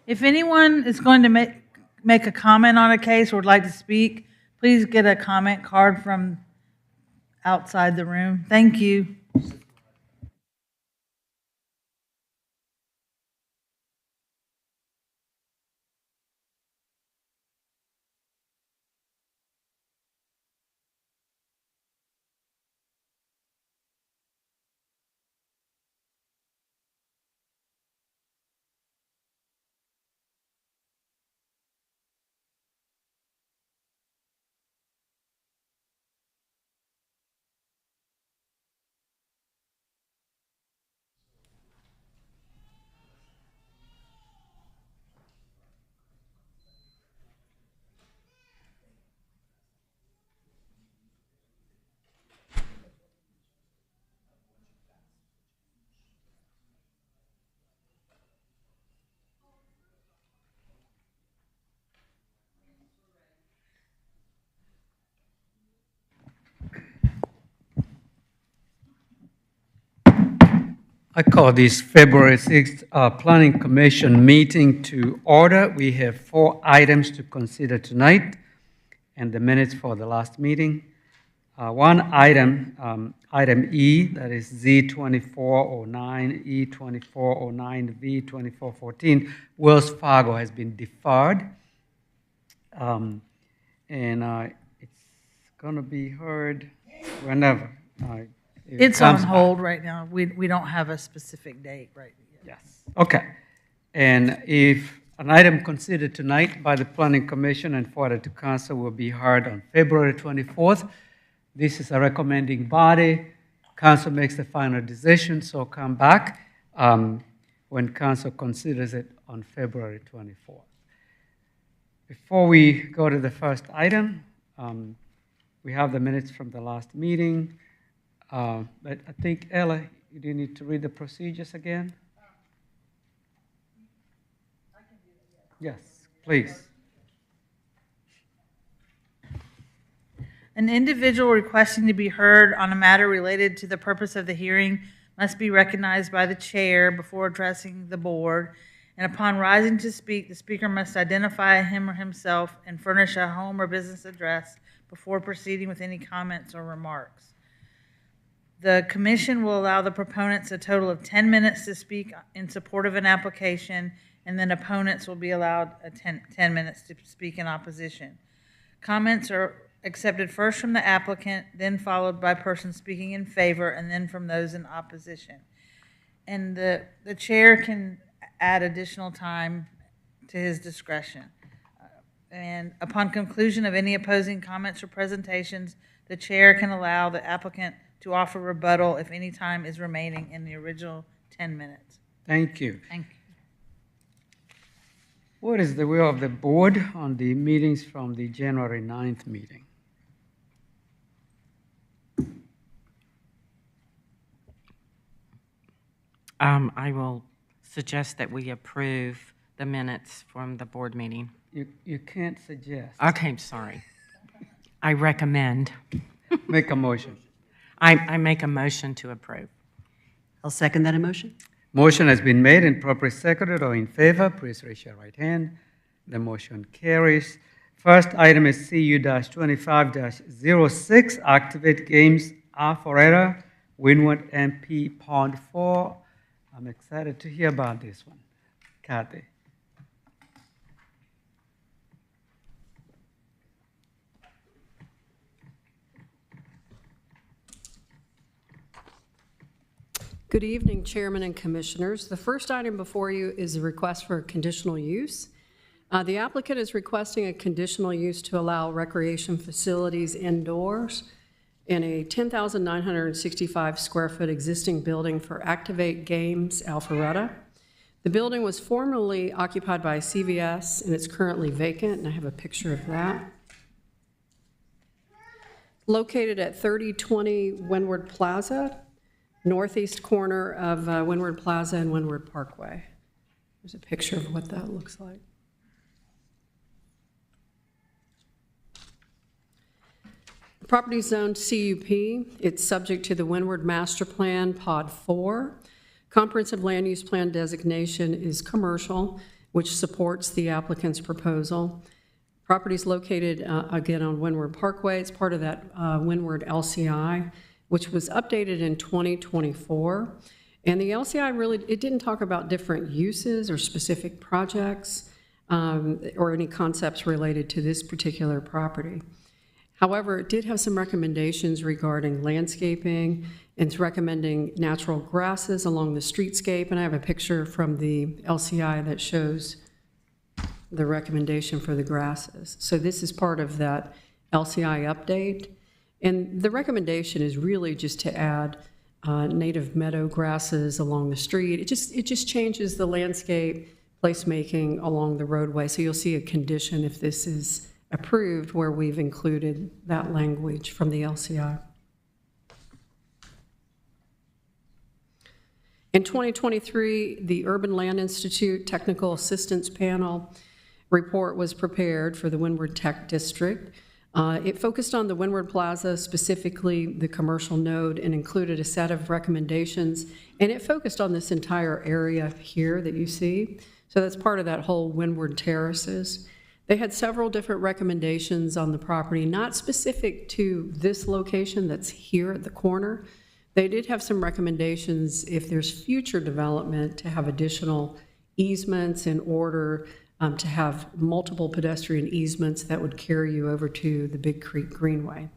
If anyone is going to make a comment on a case or would like to speak, please get a comment card from outside the room. Thank you. I call this February 6th Planning Commission meeting to order. We have 4 items to consider tonight and the minutes for the last meeting. One item, item E, that is Z2409, E2409, V2414, Wells Fargo has been deferred. And it's going to be heard whenever. It's on hold right now. We don't have a specific date right now. Yes. Okay. And if an item considered tonight by the Planning Commission and forwarded to Council will be heard on February 24th, this is a recommending body. Council makes the final decision, so come back when Council considers it on February 24th. Before we go to the first item, we have the minutes from the last meeting. But I think, Ella, you do need to read the procedures again? I can do it, yes. Yes, please. An individual requesting to be heard on a matter related to the purpose of the hearing must be recognized by the chair before addressing the board, and upon rising to speak, the speaker must identify him or himself and furnish a home or business address before proceeding with any comments or remarks. The commission will allow the proponents a total of 10 minutes to speak in support of an application, and then opponents will be allowed 10 minutes to speak in opposition. Comments are accepted first from the applicant, then followed by persons speaking in favor, and then from those in opposition. And the chair can add additional time to his discretion. And upon conclusion of any opposing comments or presentations, the chair can allow the applicant to offer rebuttal if any time is remaining in the original 10 minutes. Thank you. Thank you. What is the will of the board on the meetings from the January 9th meeting? I will suggest that we approve the minutes from the board meeting. You can't suggest. Okay, sorry. I recommend. Make a motion. I make a motion to approve. I'll second that motion. Motion has been made and properly seconded. Or in favor, please raise your right hand. The motion carries. First item is CU-25-06, Activate Games Alpharetta, Windward MP Pond 4. I'm excited to hear about this one. Kathy. Good evening, Chairman and Commissioners. The first item before you is a request for a conditional use. The applicant is requesting a conditional use to allow recreation facilities indoors in a 10,965 square foot existing building for Activate Games Alpharetta. The building was formerly occupied by CVS and it's currently vacant, and I have a picture of that. Located at 3020 Windward Plaza, northeast corner of Windward Plaza and Windward Parkway. There's a picture of what that looks like. The property is zoned CUP. It's subject to the Windward Master Plan Pod 4. Comprehensive Land Use Plan designation is commercial, which supports the applicant's proposal. Property is located, again, on Windward Parkway. It's part of that Windward LCI, which was updated in 2024. And the LCI really, it didn't talk about different uses or specific projects or any concepts related to this particular property. However, it did have some recommendations regarding landscaping. It's recommending natural grasses along the streetscape, and I have a picture from the LCI that shows the recommendation for the grasses. So this is part of that LCI update. And the recommendation is really just to add native meadow grasses along the street. It just changes the landscape placemaking along the roadway. So you'll see a condition if this is approved where we've included that language from the LCI. In 2023, the Urban Land Institute Technical Assistance Panel report was prepared for the Windward Tech District. It focused on the Windward Plaza, specifically the commercial node, and included a set of recommendations. And it focused on this entire area here that you see. So that's part of that whole Windward Terraces. They had several different recommendations on the property, not specific to this location that's here at the corner. They did have some recommendations if there's future development to have additional easements in order to have multiple pedestrian easements that would carry you over to the Big Creek Greenway.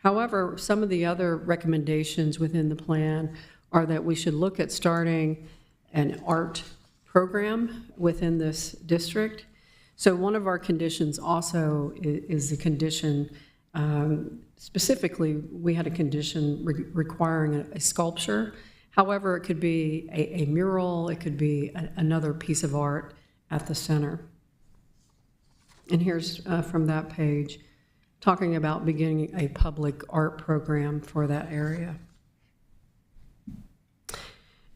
However, some of the other recommendations within the plan are that we should look at starting an art program within this district. So one of our conditions also is the condition, specifically, we had a condition requiring a sculpture. However, it could be a mural, it could be another piece of art at the center. And here's from that page, talking about beginning a public art program for that area.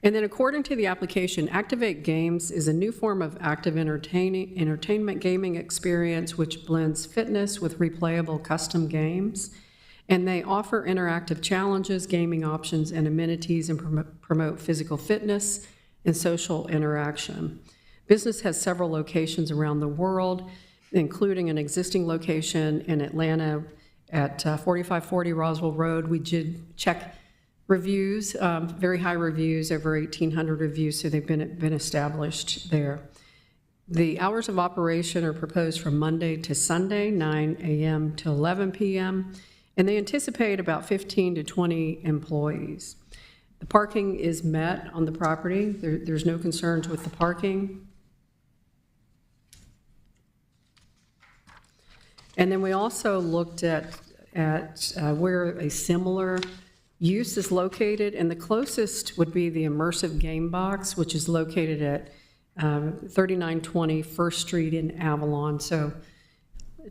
And then according to the application, Activate Games is a new form of active entertainment gaming experience which blends fitness with replayable custom games. And they offer interactive challenges, gaming options, and amenities, and promote physical fitness and social interaction. Business has several locations around the world, including an existing location in Atlanta at 4540 Roswell Road. We did check reviews, very high reviews, over 1,800 reviews, so they've been established there. The hours of operation are proposed from Monday to Sunday, 9 a.m. to 11 p.m., and they anticipate about 15 to 20 employees. The parking is met on the property. There's no concerns with the parking. And then we also looked at where a similar use is located, and the closest would be the immersive game box, which is located at 3920 First Street in Avalon, so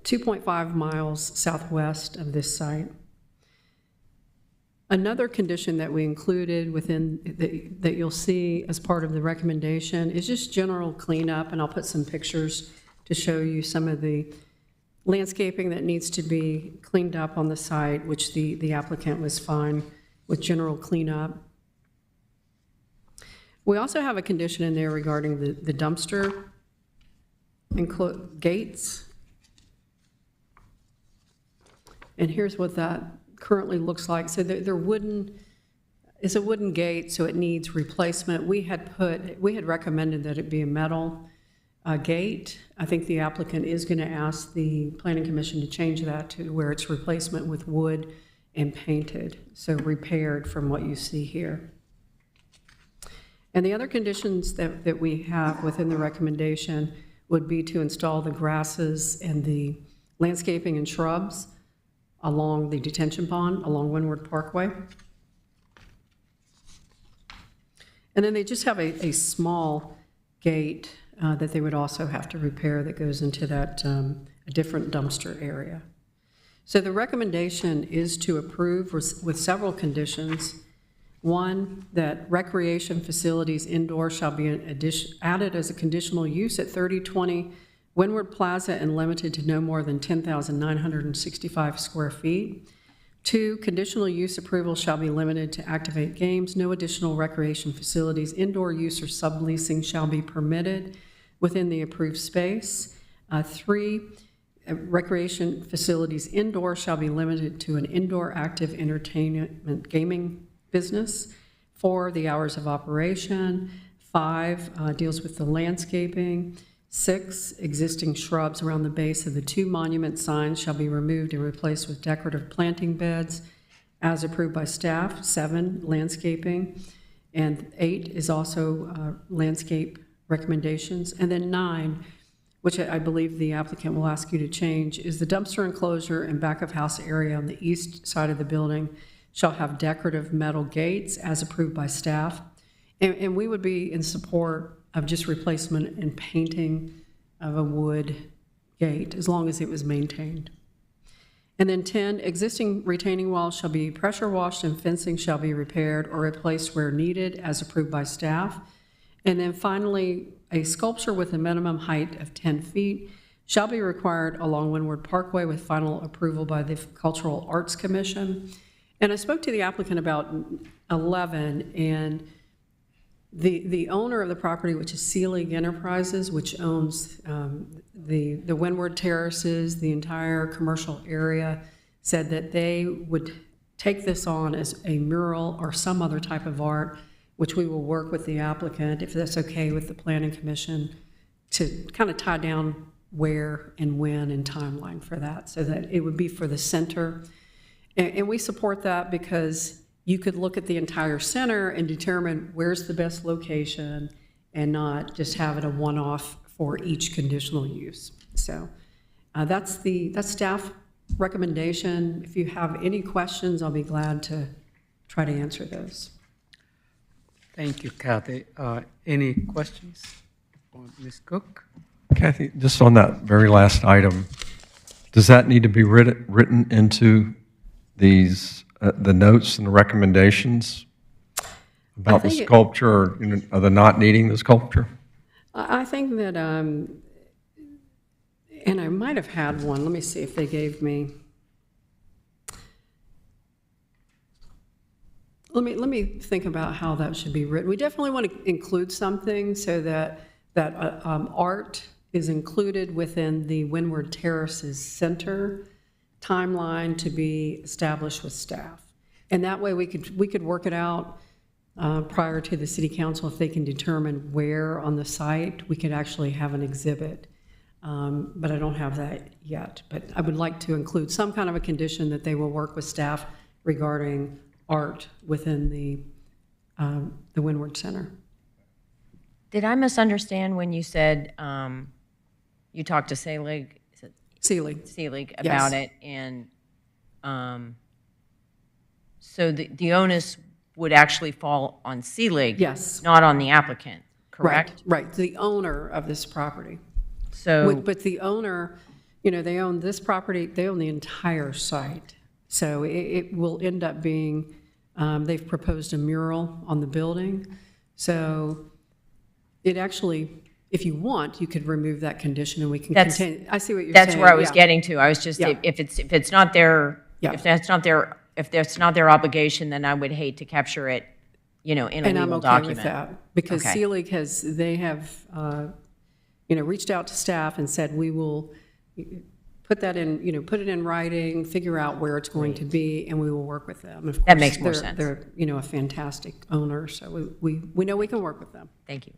2.5 miles southwest of this site. Another condition that we included within that you'll see as part of the recommendation is just general cleanup, and I'll put some pictures to show you some of the landscaping that needs to be cleaned up on the site, which the applicant was fine with general cleanup. We also have a condition in there regarding the dumpster gates. And here's what that currently looks like. So they're wooden, it's a wooden gate, so it needs replacement. We had recommended that it be a metal gate. I think the applicant is going to ask the Planning Commission to change that to where it's replacement with wood and painted, so repaired from what you see here. And the other conditions that we have within the recommendation would be to install the grasses and the landscaping and shrubs along the detention pond, along Windward Parkway. And then they just have a small gate that they would also have to repair that goes into that a different dumpster area. So the recommendation is to approve with several conditions. One, that recreation facilities indoor shall be added as a conditional use at 3020 Windward Plaza and limited to no more than 10,965 square feet. 2, conditional use approval shall be limited to Activate Games. No additional recreation facilities, indoor use, or subleasing shall be permitted. within the approved space. 3, recreation facilities indoor shall be limited to an indoor active entertainment gaming business. 4, the hours of operation. 5, deals with the landscaping. 6, existing shrubs around the base of the 2 monument signs shall be removed and replaced with decorative planting beds as approved by staff. 7, landscaping. And 8 is also landscape recommendations. And then 9, which I believe the applicant will ask you to change, is the dumpster enclosure and back of house area on the east side of the building shall have decorative metal gates as approved by staff. And we would be in support of just replacement and painting of a wood gate, as long as it was maintained. And then 10, existing retaining walls shall be pressure washed and fencing shall be repaired or replaced where needed, as approved by staff. And then finally, a sculpture with a minimum height of 10 feet shall be required along Windward Parkway with final approval by the Cultural Arts Commission. And I spoke to the applicant about 11, and the owner of the property, which is Sea League Enterprises, which owns the Windward Terraces, the entire commercial area, said that they would take this on as a mural or some other type of art, which we will work with the applicant, if that's okay with the Planning Commission, to kind of tie down where and when and timeline for that, so that it would be for the center. And we support that because you could look at the entire center and determine where's the best location and not just have it a one-off for each conditional use. So that's staff recommendation. If you have any questions, I'll be glad to try to answer those. Thank you, Kathy. Any questions on Ms. Cook? Kathy, just on that very last item, does that need to be written into these the notes and the recommendations about the sculpture, or the not needing the sculpture? I think that, and I might have had one. Let me see if they gave me. Let me think about how that should be written. We definitely want to include something so that art is included within the Windward Terraces Center timeline to be established with staff. And that way we could work it out prior to the city council. If they can determine where on the site we could actually have an exhibit. But I don't have that yet. But I would like to include some kind of a condition that they will work with staff regarding art within the Windward Center. Did I misunderstand when you said you talked to Selig? Selig about it, and so the onus would actually fall on Selig, Yes. not on the applicant, correct? Right, the owner of this property. So, But the owner, they own this property, they own the entire site. So it will end up being, they've proposed a mural on the building. So it actually, if you want, you could remove that condition and we can continue. I see what you're saying. that's where I was yeah. getting to. I was just, Yeah. if it's not their, Yeah. if that's not their obligation, then I would hate to capture it, in a And I'm legal okay document. with that, because Okay. Selig they have, reached out to staff and said, we will put that in, put it in writing, figure out where it's going to be, and we will work with them. Of That course, makes more sense. They're, a fantastic owner, so we know we can work with them. Thank you.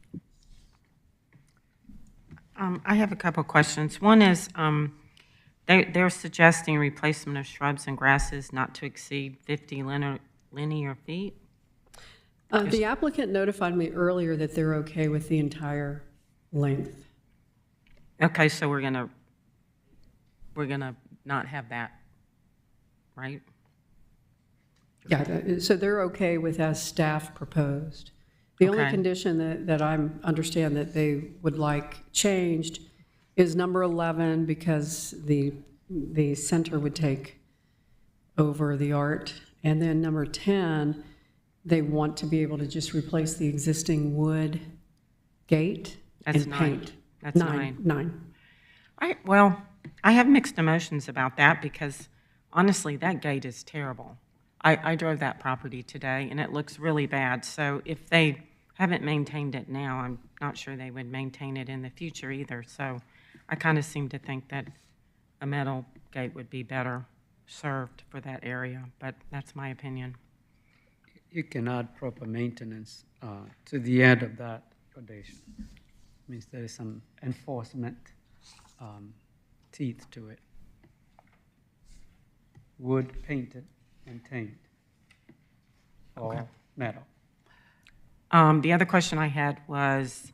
I have a couple of questions. One is, they're suggesting replacement of shrubs and grasses not to exceed 50 linear feet. The applicant notified me earlier that they're okay with the entire length. Okay, so we're gonna not have that, right? Yeah, so they're okay with as staff proposed. The only Okay. condition that I understand that they would like changed is number 11, because the center would take over the art. And then number 10, they want to be able to just replace the existing wood gate That's and 9. paint. That's 9. 9. Well, I have mixed emotions about that because honestly, that gate is terrible. I drove that property today and it looks really bad. So if they haven't maintained it now. I'm not sure they would maintain it in the future either. So I kind of seem to think that a metal gate would be better served for that area, but that's my opinion. You can add proper maintenance to the end of that condition. Means there is some enforcement teeth to it. Wood painted, maintained, or metal. The other question I had was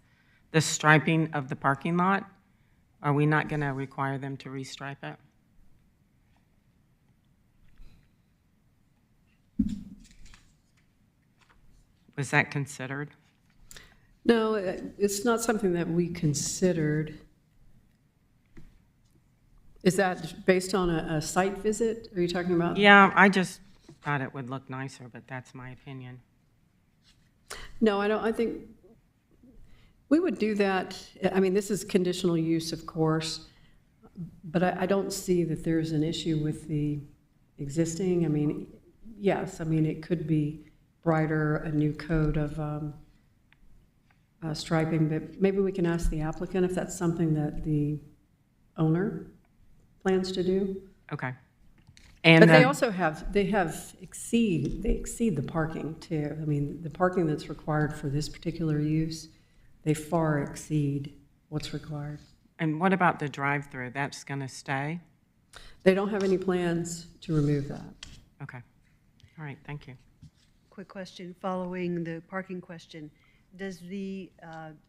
the striping of the parking lot. Are we not going to require them to restripe it? Was that considered? No, it's not something that we considered. Is that based on a site visit? Are you talking about? Yeah, I just thought it would look nicer, but that's my opinion. No, I don't. I think we would do that. I mean, this is conditional use, of course, but I don't see that there's an issue with the existing. I mean, yes, I mean, it could be brighter, a new coat of striping, but maybe we can ask the applicant if that's something that the owner plans to do. Okay. And But they also exceed the parking too. I mean, the parking that's required for this particular use, they far exceed what's required. And what about the drive-through? That's going to stay? They don't have any plans to remove that. Okay. All right, thank you. Quick question, following the parking question. Does the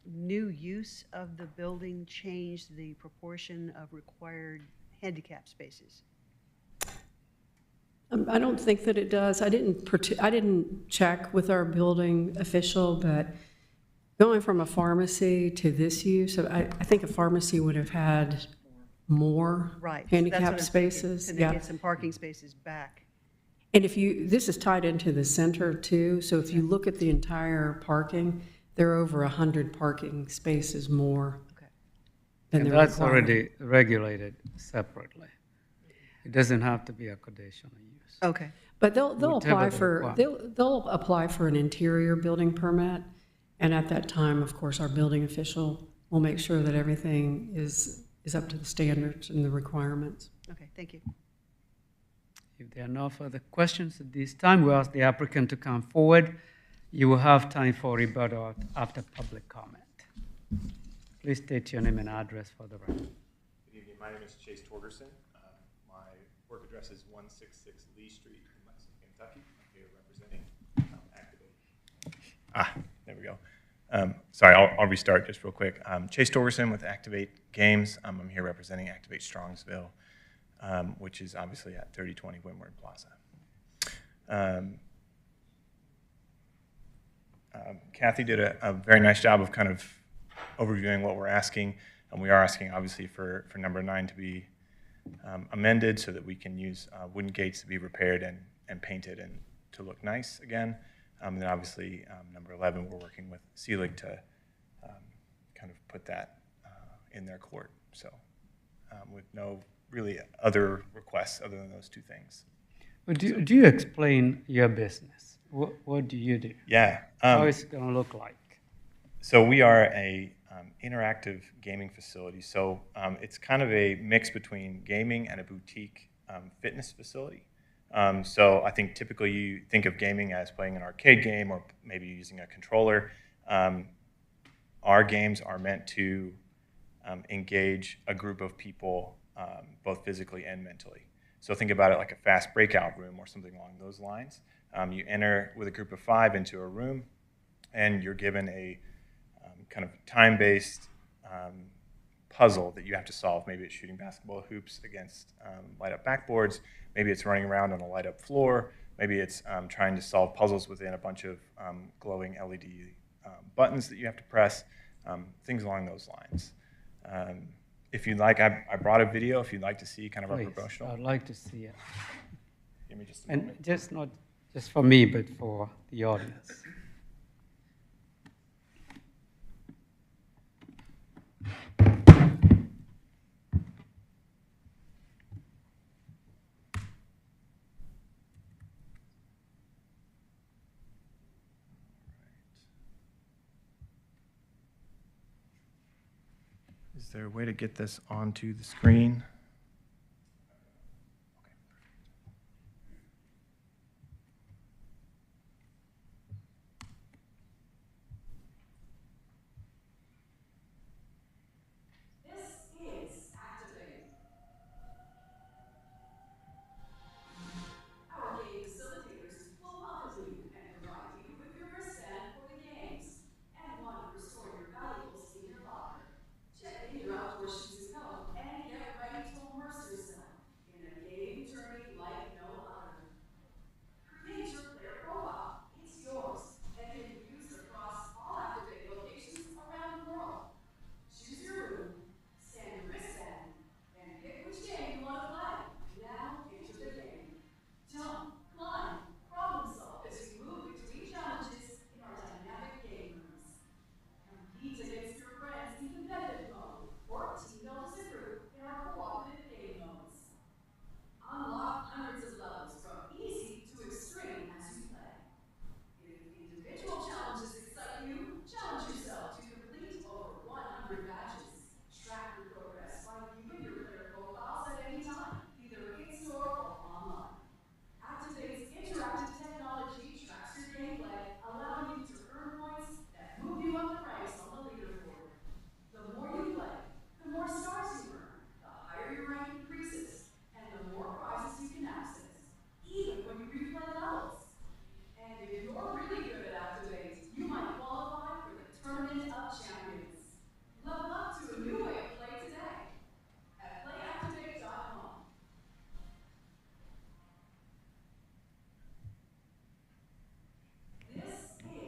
new use of the building change the proportion of required handicap spaces? I don't think that it does. I didn't check with our building official, but going from a pharmacy to this use, I think a pharmacy would have had more Right. handicap spaces. Can they get some parking spaces back? And this is tied into the center too, so if you look at the entire parking, there are over 100 parking spaces more than And the that's requirement. already regulated separately. It doesn't have to be a conditional use. Okay. But they'll Whatever apply the for, requirement. they'll apply for an interior building permit, and at that time, of course, our building official will make sure that everything is up to the standards and the requirements. Okay, thank you. If there are no further questions at this time, we ask the applicant to come forward. You will have time for rebuttal after public comment. Please state your name and address for the record. Good evening. My name is Chase Torgerson. My work address is 166 Lee Street in Lexington, Kentucky. I'm here representing Activate. There we go. Sorry, I'll restart just real quick. Chase Torgerson with Activate Games. I'm here representing Activate Strongsville, which is obviously at 3020 Windward Plaza. Kathy did a very nice job of kind of overviewing what we're asking, and we are asking obviously for number 9 to be amended so that we can use wooden gates to be repaired and painted and to look nice again. And then obviously number 11, we're working with Seelig to kind of put that in their court. So with no really other requests other than those two things. But do you explain your business? What do you do? Yeah. How is it going to look like? So we are a interactive gaming facility. So it's kind of a mix between gaming and a boutique fitness facility. So I think typically you think of gaming as playing an arcade game or maybe using a controller. Our games are meant to engage a group of people both physically and mentally. So think about it like a fast breakout room or something along those lines. You enter with a group of 5 into a room, and you're given a kind of time-based puzzle that you have to solve. Maybe it's shooting basketball hoops against light-up backboards. Maybe it's running around on a light-up floor. Maybe it's trying to solve puzzles within a bunch of glowing LED buttons that you have to press, things along those lines. If you'd like, I brought a video if you'd like to see kind of our Please, promotional. I'd like to see it. Give me just a And moment. just not just for me, but for the audience. Is there a way to get this onto the screen?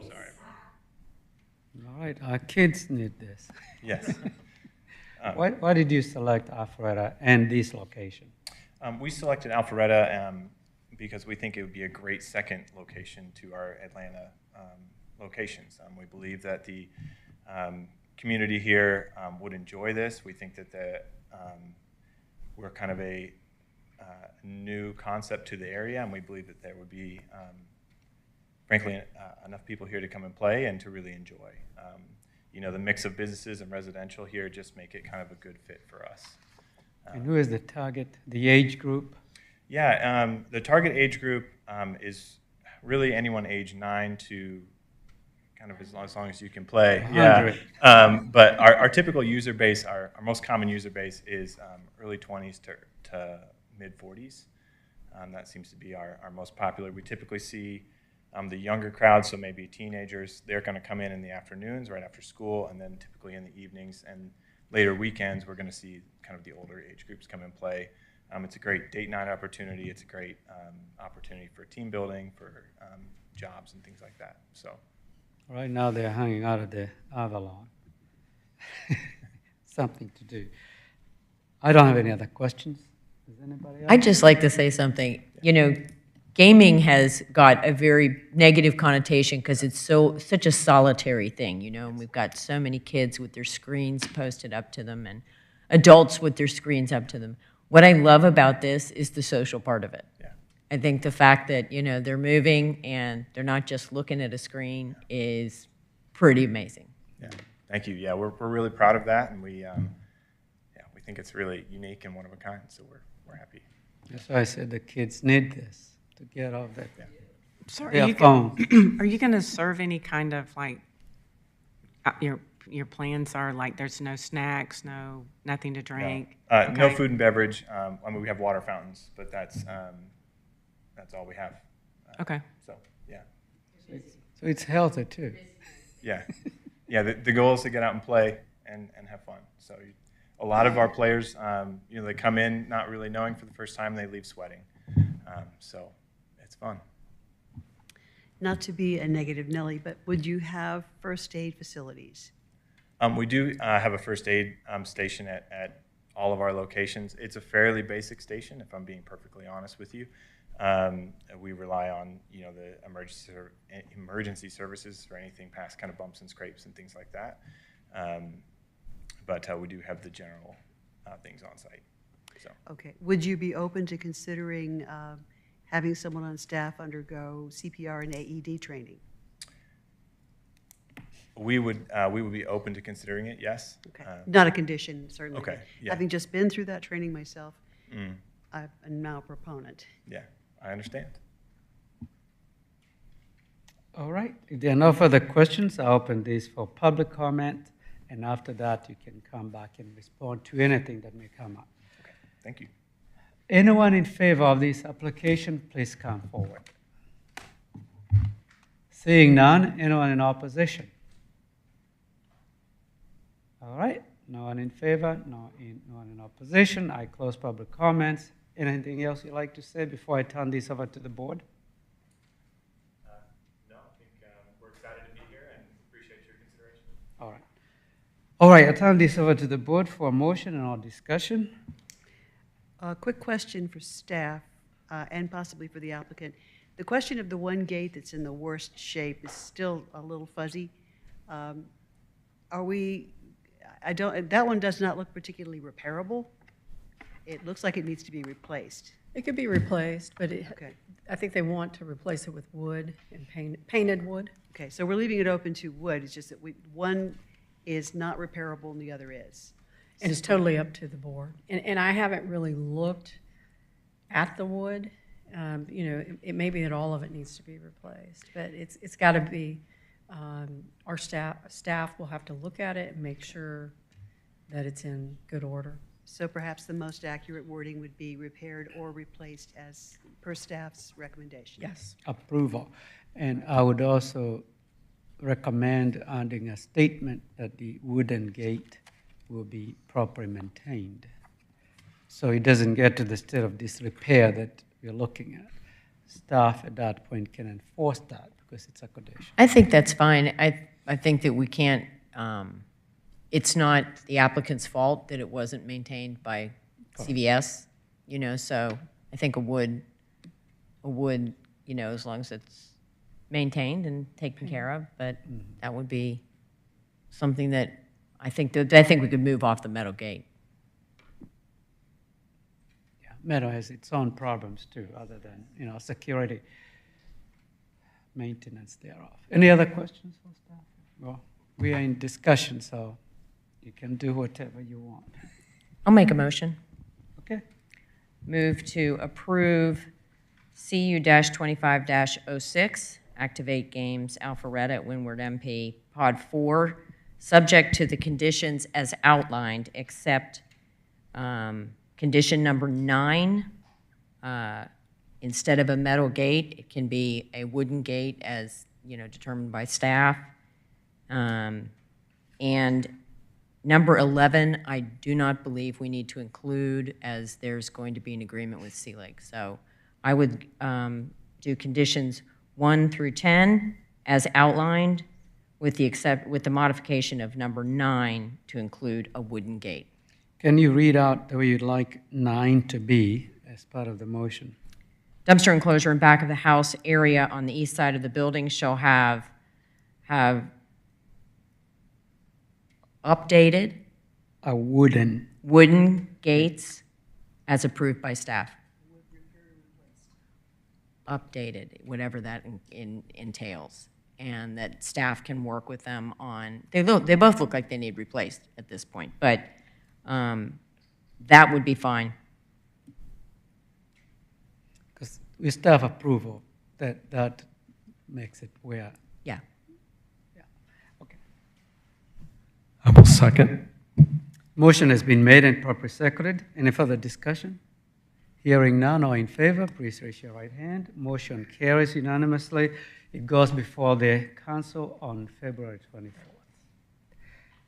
Sorry. All right, our kids need this. Yes. Why did you select Alpharetta and this location? We selected Alpharetta because we think it would be a great second location to our Atlanta locations. We believe that the community here would enjoy this. We think that we're kind of a new concept to the area, and we believe that there would be, frankly, enough people here to come and play and to really enjoy. You know, the mix of businesses and residential here just make it kind of a good fit for us. And who is the target, the age group? Yeah, the target age group is really anyone age 9 to kind of as long as you can play. 100. Yeah. But our typical user base, our most common user base is early 20s to mid 40s. That seems to be our most popular. We typically see the younger crowd, so maybe teenagers, they're going to come in the afternoons right after school, and then typically in the evenings and later weekends, we're going to see kind of the older age groups come and play. It's a great date night opportunity. It's a great opportunity for team building, for jobs and things like that. So, Right now they're hanging out at the Avalon. Something to do. I don't have any other questions. Does anybody else? I'd just like to say something. You know, gaming has got a very negative connotation because it's such a solitary thing, you know, and we've got so many kids with their screens posted up to them and adults with their screens up to them. What I love about this is the social part of it. yeah. I think the fact that, you know, they're moving and they're not just looking at a screen is pretty amazing. Yeah. Thank you. Yeah, we're really proud of that, and we think it's really unique and one of a kind. So we're happy. That's why I said the kids need this to get off that So their phone. Are you going to serve any kind of like, your plans are like there's no snacks, nothing to drink? No food and beverage. I mean, we have water fountains, but that's all we have. Okay. So, yeah. So it's healthy too. Yeah. Yeah, the goal is to get out and play and have fun. So a lot of our players, you know, they come in not really knowing for the first time, they leave sweating. So it's fun. Not to be a negative Nelly, but would you have first aid facilities? We do have a first aid station at all of our locations. It's a fairly basic station, if I'm being perfectly honest with you. We rely on, you know, the emergency services for anything past kind of bumps and scrapes and things like that. But we do have the general things on site. So. Okay. Would you be open to considering having someone on staff undergo CPR and AED training? We would be open to considering it, yes. Okay. Not a condition, certainly. Okay, but yeah. Having just been through that training myself, Mm, I'm now a proponent. yeah, I understand. All right, if there are no further questions, I open this for public comment, and after that, you can come back and respond to anything that may come up. Okay, thank you. Anyone in favor of this application, please come forward. Seeing none, anyone in opposition? All right, no one in favor, no one in opposition. I close public comments. Anything else you'd like to say before I turn this over to the board? No, I think we're excited to be here and appreciate your consideration. All right. All right, I'll turn this over to the board for a motion and our discussion. A quick question for staff and possibly for the applicant. The question of the one gate that's in the worst shape is still a little fuzzy. That one does not look particularly repairable. It looks like it needs to be replaced. It could be replaced, but Okay. I think they want to replace it with wood and painted wood. Okay, so we're leaving it open to wood. It's just that one is not repairable and the other is. And it's totally up to the board. And I haven't really looked at the wood. You know, it may be that all of it needs to be replaced, but it's got to be, our staff will have to look at it and make sure that it's in good order. So perhaps the most accurate wording would be repaired or replaced as per staff's recommendation. Yes. Approval. And I would also recommend adding a statement that the wooden gate will be properly maintained. So it doesn't get to the state of disrepair that we're looking at. Staff at that point can enforce that because it's a condition. I think that's fine. I think that we can't, it's not the applicant's fault that it wasn't maintained by CVS, you know, so I think a wood, you know, as long as it's maintained and taken care of, but that would be something that I think we could move off the metal gate. Yeah, metal has its own problems too, other than, you know, security, maintenance thereof. Any other questions for staff? Well, we are in discussion, so you can do whatever you want. I'll make a motion. Okay. Move to approve CU-25-06, Activate Games Alpharetta at Windward MP, Pod 4, subject to the conditions as outlined, except condition number 9, instead of a metal gate, it can be a wooden gate as, you know, determined by staff. And number 11, I do not believe we need to include, as there's going to be an agreement with Sea Lake. So I would do conditions 1 through 10 as outlined, with the modification of number 9 to include a wooden gate. Can you read out the way you'd like 9 to be as part of the motion? Dumpster enclosure in back of the house area on the east side of the building shall have updated A wooden, gates as approved by staff. Updated, whatever that entails, and that staff can work with them on. They both look like they need replaced at this point, but that would be fine. because with staff approval, that makes it where, Yeah. okay. I will second. Motion has been made and properly seconded. Any further discussion? Hearing none, all in favor, please raise your right hand. Motion carries unanimously. It goes before the council on February 24th.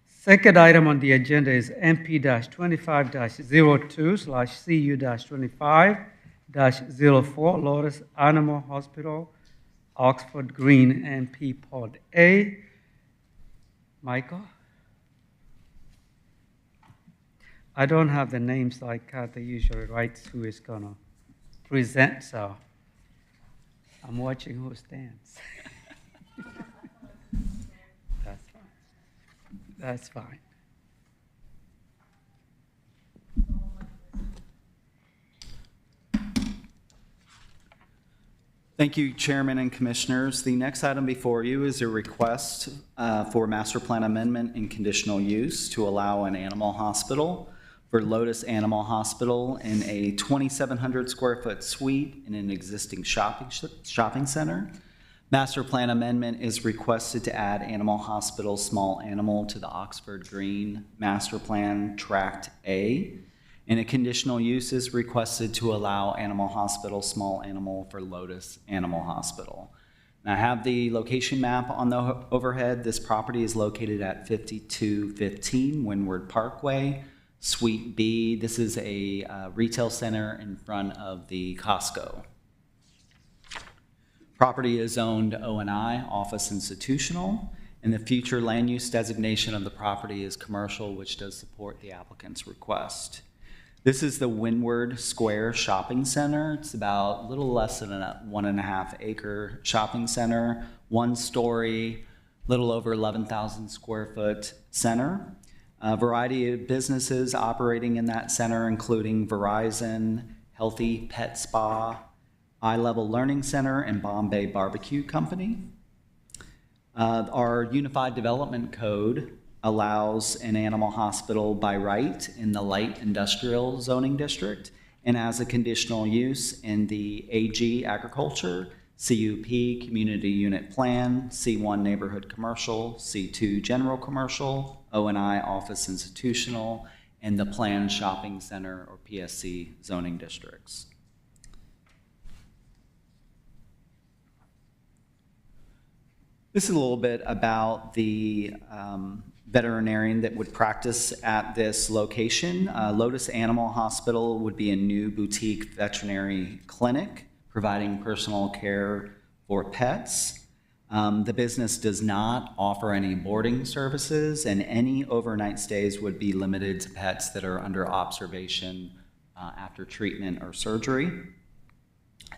Second item on the agenda is MP-25-02/CU-25-04, Lotus Animal Hospital, Oxford Green, MP Pod A. Michael? I don't have the names like Kathy usually writes who is going to present, so I'm watching who stands. That's fine. That's fine. Thank you, Chairman and Commissioners. The next item before you is a request for master plan amendment and conditional use to allow an animal hospital for Lotus Animal Hospital in a 2,700 square foot suite in an existing shopping center. Master plan amendment is requested to add animal hospital small animal to the Oxford Green Master Plan Tract A. And a conditional use is requested to allow animal hospital small animal for Lotus Animal Hospital. And I have the location map on the overhead. This property is located at 5215 Windward Parkway, Suite B. This is a retail center in front of the Costco. Property is owned O&I, office institutional, and the future land use designation of the property is commercial, which does support the applicant's request. This is the Windward Square Shopping Center. It's about a little less than a 1.5 acre shopping center, 1 story, little over 11,000 square foot center. A variety of businesses operating in that center, including Verizon, Healthy Pet Spa, iLevel Learning Center, and Bombay Barbecue Company. Our Unified Development Code allows an animal hospital by right in the light industrial zoning district and as a conditional use in the AG agriculture, CUP community unit plan, C1 neighborhood commercial, C2 general commercial, O&I office institutional, and the planned shopping center or PSC zoning districts. This is a little bit about the veterinarian that would practice at this location. Lotus Animal Hospital would be a new boutique veterinary clinic providing personal care for pets. The business does not offer any boarding services, and any overnight stays would be limited to pets that are under observation after treatment or surgery.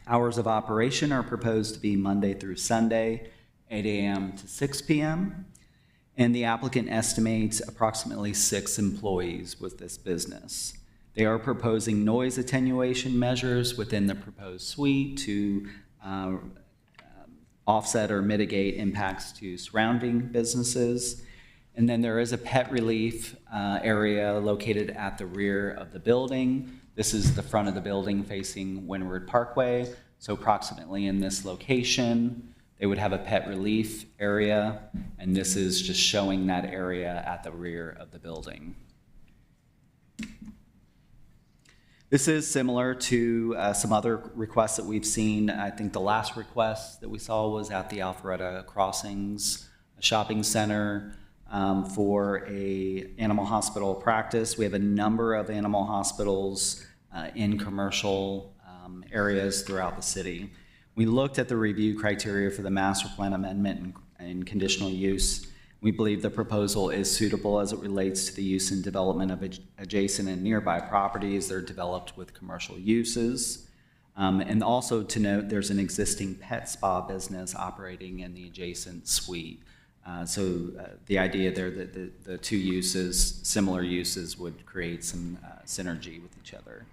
Hours of operation are proposed to be Monday through Sunday, 8 a.m. to 6 p.m., and the applicant estimates approximately 6 employees with this business. They are proposing noise attenuation measures within the proposed suite to offset or mitigate impacts to surrounding businesses. And then there is a pet relief area located at the rear of the building. This is the front of the building facing Windward Parkway, so approximately in this location. They would have a pet relief area, and this is just showing that area at the rear of the building. This is similar to some other requests that we've seen. I think the last request that we saw was at the Alpharetta Crossings Shopping Center for a animal hospital practice. We have a number of animal hospitals in commercial areas throughout the city. We looked at the review criteria for the master plan amendment and conditional use. We believe the proposal is suitable as it relates to the use and development of adjacent and nearby properties that are developed with commercial uses. And also to note, there's an existing pet spa business operating in the adjacent suite. So the idea there that the two uses, similar uses, would create some synergy with each other.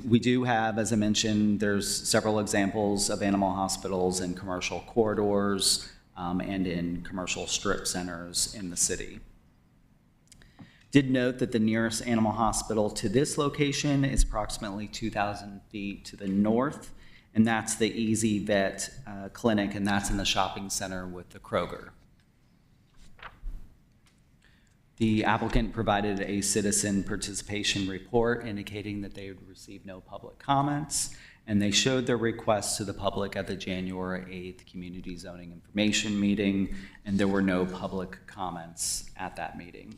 We do have, as I mentioned, there's several examples of animal hospitals in commercial corridors and in commercial strip centers in the city. Did note that the nearest animal hospital to this location is approximately 2,000 feet to the north, and that's the Easy Vet Clinic, and that's in the shopping center with the Kroger. The applicant provided a citizen participation report indicating that they would receive no public comments, and they showed their requests to the public at the January 8th Community Zoning Information Meeting, and there were no public comments at that meeting.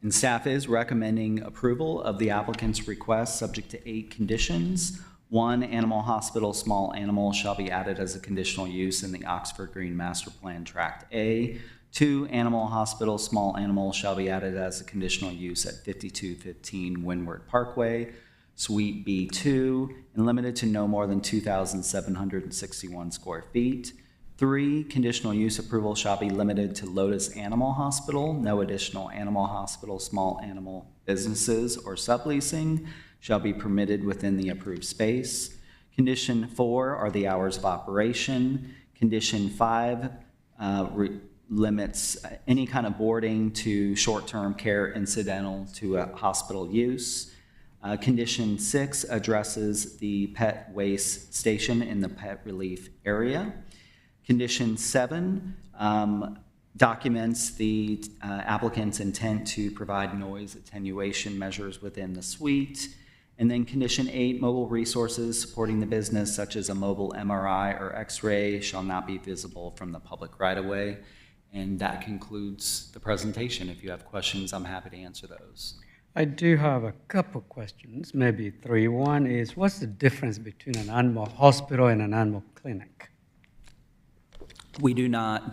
And staff is recommending approval of the applicant's request subject to 8 conditions. 1, animal hospital small animal shall be added as a conditional use in the Oxford Green Master Plan Tract A. 2, animal hospital small animal shall be added as a conditional use at 5215 Windward Parkway, Suite B2, and limited to no more than 2,761 square feet. 3, conditional use approval shall be limited to Lotus Animal Hospital. No additional animal hospital small animal businesses or subleasing shall be permitted within the approved space. Condition 4 are the hours of operation. Condition 5 limits any kind of boarding to short-term care incidental to a hospital use. Condition 6 addresses the pet waste station in the pet relief area. Condition 7 documents the applicant's intent to provide noise attenuation measures within the suite. And then condition 8, mobile resources supporting the business, such as a mobile MRI or X-ray, shall not be visible from the public right-of-way. And that concludes the presentation. If you have questions, I'm happy to answer those. I do have a couple questions, maybe 3. One is, what's the difference between an animal hospital and an animal clinic? We do not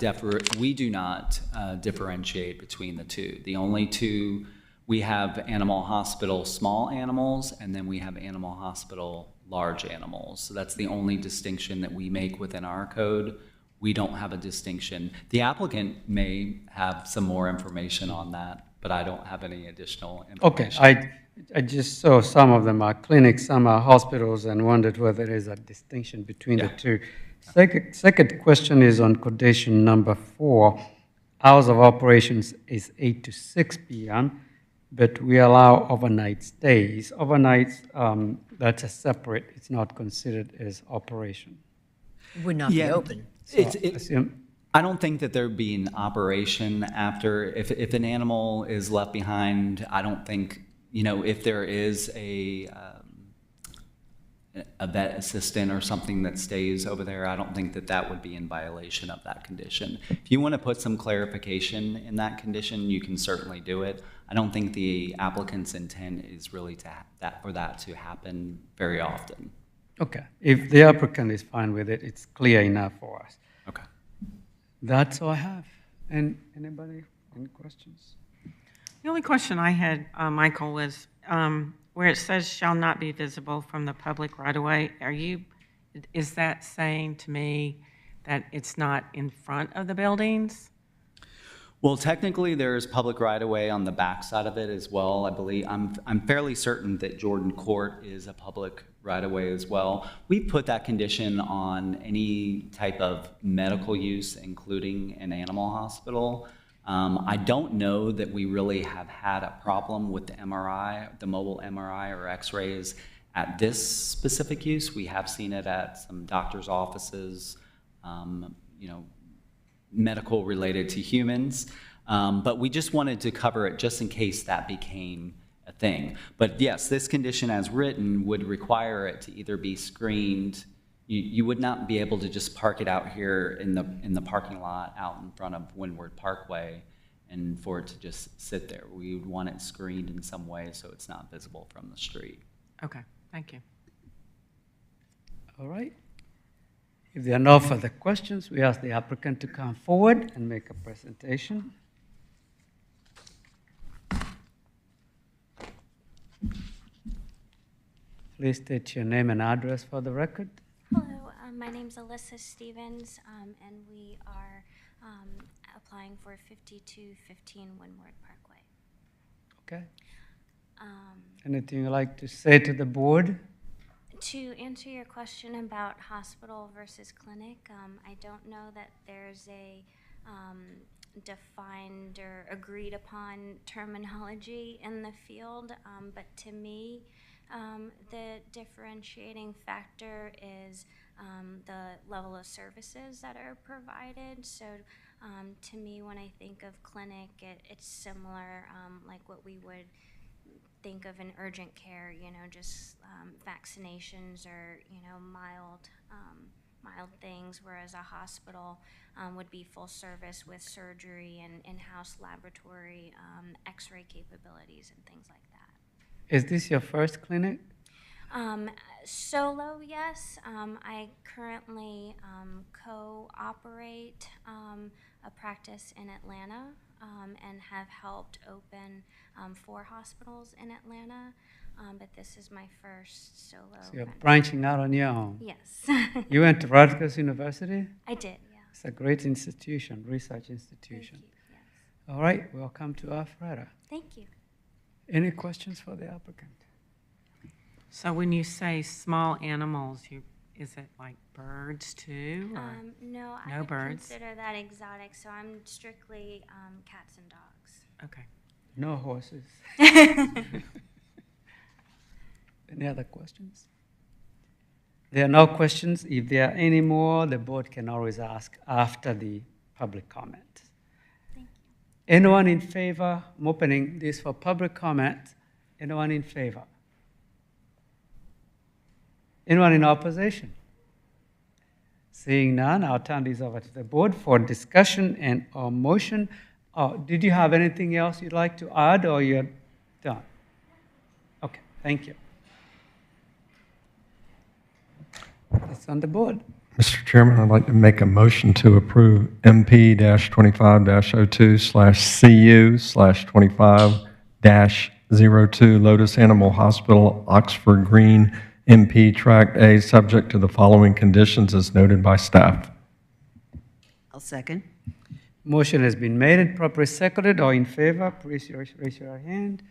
differentiate between the two. The only two, we have animal hospital small animals, and then we have animal hospital large animals. So that's the only distinction that we make within our code. We don't have a distinction. The applicant may have some more information on that, but I don't have any additional information. Okay, I just saw some of them are clinics, some are hospitals, and wondered whether there is a distinction between the two. Second question is on condition number 4. Hours of operations is 8 to 6 p.m., but we allow overnight stays. Overnights, that's a separate, it's not considered as operation. Would not be open. I don't think that there'd be an operation after, if an animal is left behind, I don't think, if there is a vet assistant or something that stays over there, I don't think that that would be in violation of that condition. If you want to put some clarification in that condition, you can certainly do it. I don't think the applicant's intent is really for that to happen very often. Okay, if the applicant is fine with it, it's clear enough for us. Okay. That's all I have. And anybody, any questions? The only question I had, Michael, was where it says shall not be visible from the public right-of-way, is that saying to me that it's not in front of the buildings? Well, technically, there's public right-of-way on the back side of it as well. I believe, I'm fairly certain that Jordan Court is a public right-of-way as well. We put that condition on any type of medical use, including an animal hospital. I don't know that we really have had a problem with the MRI, the mobile MRI or X-rays at this specific use. We have seen it at some doctor's offices, medical related to humans. But we just wanted to cover it just in case that became a thing. But yes, this condition as written would require it to either be screened. You would not be able to just park it out here in the parking lot out in front of Windward Parkway and for it to just sit there. We would want it screened in some way so it's not visible from the street. Okay, thank you. All right. If there are no further questions, we ask the applicant to come forward and make a presentation. Please state your name and address for the record. Hello, my name's Alyssa Stevens, and we are applying for 5215 Windward Parkway. Okay. Anything you'd like to say to the board? To answer your question about hospital versus clinic, I don't know that there's a defined or agreed upon terminology in the field, but to me, the differentiating factor is the level of services that are provided. So to me, when I think of clinic, it's similar, like what we would think of an urgent care, just vaccinations or, mild things, whereas a hospital would be full service with surgery and in-house laboratory, x-ray capabilities and things like that. Is this your first clinic? Solo, yes. I currently co-operate a practice in Atlanta and have helped open 4 hospitals in Atlanta, but this is my first solo. So you're branching out on your own? Yes. You went to Rutgers University? I did, yeah. It's a great institution, research institution. Thank you, yes. All right, welcome to Alpharetta. Thank you. Any questions for the applicant? So when you say small animals, Is it like birds too? Or? No, I No would birds. consider that exotic, so I'm strictly cats and dogs. Okay. No horses. Any other questions? There are no questions. If there are any more, the board can always ask after the public comment. Thank you. Anyone in favor? I'm opening this for public comment. Anyone in favor? Anyone in opposition? Seeing none, I'll turn this over to the board for discussion and or motion. Oh, did you have anything else you'd like to add, or you're done? Okay, thank you. It's on the board. Mr. Chairman, I'd like to make a motion to approve MP-25-02/CU/25-02 Lotus Animal Hospital, Oxford Green, MP Tract A, subject to the following conditions as noted by staff. I'll second. Motion has been made and properly seconded. All in favor, please raise your hand.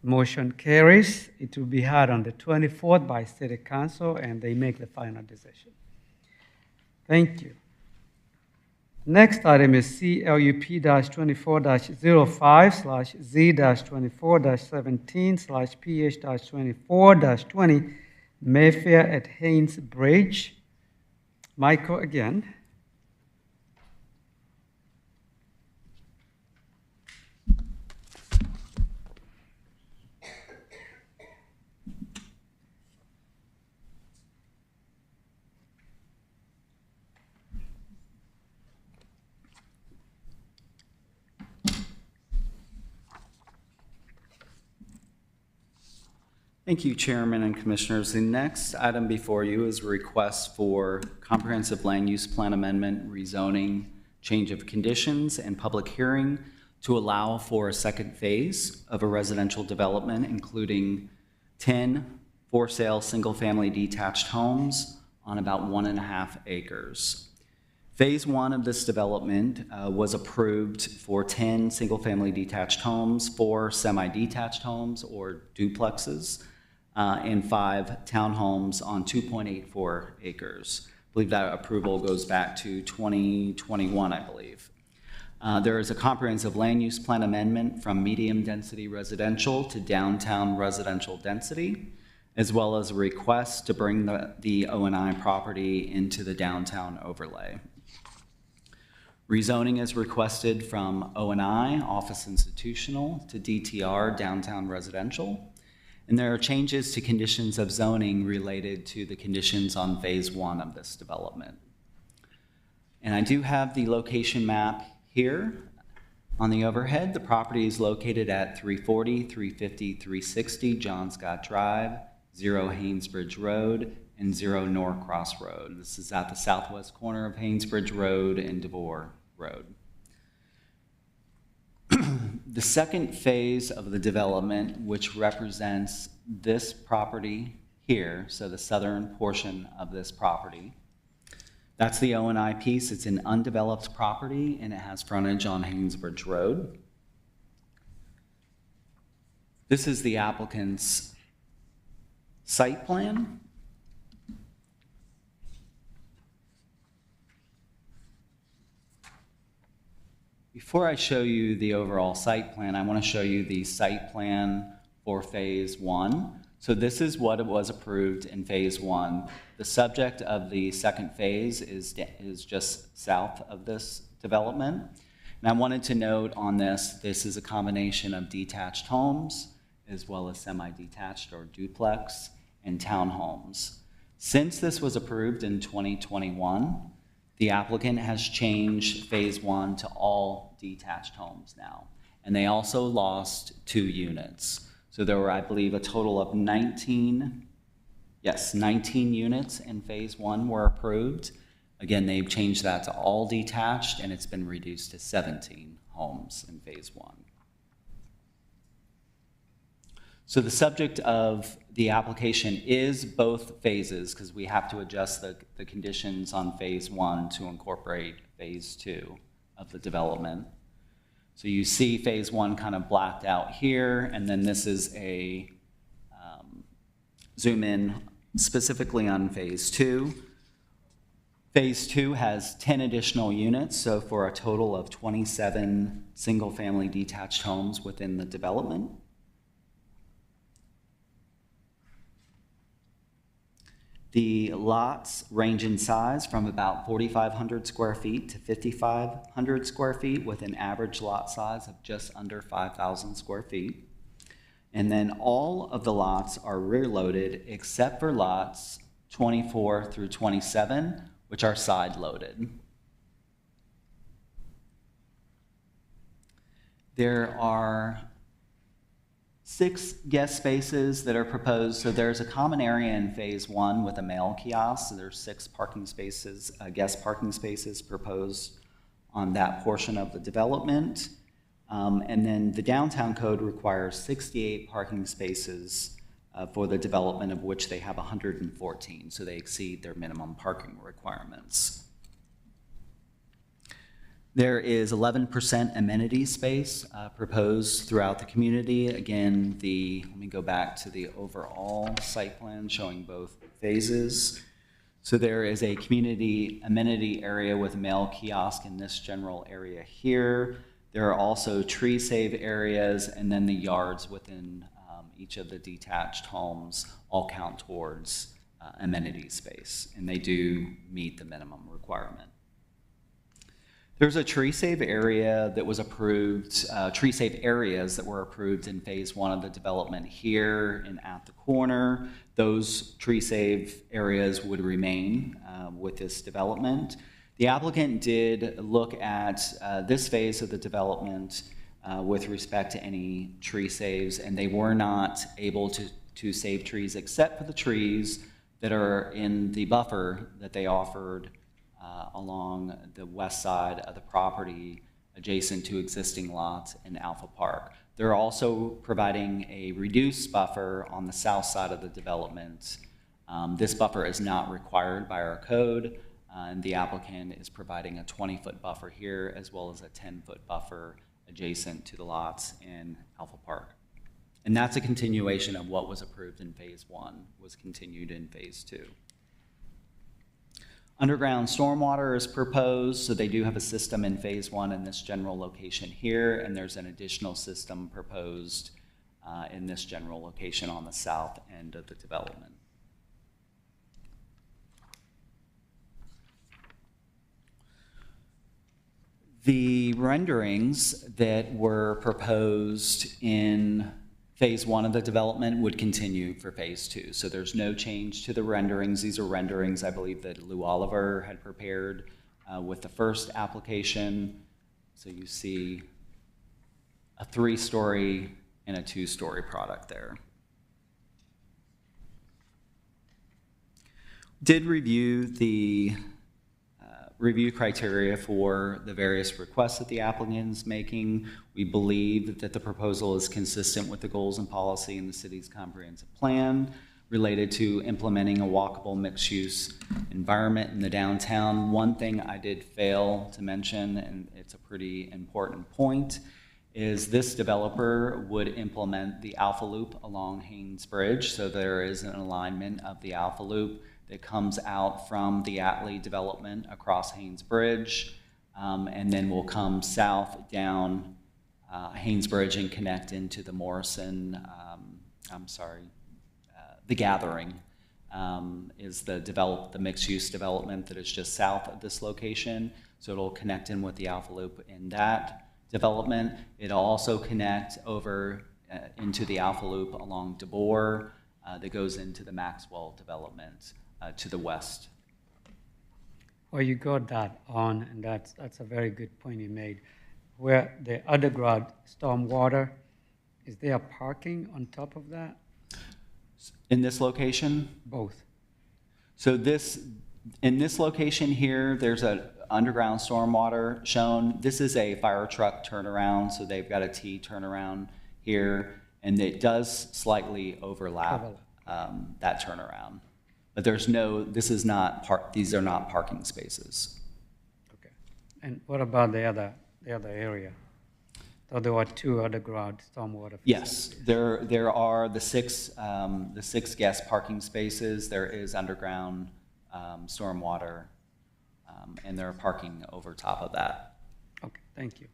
Motion carries. It will be heard on the 24th by City Council, and they make the final decision. Thank you. Next item is CLUP-24-05/Z-24-17/PH-24-20 Mayfair at Haynes Bridge. Michael again. Thank you, Chairman and Commissioners. The next item before you is a request for comprehensive land use plan amendment, rezoning, change of conditions, and public hearing to allow for a second phase of a residential development, including 10 for-sale single-family detached homes on about 1.5 acres. Phase 1 of this development was approved for 10 single-family detached homes, 4 semi-detached homes or duplexes, and 5 townhomes on 2.84 acres. I believe that approval goes back to 2021, I believe. There is a comprehensive land use plan amendment from medium density residential to downtown residential density, as well as a request to bring the O&I property into the downtown overlay. Rezoning is requested from O&I, office institutional, to DTR, downtown residential. And there are changes to conditions of zoning related to the conditions on phase 1 of this development. And I do have the location map here on the overhead. The property is located at 340, 350, 360 John Scott Drive, 0 Haynesbridge Road, and 0 Norcross Road. This is at the southwest corner of Haynesbridge Road and DeVore Road. The second phase of the development, which represents this property here, so the southern portion of this property, that's the O&I piece. It's an undeveloped property, and it has frontage on Haynesbridge Road. This is the applicant's site plan. Before I show you the overall site plan, I want to show you the site plan for phase 1. So this is what it was approved in phase 1. The subject of the second phase is just south of this development. And I wanted to note on this is a combination of detached homes as well as semi-detached or duplex and townhomes. Since this was approved in 2021, the applicant has changed phase 1 to all detached homes now. And they also lost 2 units. So there were, I believe, a total of 19 units in phase 1 were approved. Again, they've changed that to all detached, and it's been reduced to 17 homes in phase 1. So the subject of the application is both phases, because we have to adjust the conditions on phase 1 to incorporate phase 2 of the development. So you see phase 1 kind of blacked out here, and then this is a zoom in specifically on Phase 2. Phase 2 has 10 additional units, so for a total of 27 single-family detached homes within the development. The lots range in size from about 4,500 square feet to 5,500 square feet, with an average lot size of just under 5,000 square feet. And then all of the lots are rear-loaded except for lots 24 through 27, which are side-loaded. There are 6 guest spaces that are proposed. So there's a common area in Phase 1 with a mail kiosk. So there's 6 parking spaces, guest parking spaces proposed on that portion of the development. And then the downtown code requires 68 parking spaces for the development, of which they have 114. So they exceed their minimum parking requirements. There is 11% amenity space proposed throughout the community. Again, let me go back to the overall site plan showing both phases. So there is a community amenity area with a mail kiosk in this general area here. There are also tree save areas, and then the yards within each of the detached homes all count towards amenity space, and they do meet the minimum requirement. There's a tree save area that was approved, tree save areas that were approved in Phase 1 of the development here and at the corner. Those tree save areas would remain with this development. The applicant did look at this phase of the development with respect to any tree saves, and they were not able to save trees except for the trees that are in the buffer that they offered along the west side of the property adjacent to existing lots in Alpha Park. They're also providing a reduced buffer on the south side of the development. This buffer is not required by our code, and the applicant is providing a 20-foot buffer here as well as a 10-foot buffer adjacent to the lots in Alpha Park. And that's a continuation of what was approved in Phase 1, was continued in Phase 2. Underground stormwater is proposed, so they do have a system in Phase 1 in this general location here, and there's an additional system proposed in this general location on the south end of the development. The renderings that were proposed in Phase 1 of the development would continue for Phase 2. So there's no change to the renderings. These are renderings, I believe, that Lou Oliver had prepared with the first application. So you see a 3-story and a 2-story product there. Did review the review criteria for the various requests that the applicant is making. We believe that the proposal is consistent with the goals and policy in the city's comprehensive plan related to implementing a walkable mixed-use environment in the downtown. One thing I did fail to mention, and it's a pretty important point, is this developer would implement the Alpha Loop along Haynes Bridge. So there is an alignment of the Alpha Loop that comes out from the Atlee development across Haynes Bridge, and then will come south down Haynes Bridge and connect into the Morrison, the Gathering is the mixed-use development that is just south of this location. So it'll connect in with the Alpha Loop in that development. It'll also connect over into the Alpha Loop along DeBoer that goes into the Maxwell development to the west. Well, you got that on, and that's a very good point you made. Where the underground stormwater, is there parking on top of that? In this location? Both. So in this location here, there's an underground stormwater shown. This is a fire truck turnaround, so they've got a T turnaround here, and it does slightly overlap that turnaround. But these are not parking spaces. Okay. And what about the other area? So there are 2 underground stormwater facilities. Yes, there are the six guest parking spaces. There is underground stormwater, and there are parking over top of that. Okay, thank you.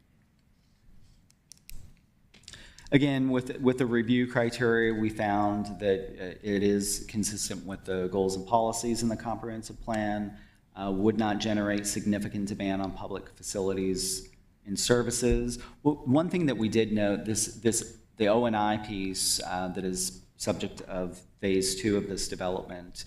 Again, with the review criteria, we found that it is consistent with the goals and policies in the comprehensive plan, would not generate significant demand on public facilities and services. Well, one thing that we did note, the O&I piece that is subject of phase 2 of this development,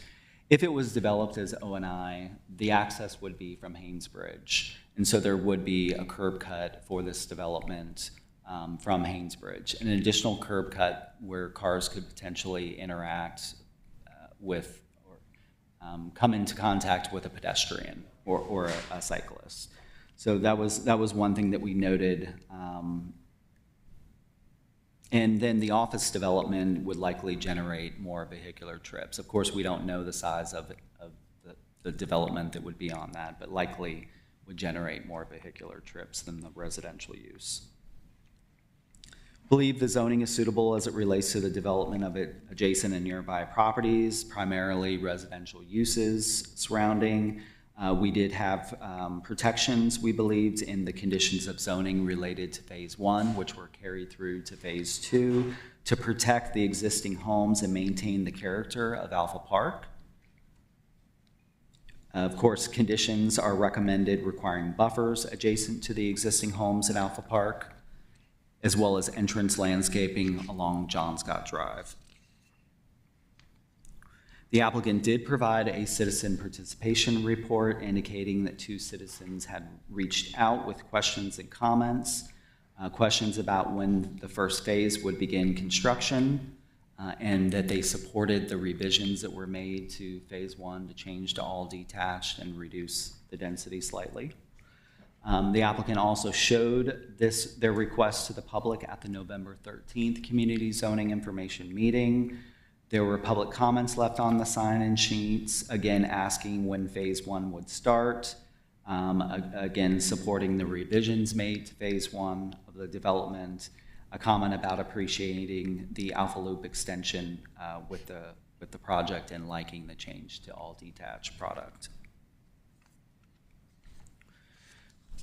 if it was developed as O&I, the access would be from Haynesbridge. And so there would be a curb cut for this development from Haynesbridge, an additional curb cut where cars could potentially interact with or come into contact with a pedestrian or a cyclist. So that was one thing that we noted. And then the office development would likely generate more vehicular trips. Of course, we don't know the size of the development that would be on that, but likely would generate more vehicular trips than the residential use. Believe the zoning is suitable as it relates to the development of it adjacent and nearby properties, primarily residential uses surrounding. We did have protections, we believed, in the conditions of zoning related to phase 1, which were carried through to phase 2, to protect the existing homes and maintain the character of Alpha Park. Of course, conditions are recommended requiring buffers adjacent to the existing homes at Alpha Park, as well as entrance landscaping along John Scott Drive. The applicant did provide a citizen participation report indicating that 2 citizens had reached out with questions and comments, questions about when the first phase would begin construction, and that they supported the revisions that were made to phase 1 to change to all detached and reduce the density slightly. The applicant also showed their request to the public at the November 13th Community Zoning Information Meeting. There were public comments left on the sign-in sheets, again asking when phase 1 would start, again supporting the revisions made to phase 1 of the development, a comment about appreciating the Alpha Loop extension with the project and liking the change to all detached product.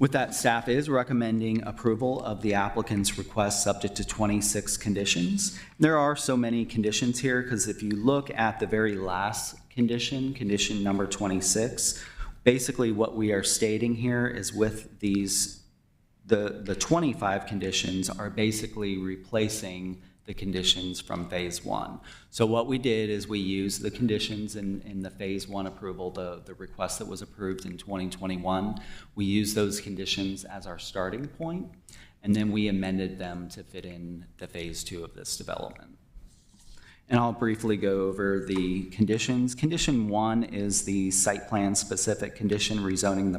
With that, staff is recommending approval of the applicant's request subject to 26 conditions. There are so many conditions here because if you look at the very last condition, condition number 26, basically what we are stating here is with these, the 25 conditions are basically replacing the conditions from phase 1. So what we did is we used the conditions in the phase 1 approval, the request that was approved in 2021. We used those conditions as our starting point, and then we amended them to fit in the phase 2 of this development. And I'll briefly go over the conditions. Condition 1 is the site plan specific condition rezoning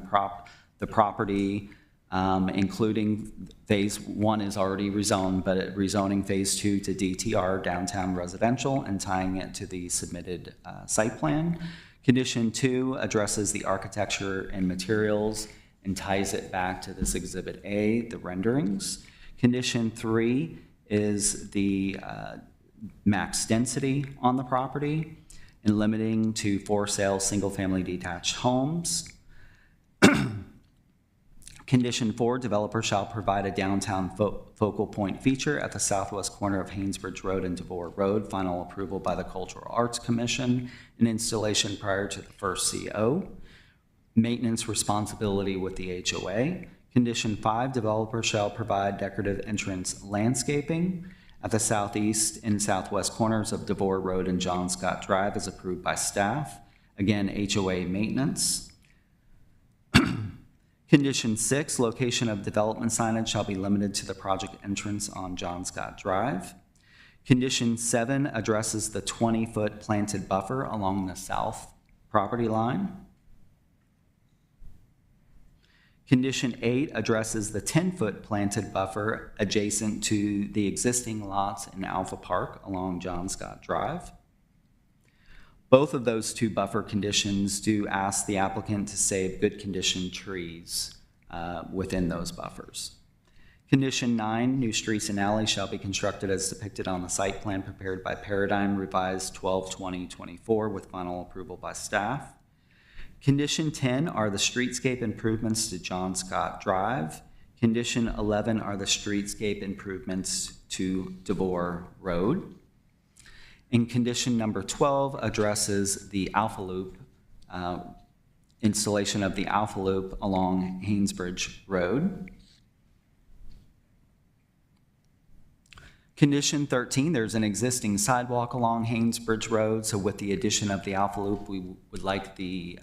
the property, including phase 1 is already rezoned, but rezoning phase 2 to DTR, downtown residential, and tying it to the submitted site plan. Condition 2 addresses the architecture and materials and ties it back to this Exhibit A, the renderings. Condition 3 is the max density on the property and limiting to for sale single-family detached homes. Condition 4, developer shall provide a downtown focal point feature at the southwest corner of Haynesbridge Road and DeVore Road. Final approval by the Cultural Arts Commission and installation prior to the first CO. Maintenance responsibility with the HOA. Condition 5, developer shall provide decorative entrance landscaping at the southeast and southwest corners of DeVore Road and John Scott Drive as approved by staff. Again, HOA maintenance. Condition 6, location of development signage shall be limited to the project entrance on John Scott Drive. Condition 7 addresses the 20-foot planted buffer along the south property line. Condition 8 addresses the 10-foot planted buffer adjacent to the existing lots in Alpha Park along John Scott Drive. Both of those 2 buffer conditions do ask the applicant to save good condition trees within those buffers. Condition 9, new streets and alleys shall be constructed as depicted on the site plan prepared by Paradigm revised 12/20/24 with final approval by staff. Condition 10 are the streetscape improvements to John Scott Drive. Condition 11 are the streetscape improvements to DeVore Road. And condition number 12 addresses the Alpha Loop, installation of the Alpha Loop along Haynesbridge Road. Condition 13, there's an existing sidewalk along Haynesbridge Road, so with the addition of the Alpha Loop, we would like the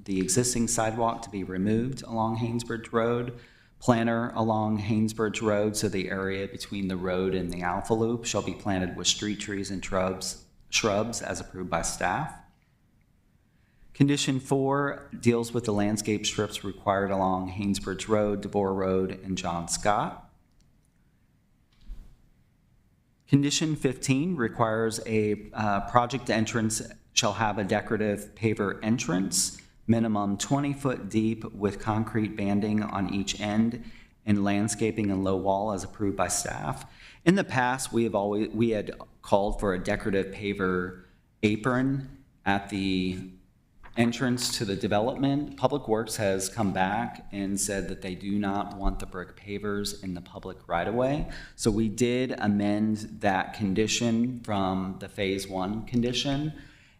existing sidewalk to be removed along Haynesbridge Road, planter along Haynesbridge Road, so the area between the road and the Alpha Loop shall be planted with street trees and shrubs as approved by staff. Condition 4 deals with the landscape strips required along Haynesbridge Road, DeVore Road, and John Scott. Condition 15 requires a project entrance shall have a decorative paver entrance, minimum 20-foot deep with concrete banding on each end and landscaping and low wall as approved by staff. In the past, we had called for a decorative paver apron at the entrance to the development. Public Works has come back and said that they do not want the brick pavers in the public right-of-way. So we did amend that condition from the Phase 1 condition.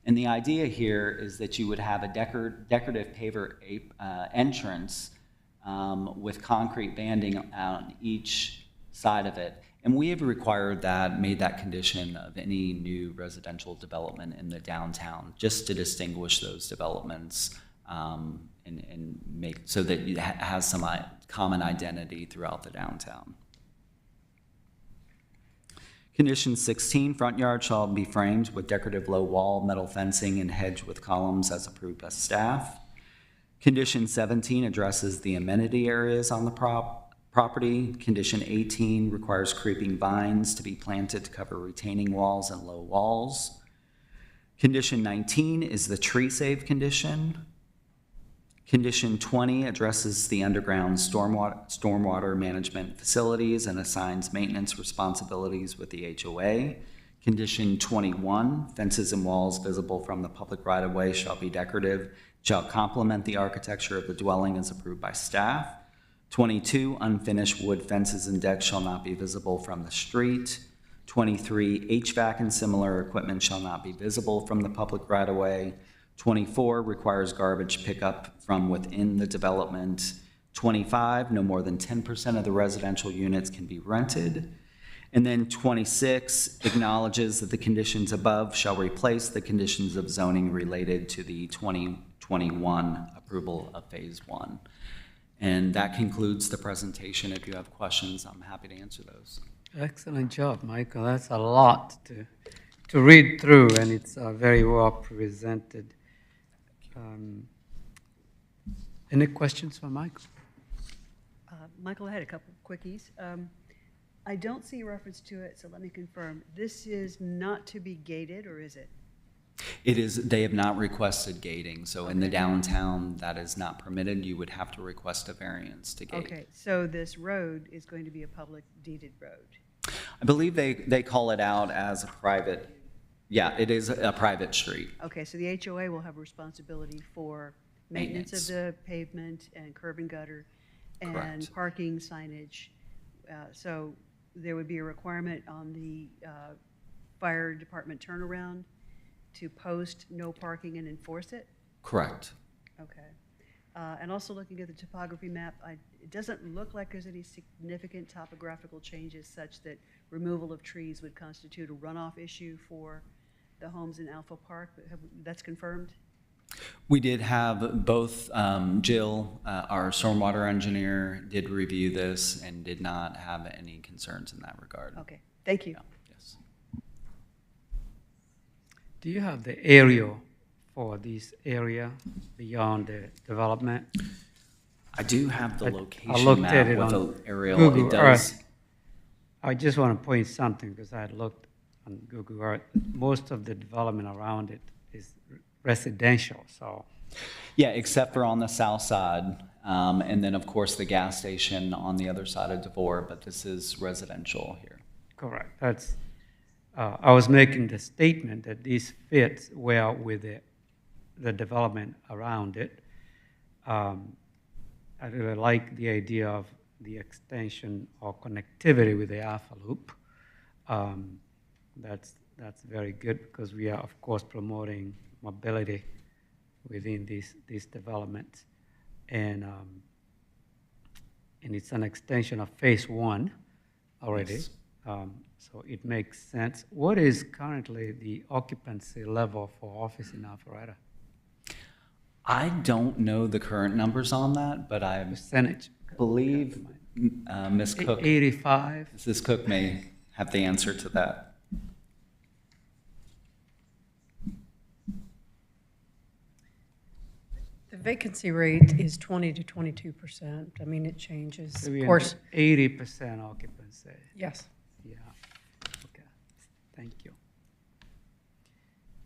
And the idea here is that you would have a decorative paver entrance with concrete banding on each side of it. And we have required that, made that condition of any new residential development in the downtown, just to distinguish those developments and make so that it has some common identity throughout the downtown. Condition 16, front yard shall be framed with decorative low wall, metal fencing, and hedge with columns as approved by staff. Condition 17 addresses the amenity areas on the property. Condition 18 requires creeping vines to be planted to cover retaining walls and low walls. Condition 19 is the tree save condition. Condition 20 addresses the underground stormwater management facilities and assigns maintenance responsibilities with the HOA. Condition 21, fences and walls visible from the public right-of-way shall be decorative, shall complement the architecture of the dwelling as approved by staff. 22, unfinished wood fences and decks shall not be visible from the street. 23, HVAC and similar equipment shall not be visible from the public right-of-way. 24, requires garbage pickup from within the development. 25, no more than 10% of the residential units can be rented. And then 26, acknowledges that the conditions above shall replace the conditions of zoning related to the 2021 approval of Phase 1. And that concludes the presentation. If you have questions, I'm happy to answer those. Excellent job, Michael. That's a lot to read through, and it's very well presented. Any questions for Michael? Michael, I had a couple of quickies. I don't see a reference to it, so let me confirm. This is not to be gated, or is it? It is, they have not requested gating, so in the downtown, that is not permitted. You would have to request a variance to gate. Okay, so this road is going to be a public deeded road? I believe they call it out as a private, yeah, it is a private street. Okay, so the HOA will have responsibility for maintenance of the pavement and curb and gutter and Correct. parking signage. So there would be a requirement on the fire department turnaround to post no parking and enforce it? Correct. Okay. And also looking at the topography map, it doesn't look like there's any significant topographical changes such that removal of trees would constitute a runoff issue for the homes in Alpha Park. That's confirmed? We did have both, Jill, our stormwater engineer, did review this and did not have any concerns in that regard. Okay, thank you. Yeah, yes. Do you have the aerial for this area beyond the development? I do have the I location looked map at it with on the aerial. Google It does. Earth. I just want to point something because I had looked on Google Earth. Most of the development around it is residential, so Yeah, except for on the south side. And then, of course, the gas station on the other side of DeVore, but this is residential here. Correct. That's, I was making the statement that this fits well with the development around it. I really like the idea of the extension or connectivity with the Alpha Loop. That's very good because we are, of course, promoting mobility within these developments. And it's an extension of phase one already. Yes. So it makes sense. What is currently the occupancy level for office in Alpharetta? I don't know the current numbers on that, but I Percentage? believe Ms. Cook, 85? Mrs. Cook may have the answer to that. The vacancy rate is 20 to 22%. I mean, it changes. So we Of are course, 80% occupancy. yes. Yeah. Okay. Thank you.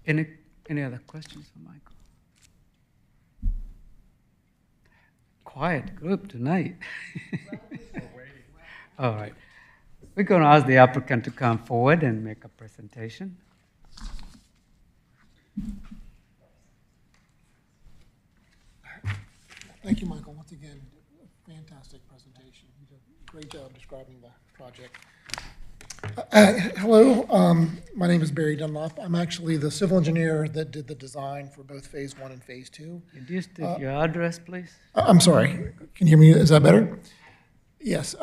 Any other questions for Michael? Quiet group tonight. All right. We're going to ask the applicant to come forward and make a presentation. Thank you, Michael. Once again, fantastic presentation. You did a great job describing the project. Hello, my name is Barry Dunlop. I'm actually the civil engineer that did the design for both Phase 1 and Phase 2. Could you state your address, please? I'm sorry, can you hear me? Is that better? Yes,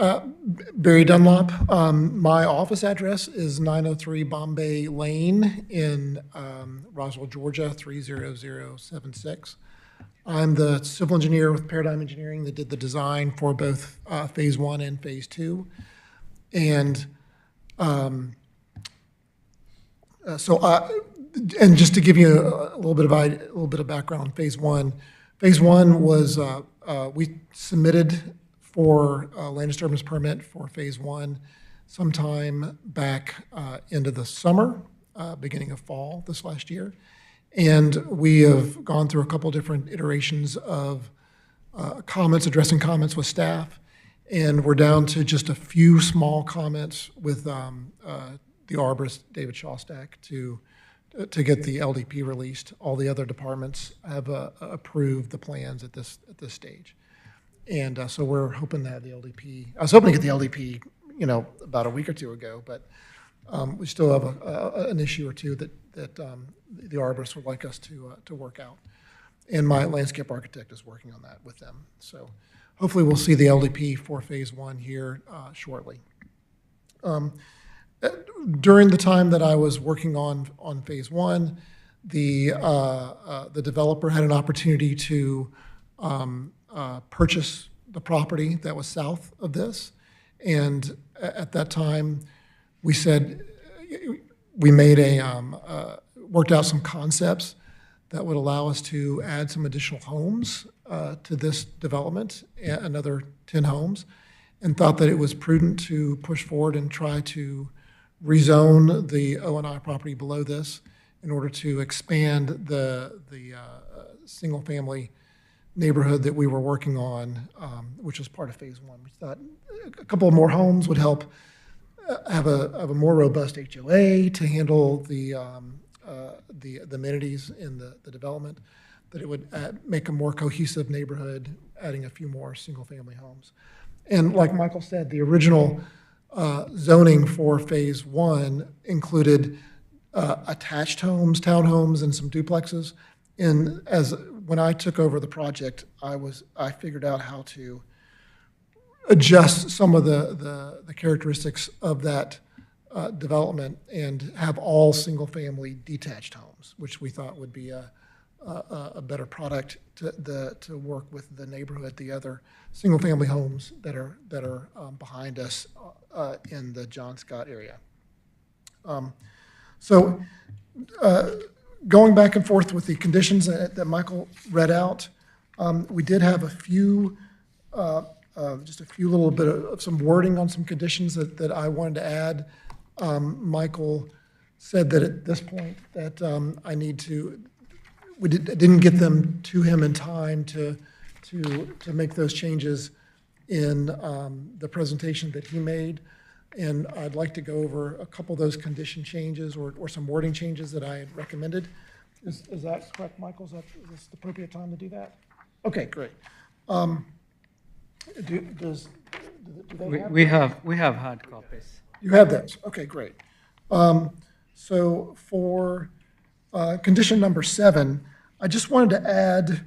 Barry Dunlop. My office address is 903 Bombay Lane in Roswell, Georgia, 30076. I'm the civil engineer with Paradigm Engineering that did the design for both Phase 1 and Phase 2. And and just to give you a little bit of background on Phase 1. Phase 1 was we submitted for a land disturbance permit for Phase 1 sometime back into the summer, beginning of fall this last year. And we have gone through a couple different iterations of addressing comments with staff. And we're down to just a few small comments with the arborist, David Shostak, to get the LDP released. All the other departments have approved the plans at this stage. And so we're hoping to have the LDP. I was hoping to get the LDP, about a week or two ago, but we still have an issue or two that the arborist would like us to work out. And my landscape architect is working on that with them. So hopefully we'll see the LDP for Phase 1 here shortly. During the time that I was working on Phase 1, the developer had an opportunity to purchase the property that was south of this. And at that time, we said, we made worked out some concepts that would allow us to add some additional homes to this development, another 10 homes, and thought that it was prudent to push forward and try to rezone the O&I property below this in order to expand the single-family neighborhood that we were working on, which was part of Phase 1. We thought a couple of more homes would help have a more robust HOA to handle the amenities in the development, that it would make a more cohesive neighborhood, adding a few more single-family homes. And like Michael said, the original zoning for Phase 1 included attached homes, townhomes, and some duplexes. And when I took over the project, I figured out how to adjust some of the characteristics of that development and have all single-family detached homes, which we thought would be a better product to work with the neighborhood, the other single-family homes that are behind us in the John Scott area. So going back and forth with the conditions that Michael read out, we did have a few, just a few little bit of some wording on some conditions that I wanted to add. Michael said that at this point that didn't get them to him in time to make those changes in the presentation that he made. And I'd like to go over a couple of those condition changes or some wording changes that I had recommended. Is that correct, Michael? Is this the appropriate time to do that? Okay, great. We have hard copies. You have those? Okay, great. So for condition number 7, I just wanted to add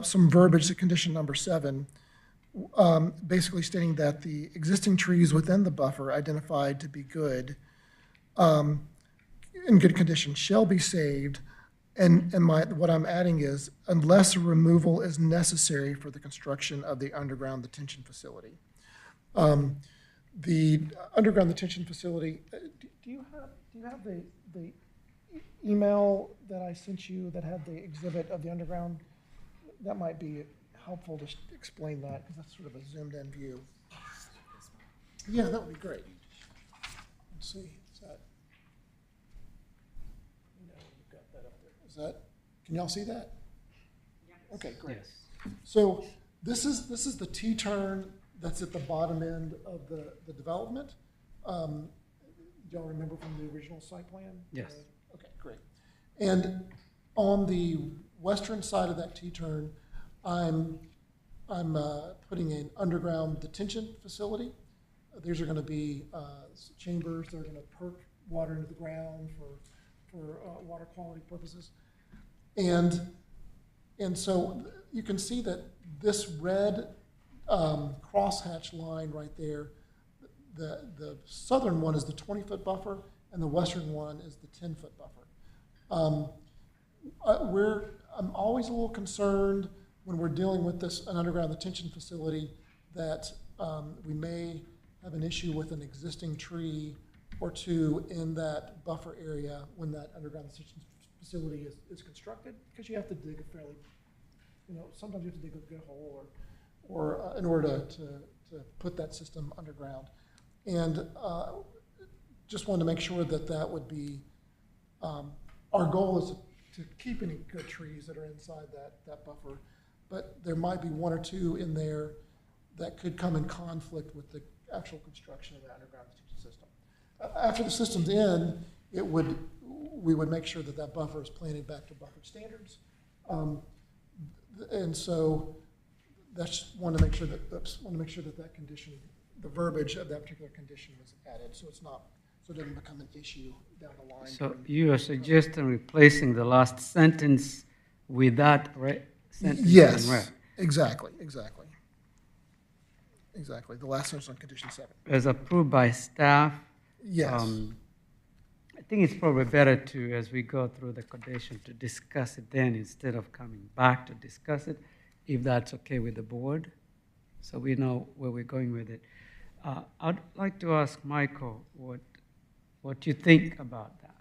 some verbiage to condition number 7, basically stating that the existing trees within the buffer identified to be good, in good condition, shall be saved. And what I'm adding is, unless removal is necessary for the construction of the underground detention facility. The underground detention facility, do you have the email that I sent you that had the exhibit of the underground? That might be helpful to explain that, because that's sort of a zoomed-in view. Yeah, that would be great. Let's see, is that, you've got that up there. Is that, can y'all see that? Okay, great. Yes. So this is the T-turn that's at the bottom end of the development. Do y'all remember from the original site plan? Yes. Okay, great. And on the western side of that T-turn, I'm putting an underground detention facility. These are going to be chambers. They're going to perk water into the ground for water quality purposes. And so you can see that this red crosshatch line right there, the southern one is the 20-foot buffer, and the western one is the 10-foot buffer. I'm always a little concerned when we're dealing with an underground detention facility that we may have an issue with an existing tree or two in that buffer area when that underground detention facility is constructed, because you have to dig a fairly, sometimes you have to dig a good hole or in order to put that system underground. And just wanted to make sure that would be, our goal is to keep any good trees that are inside that buffer, but there might be one or two in there that could come in conflict with the actual construction of the underground detention system. After the system's in, we would make sure that buffer is planted back to buffered standards. And so that's wanted to make sure that condition, the verbiage of that particular condition was added, so it doesn't become an issue down the line. So you are suggesting replacing the last sentence with that sentence? Yes, in red. exactly. The last sentence on condition 7. As approved by staff? Yes. I think it's probably better to, as we go through the condition, to discuss it then instead of coming back to discuss it, if that's okay with the board, so we know where we're going with it. I'd like to ask Michael what you think about that,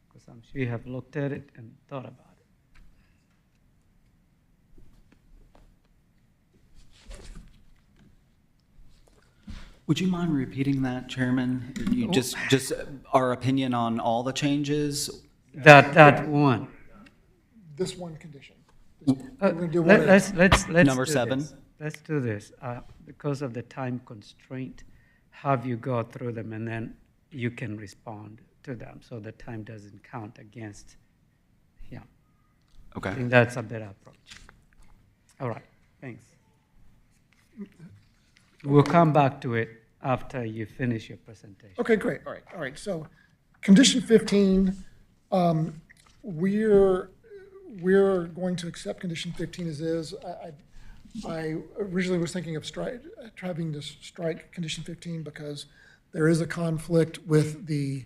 because I'm sure you have looked at it and thought about it. Would you mind repeating that, Chairman? Just our opinion on all the changes? That one. This one condition. We're gonna do one Let's Number do 7. this. Let's do this. Because of the time constraint, have you go through them and then you can respond to them, so the time doesn't count against him. Okay. I think that's a better approach. All right, thanks. We'll come back to it after you finish your presentation. Okay, great. All right. So, condition 15, we're going to accept condition 15 as is. I originally was thinking of having to strike condition 15 because there is a conflict with the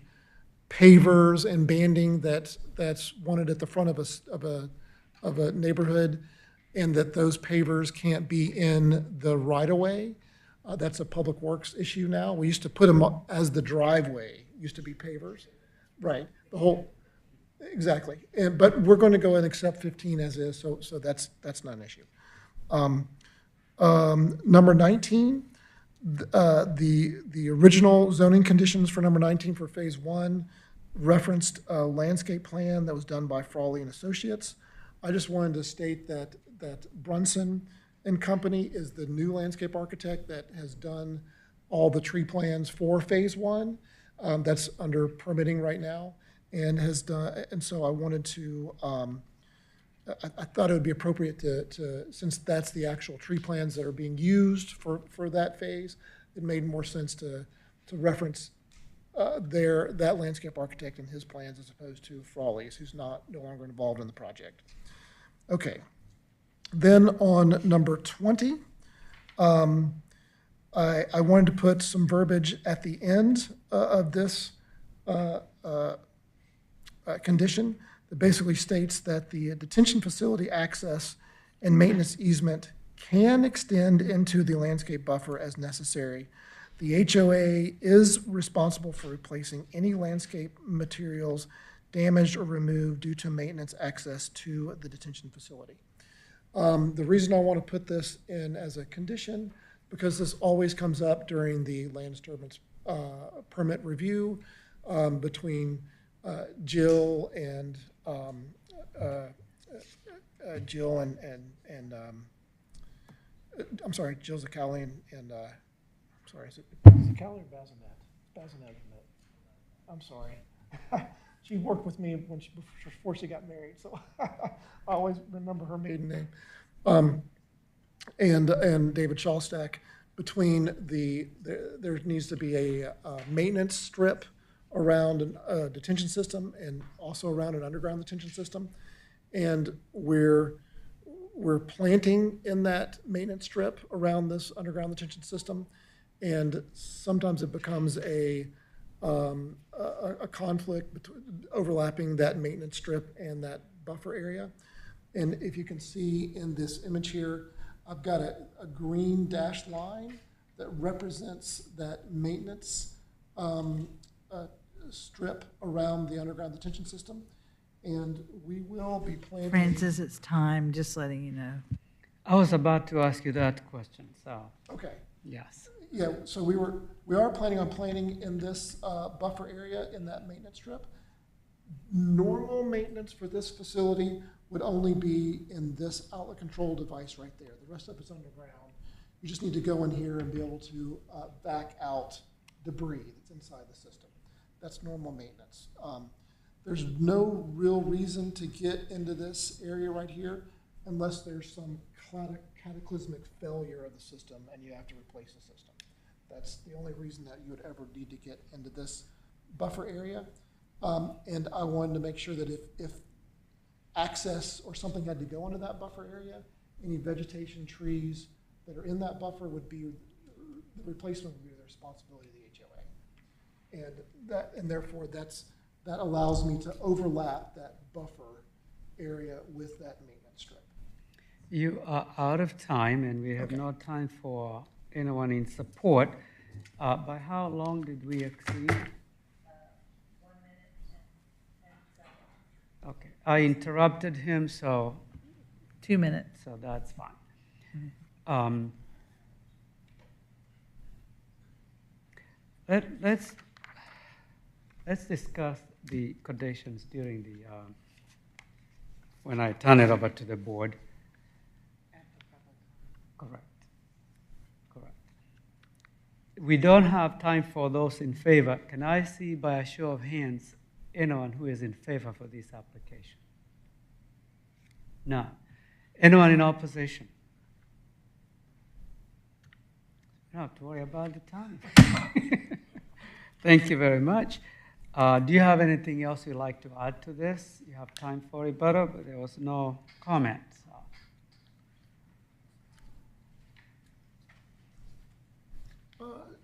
pavers and banding that's wanted at the front of a neighborhood, and that those pavers can't be in the right-of-way. That's a public works issue now. We used to put them up as the driveway, used to be pavers. Right, exactly. But we're going to go and accept 15 as is, so that's not an issue. Number 19, the original zoning conditions for number 19 for phase 1 referenced a landscape plan that was done by Frawley and Associates. I just wanted to state that Brunson and Company is the new landscape architect that has done all the tree plans for Phase 1. That's under permitting right now, and has done, and so I wanted to, I thought it would be appropriate to, since that's the actual tree plans that are being used for that phase, it made more sense to reference that landscape architect and his plans as opposed to Frawley's, who's no longer involved in the project. Okay. Then on number 20, I wanted to put some verbiage at the end of this condition that basically states that the detention facility access and maintenance easement can extend into the landscape buffer as necessary. The HOA is responsible for replacing any landscape materials damaged or removed due to maintenance access to the detention facility. The reason I want to put this in as a condition, because this always comes up during the land disturbance permit review between Jill and I'm sorry, Jill Zacali and sorry, is it Zacali or Bazinet? Bazinet. I'm sorry. She worked with me before she got married, so I always remember her maiden name. And David Shawstack. Between there needs to be a maintenance strip around a detention system and also around an underground detention system, and we're planting in that maintenance strip around this underground detention system, and sometimes it becomes a conflict between overlapping that maintenance strip and that buffer area. And if you can see in this image here, I've got a green dashed line that represents that maintenance strip around the underground detention system. And we will be planting. Francis, it's time, just letting you know. I was about to ask you that question, so. Okay. Yes. Yeah, so we are planning on planting in this buffer area in that maintenance strip. Normal maintenance for this facility would only be in this outlet control device right there. The rest of it's underground. You just need to go in here and be able to back out debris that's inside the system. That's normal maintenance. There's no real reason to get into this area right here unless there's some cataclysmic failure of the system and you have to replace the system. That's the only reason that you would ever need to get into this buffer area. And I wanted to make sure that if access or something had to go into that buffer area, any vegetation, trees that are in that buffer would be, the replacement would be the responsibility of the HOA. And therefore that allows me to overlap that buffer area with that maintenance strip. You are out of time, and we have no time for anyone in support. By how long did we exceed? 1 minute and 10 seconds. Okay, I interrupted him, so. 2 minutes. So that's fine. Let's discuss the conditions during the, when I turn it over to the board. Correct. We don't have time for those in favor. Can I see by a show of hands anyone who is in favor for this application? None. Anyone in opposition? You don't have to worry about the time. Thank you very much. Do you have anything else you'd like to add to this? You have time for rebuttal, but there was no comments.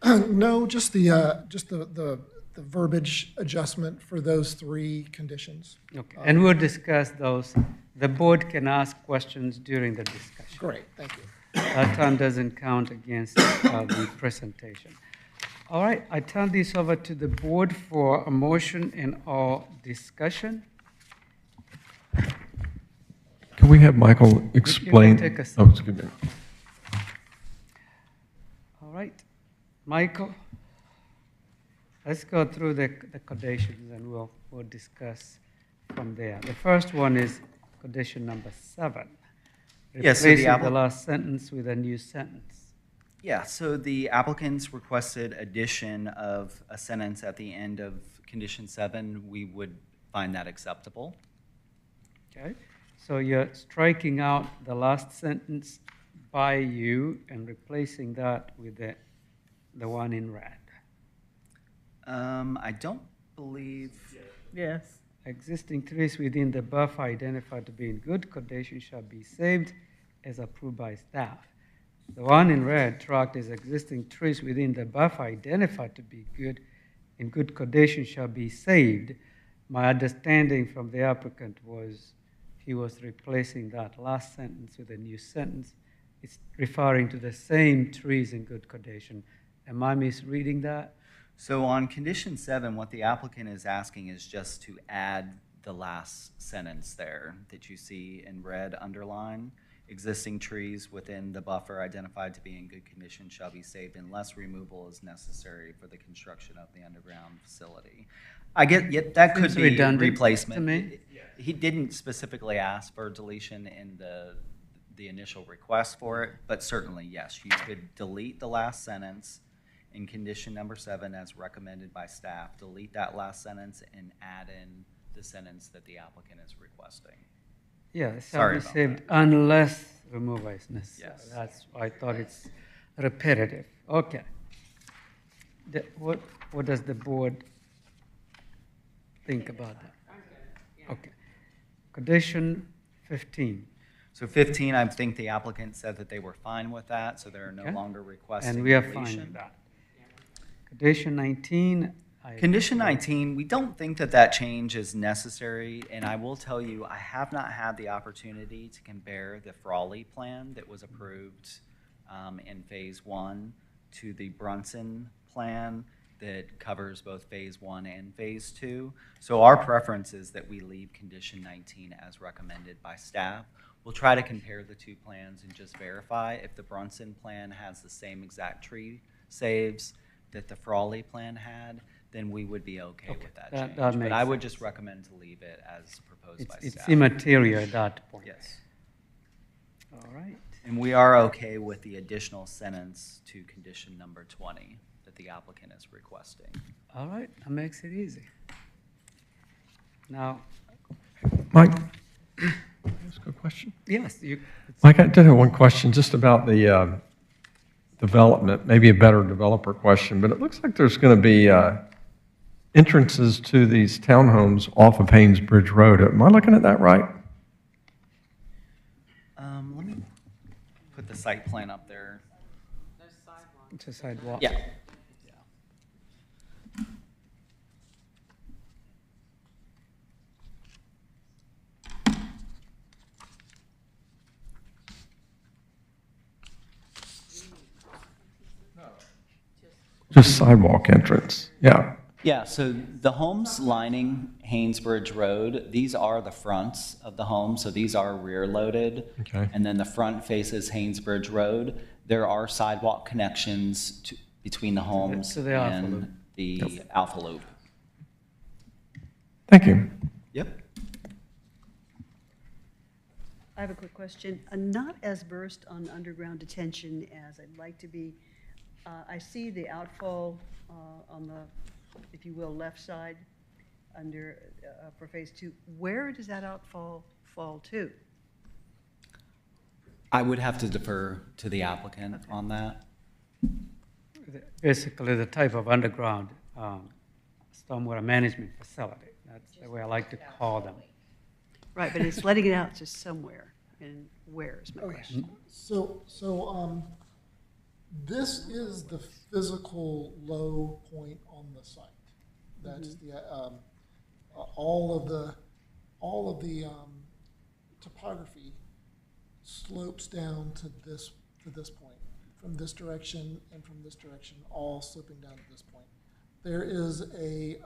No, just the verbiage adjustment for those 3 conditions. Okay, and we'll discuss those. The board can ask questions during the discussion. Great, thank you. That time doesn't count against the presentation. All right, I turn this over to the board for a motion and or discussion. Can we have Michael explain? take a Oh, excuse me. All right, Michael, let's go through the conditions and we'll discuss from there. The first one is condition number 7. Yeah, so the Replacing the last sentence with a new sentence. Yeah, so the applicants requested addition of a sentence at the end of condition 7. We would find that acceptable. Okay, so you're striking out the last sentence by you and replacing that with the one in red. I don't believe, Yes. Existing trees within the buffer identified to be in good condition shall be saved as approved by staff. The one in red tracked as existing trees within the buffer identified to be in good condition shall be saved. My understanding from the applicant was he was replacing that last sentence with a new sentence. It's referring to the same trees in good condition. Am I misreading that? so on condition 7, what the applicant is asking is just to add the last sentence there that you see in red underline. Existing trees within the buffer identified to be in good condition shall be saved unless removal is necessary for the construction of the underground facility. I get, yeah, that could Seems be redundant replacement. to me. He didn't specifically ask for deletion in the initial request for it, but certainly, yes, you could delete the last sentence in condition number 7 as recommended by staff, delete that last sentence and add in the sentence that the applicant is requesting. Yeah, it shall Sorry be about saved unless removal is necessary. Yes. That's why I thought it's repetitive. Okay. What does the board think about that? Okay. Condition 15. So 15, I think the applicant said that they were fine with that, so they're no Okay. longer requesting And we are deletion. fine with that. Condition 19. Condition 19, we don't think that that change is necessary, and I will tell you, I have not had the opportunity to compare the Frawley plan that was approved in Phase 1 to the Brunson plan that covers both Phase 1 and Phase 2. So our preference is that we leave Condition 19 as recommended by staff. We'll try to compare the two plans and just verify if the Brunson plan has the same exact tree saves that the Frawley plan had, then we would be okay with that change. that But makes I would sense. just recommend to leave it as proposed by It's staff. immaterial at that point. Yes. All right. And we are okay with the additional sentence to condition number 20 that the applicant is requesting. All right, that makes it easy. Now, Mike, can I ask a question? yes, Mike, I did have one question just about the development, maybe a better developer question, but it looks like there's going to be entrances to these townhomes off of Haynes Bridge Road. Am I looking at that right? Let me put the site plan up there. it's a sidewalk. Yeah. Just sidewalk entrance, yeah. Yeah, so the homes lining Haynesbridge Road, these are the fronts of the home, so these are rear loaded. Okay. And then the front faces Haynesbridge Road. There are sidewalk connections between the homes to the Alpha Loop. and the Alpha Loop. Thank you. Yep. I have a quick question. I'm not as versed on underground detention as I'd like to be. I see the outfall on the, if you will, left side under, for Phase 2. Where does that outfall fall to? I would have to defer to the applicant on that. Basically, the type of underground stormwater management facility. That's the way I like to call them. Right, but it's letting it out to somewhere, and where is my question? So, this is the physical low point on the site. That's the, all of the topography slopes down to this point, from this direction and from this direction, all sloping down to this point. There is a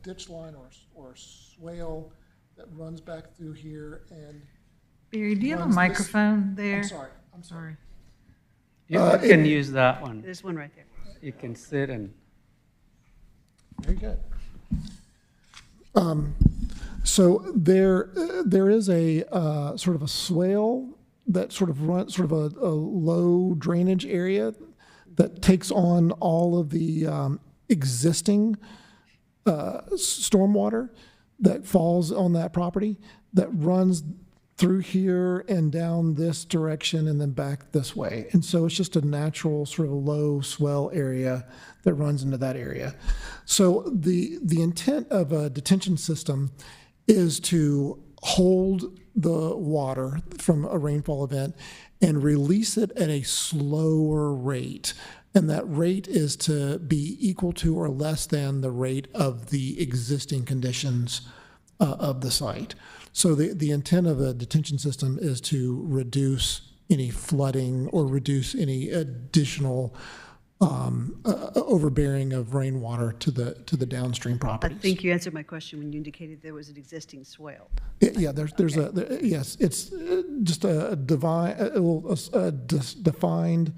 ditch line or swale that runs back through here and. Barry, do you have a runs this- microphone there? I'm sorry. You can use that one. There's one right there. You can sit and, Very good. So there is a sort of a swale that sort of runs, sort of a low drainage area that takes on all of the existing stormwater that falls on that property, that runs through here and down this direction and then back this way. And so it's just a natural sort of low swell area that runs into that area. So the intent of a detention system is to hold the water from a rainfall event and release it at a slower rate. And that rate is to be equal to or less than the rate of the existing conditions of the site. So the intent of a detention system is to reduce any flooding or reduce any additional overbearing of rainwater to the downstream I properties. think you answered my question when you indicated there was an existing swale. Yeah, there's yes, it's just a defined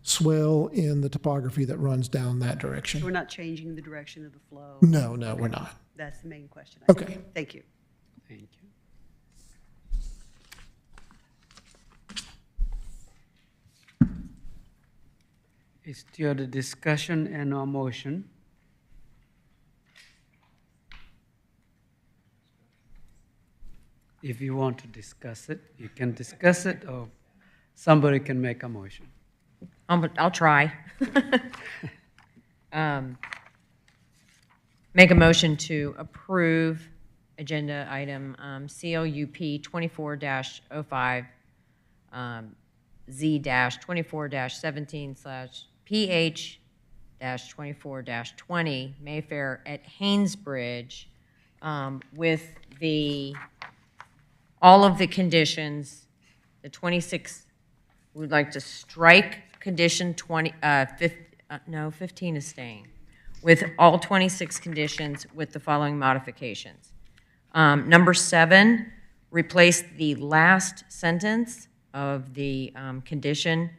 swell in the topography that runs down that So we're direction. not changing the direction of the flow? No, we're not. That's the main question. Okay. Thank you. Thank you. It's still the discussion and no motion. If you want to discuss it, you can discuss it, or somebody can make a motion. I'll try. Make a motion to approve agenda item CLUP 24-05, Z-24-17/PH-24-20 Mayfair at Haynesbridge with all of the conditions, the 26, we'd like to strike condition 15 is staying, with all 26 conditions with the following modifications. Number 7, replace the last sentence of the condition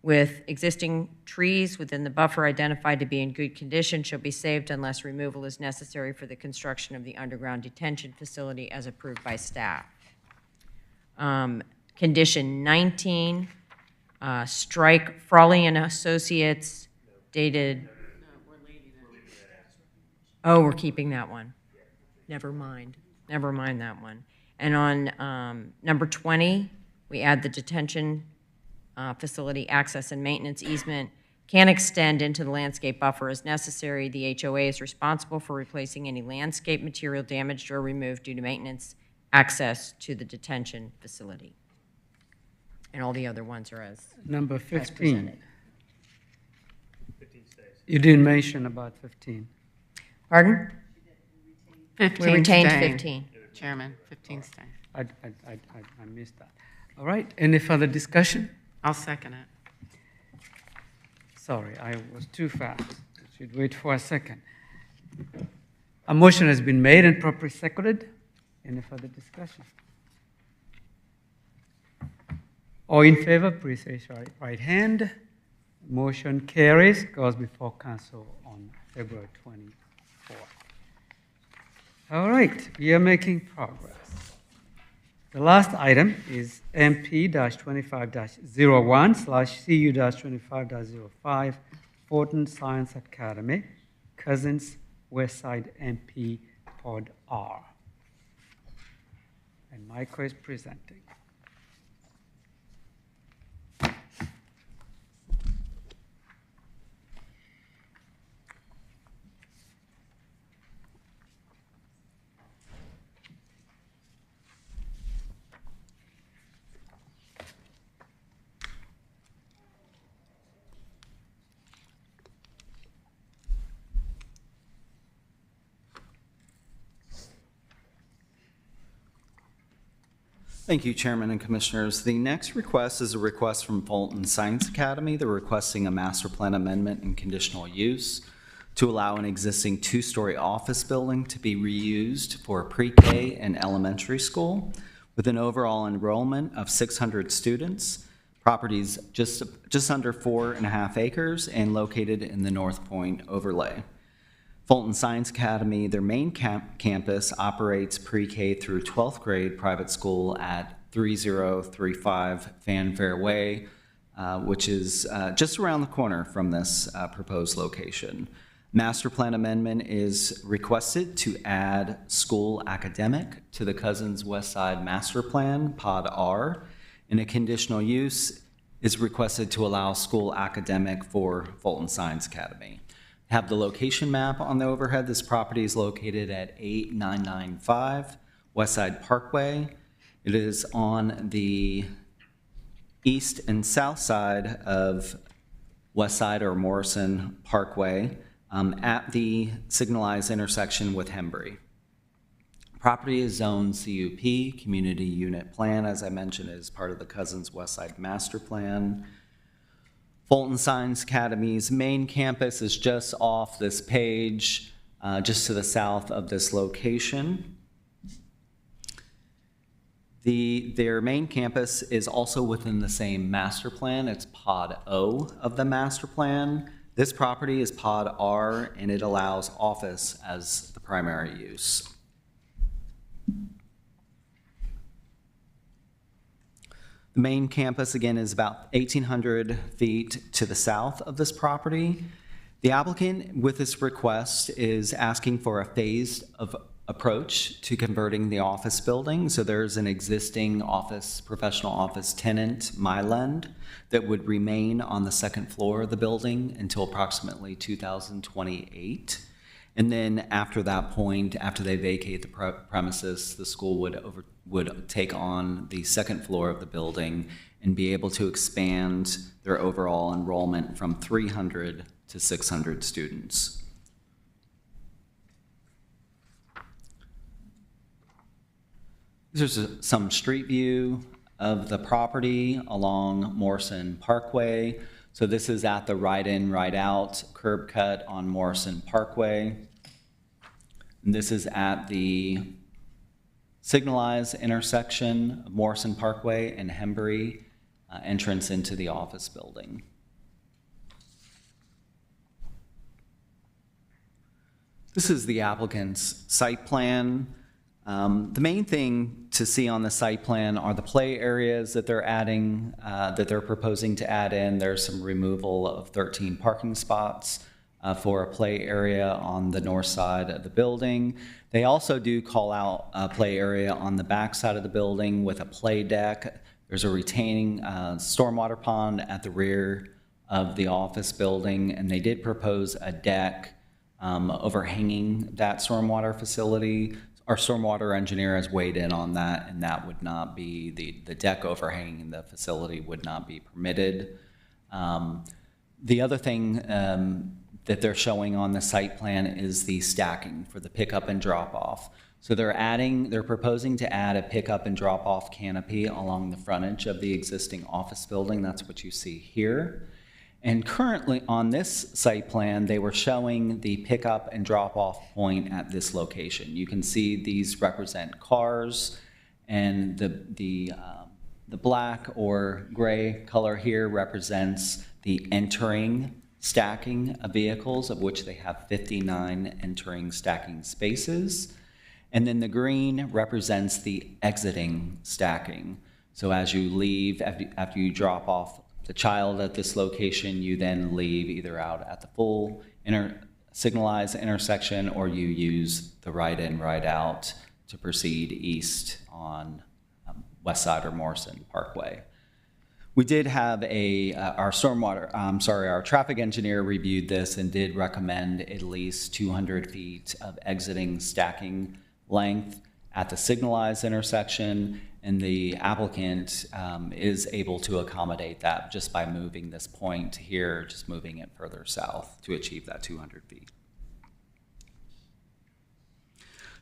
with existing trees within the buffer identified to be in good condition shall be saved unless removal is necessary for the construction of the underground detention facility as approved by staff. Condition 19, strike Frawley and Associates dated. Oh, we're keeping that one. Never mind that one. And on number 20, we add the detention facility access and maintenance easement can extend into the landscape buffer as necessary. The HOA is responsible for replacing any landscape material damaged or removed due to maintenance access to the detention facility. And all the other ones are as Number presented. 15. You didn't mention about 15. Pardon? 15 We retained staying. 15. Chairman, 15 staying. I missed that. All right, any further discussion? I'll second it. Sorry, I was too fast. I should wait for a second. A motion has been made and properly seconded. Any further discussion? All in favor, please raise your right hand. Motion carries, goes before council on February 24th. All right, we are making progress. The last item is MP-25-01/CU-25-05, Fulton Science Academy, Cousins Westside MP Pod R. And Michael is presenting. Thank you, Chairman and Commissioners. The next request is a request from Fulton Science Academy. They're requesting a master plan amendment and conditional use to allow an existing two-story office building to be reused for pre-K and elementary school with an overall enrollment of 600 students. Property's just under 4.5 acres and located in the North Point overlay. Fulton Science Academy, their main campus operates pre-K through 12th grade private school at 3035 Fanfare Way, which is just around the corner from this proposed location. Master plan amendment is requested to add school academic to the Cousins Westside Master Plan, Pod R, and a conditional use is requested to allow school academic for Fulton Science Academy. Have the location map on the overhead. This property is located at 8995 Westside Parkway. It is on the east and south side of Westside or Morrison Parkway at the signalized intersection with Hembury. Property is zoned CUP, Community Unit Plan, as I mentioned, is part of the Cousins Westside Master Plan. Fulton Science Academy's main campus is just off this page, just to the south of this location. Their main campus is also within the same master plan. It's Pod O of the master plan. This property is Pod R, and it allows office as the primary use. The main campus, again, is about 1,800 feet to the south of this property. The applicant with this request is asking for a phased approach to converting the office building. So there's an existing professional office tenant, Myland, that would remain on the second floor of the building until approximately 2028. And then after that point, after they vacate the premises, the school would take on the second floor of the building and be able to expand their overall enrollment from 300 to 600 students. There's some street view of the property along Morrison Parkway. So this is at the right in, right out curb cut on Morrison Parkway. And this is at the signalized intersection of Morrison Parkway and Hembury entrance into the office building. This is the applicant's site plan. The main thing to see on the site plan are the play areas that they're adding, that they're proposing to add in. There's some removal of 13 parking spots for a play area on the north side of the building. They also do call out a play area on the back side of the building with a play deck. There's a retaining stormwater pond at the rear of the office building, and they did propose a deck overhanging that stormwater facility. Our stormwater engineer has weighed in on that, and that would not be, the deck overhanging the facility would not be permitted. The other thing that they're showing on the site plan is the stacking for the pickup and drop off. So they're proposing to add a pickup and drop off canopy along the frontage of the existing office building. That's what you see here. And currently on this site plan, they were showing the pickup and drop off point at this location. You can see these represent cars, and the black or gray color here represents the entering stacking of vehicles, of which they have 59 entering stacking spaces. And then the green represents the exiting stacking. So as you leave, after you drop off the child at this location, you then leave either out at the full signalized intersection, or you use the right in, right out to proceed east on West Side or Morrison Parkway. We did have our traffic engineer reviewed this and did recommend at least 200 feet of exiting stacking length at the signalized intersection, and the applicant is able to accommodate that just by moving this point here, just moving it further south to achieve that 200 feet.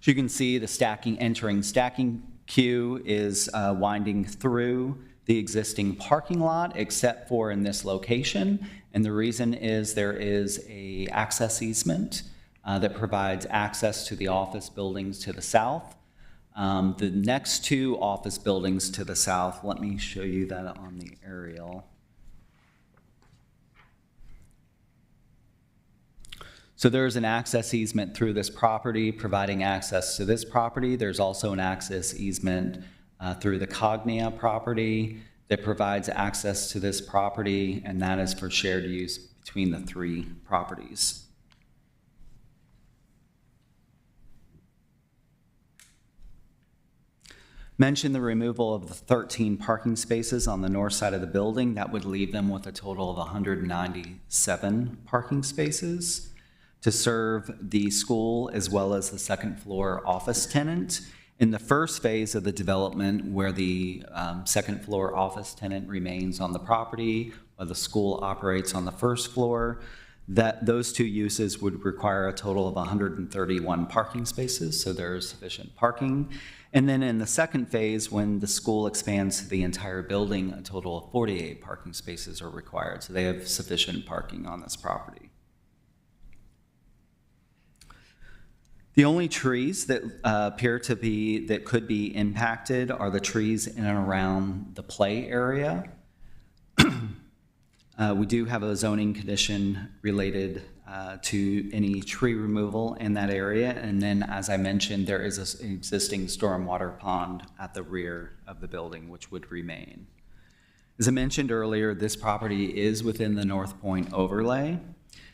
So you can see the entering stacking queue is winding through the existing parking lot, except for in this location. And the reason is there is a access easement that provides access to the office buildings to the south. The next two office buildings to the south, let me show you that on the aerial. So there's an access easement through this property, providing access to this property. There's also an access easement through the Cognia property that provides access to this property, and that is for shared use between the three properties. Mentioned the removal of the 13 parking spaces on the north side of the building. That would leave them with a total of 197 parking spaces to serve the school as well as the second floor office tenant. In the first phase of the development, where the second floor office tenant remains on the property, while the school operates on the first floor, that those two uses would require a total of 131 parking spaces, so there's sufficient parking. And then in the second phase, when the school expands to the entire building, a total of 48 parking spaces are required, so they have sufficient parking on this property. The only trees that appear to be, that could be impacted are the trees in and around the play area. We do have a zoning condition related to any tree removal in that area. And then, as I mentioned, there is an existing stormwater pond at the rear of the building, which would remain. As I mentioned earlier, this property is within the North Point overlay.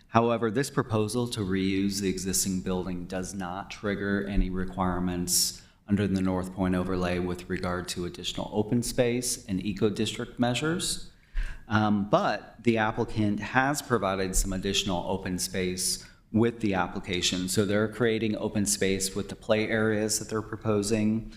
However, this proposal to reuse the existing building does not trigger any requirements under the North Point overlay with regard to additional open space and eco-district measures. But the applicant has provided some additional open space with the application. So they're creating open space with the play areas that they're proposing.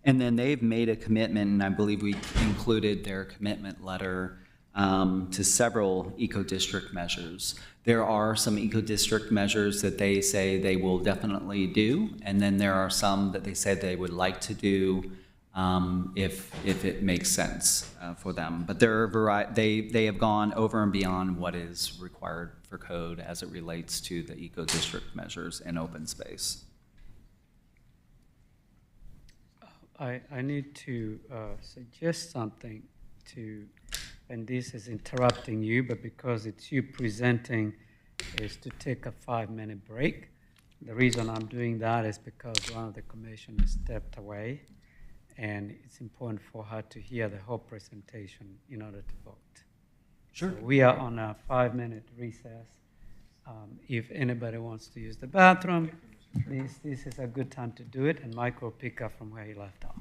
And then they've made a commitment, and I believe we included their commitment letter to several eco-district measures. There are some eco-district measures that they say they will definitely do, and then there are some that they said they would like to do if it makes sense for them. But they have gone over and beyond what is required for code as it relates to the eco-district measures in open space. I need to suggest something to, and this is interrupting you, but because it's you presenting, is to take a 5-minute break. The reason I'm doing that is because one of the commissioners stepped away, and it's important for her to hear the whole presentation in order to vote. Sure. So we are on a 5-minute recess. If anybody wants to use the bathroom, this is a good time to do it, and Mike will pick up from where he left off.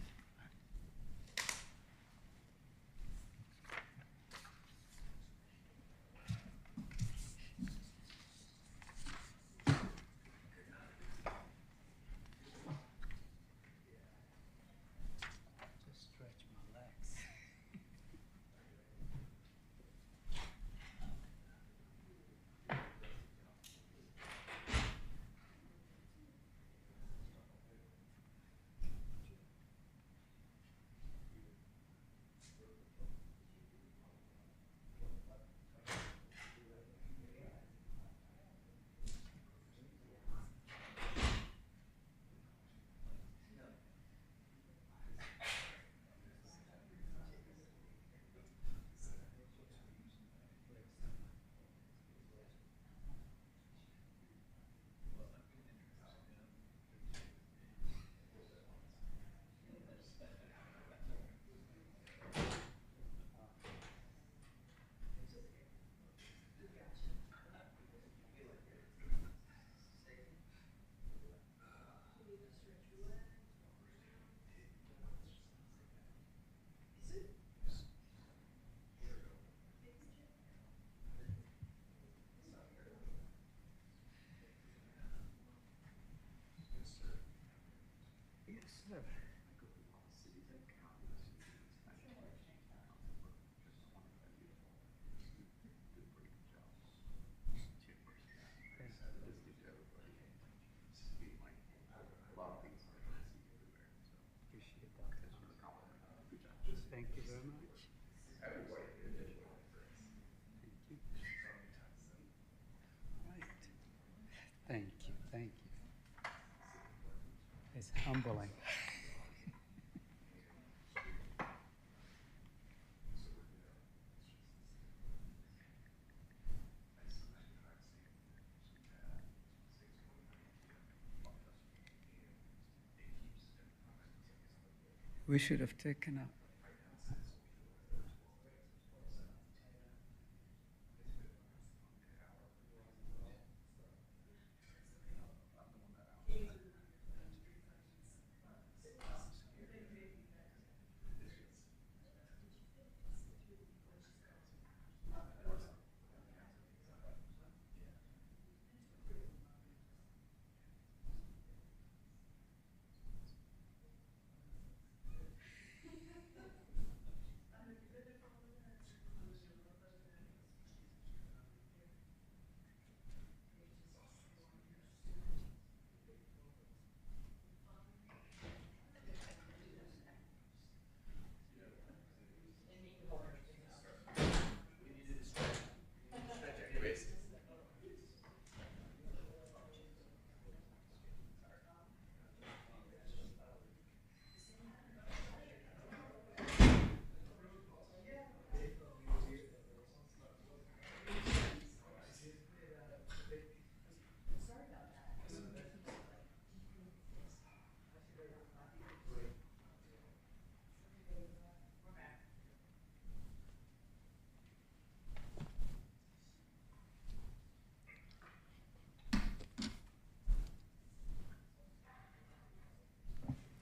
Thank you very much. Right. Thank you, thank you. It's humbling. We should have taken up.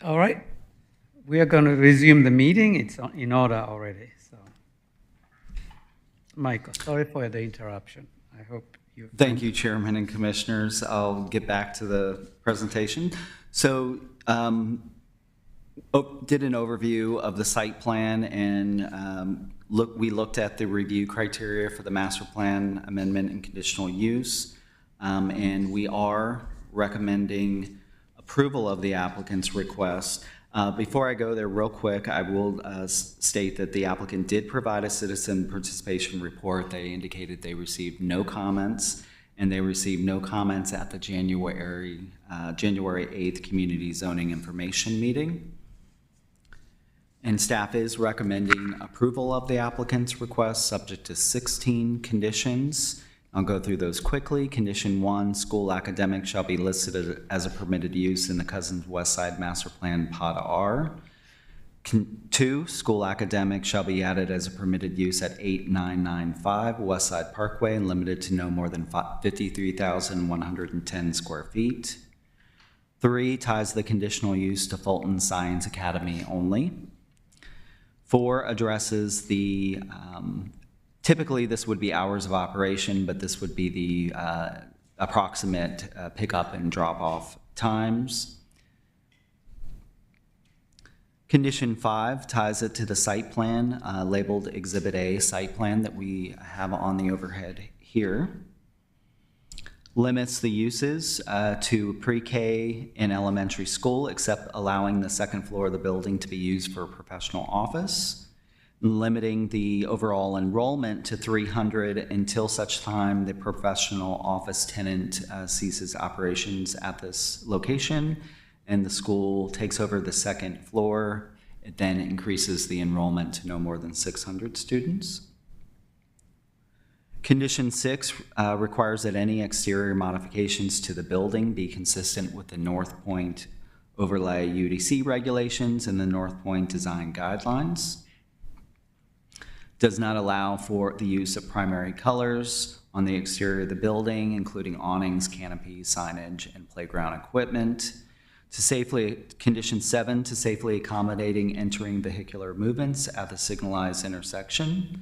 All right, we are going to resume the meeting. It's in order already, so. Michael, sorry for the interruption. I hope you. Thank you, Chairman and Commissioners. I'll get back to the presentation. So, did an overview of the site plan, and we looked at the review criteria for the master plan amendment and conditional use, and we are recommending approval of the applicant's request. Before I go there real quick, I will state that the applicant did provide a citizen participation report. They indicated they received no comments, and they received no comments at the January 8th Community Zoning Information Meeting. And staff is recommending approval of the applicant's request subject to 16 conditions. I'll go through those quickly. Condition 1, school academic shall be listed as a permitted use in the Cousins West Side Master Plan Pod R. 2, school academic shall be added as a permitted use at 8995 West Side Parkway and limited to no more than 53,110 square feet. 3, ties the conditional use to Fulton Science Academy only. 4, addresses the typically, this would be hours of operation, but this would be the approximate pickup and drop-off times. Condition 5 ties it to the site plan, labeled Exhibit A site plan that we have on the overhead here. Limits the uses to pre-K and elementary school, except allowing the second floor of the building to be used for a professional office. Limiting the overall enrollment to 300 until such time the professional office tenant ceases operations at this location and the school takes over the second floor. It then increases the enrollment to no more than 600 students. Condition 6 requires that any exterior modifications to the building be consistent with the North Point overlay UDC regulations and the North Point design guidelines. Does not allow for the use of primary colors on the exterior of the building, including awnings, canopies, signage, and playground equipment. Condition 7, to safely accommodating entering vehicular movements at the signalized intersection.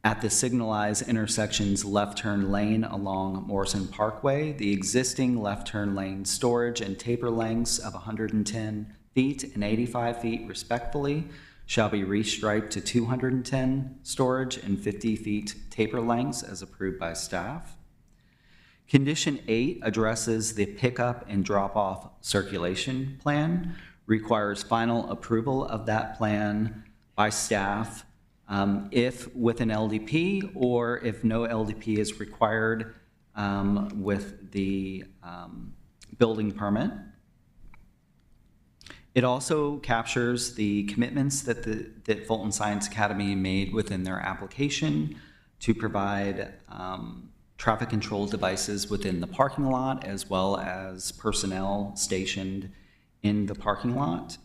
At the signalized intersection's left turn lane along Morrison Parkway, the existing left turn lane storage and taper lengths of 110 feet and 85 feet respectively shall be restriped to 210 storage and 50 feet taper lengths as approved by staff. Condition 8 addresses the pickup and drop-off circulation plan, requires final approval of that plan by staff if with an LDP or if no LDP is required with the building permit. It also captures the commitments that Fulton Science Academy made within their application to provide traffic control devices within the parking lot as well as personnel stationed in the parking lot.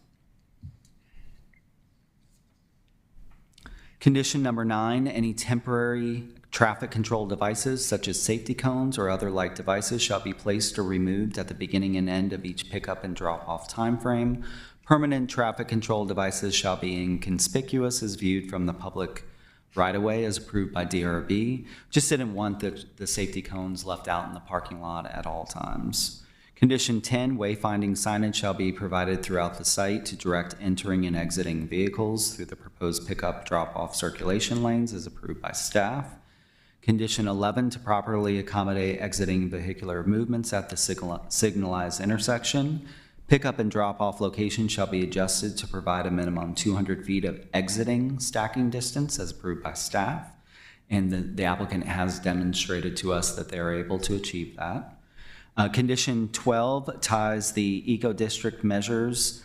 Condition number 9, any temporary traffic control devices such as safety cones or other like devices shall be placed or removed at the beginning and end of each pickup and drop-off timeframe. Permanent traffic control devices shall be inconspicuous as viewed from the public right-of-way as approved by DRB. Just didn't want the safety cones left out in the parking lot at all times. Condition 10, wayfinding signage shall be provided throughout the site to direct entering and exiting vehicles through the proposed pickup drop-off circulation lanes as approved by staff. Condition 11, to properly accommodate exiting vehicular movements at the signalized intersection. Pickup and drop-off location shall be adjusted to provide a minimum 200 feet of exiting stacking distance as approved by staff. And the applicant has demonstrated to us that they're able to achieve that. Condition 12 ties the eco-district measures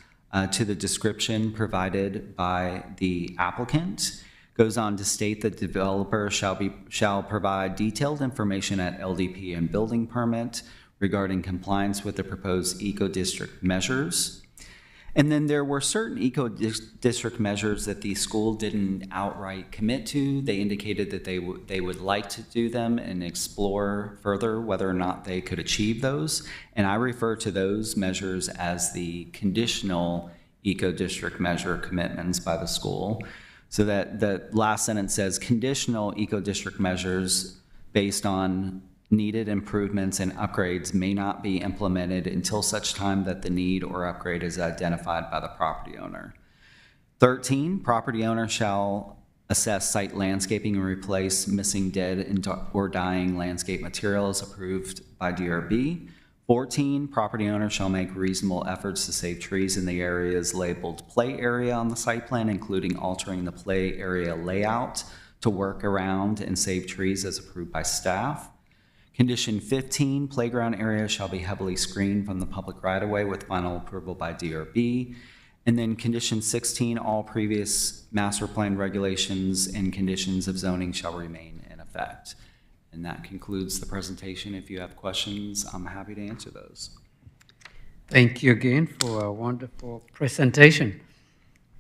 to the description provided by the applicant. Goes on to state that developer shall provide detailed information at LDP and building permit regarding compliance with the proposed eco-district measures. And then there were certain eco-district measures that the school didn't outright commit to. They indicated that they would like to do them and explore further whether or not they could achieve those. And I refer to those measures as the conditional eco-district measure commitments by the school. So that the last sentence says conditional eco-district measures based on needed improvements and upgrades may not be implemented until such time that the need or upgrade is identified by the property owner. 13, property owner shall assess site landscaping and replace missing dead or dying landscape materials approved by DRB. 14, property owner shall make reasonable efforts to save trees in the areas labeled play area on the site plan, including altering the play area layout to work around and save trees as approved by staff. Condition 15, playground area shall be heavily screened from the public right-of-way with final approval by DRB. And then condition 16, all previous master plan regulations and conditions of zoning shall remain in effect. And that concludes the presentation. If you have questions, I'm happy to answer those. Thank you again for a wonderful presentation.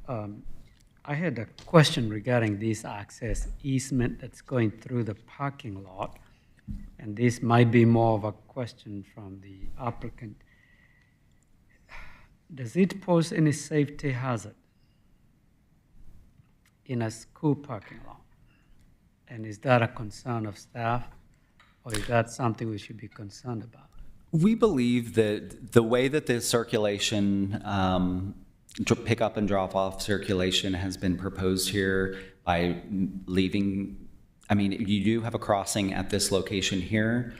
I had a question regarding this access easement that's going through the parking lot. And this might be more of a question from the applicant. Does it pose any safety hazard in a school parking lot? And is that a concern of staff, or is that something we should be concerned about? We believe that the way that the circulation, pick up and drop off circulation has been proposed here by leaving, I mean, you do have a crossing at this location here,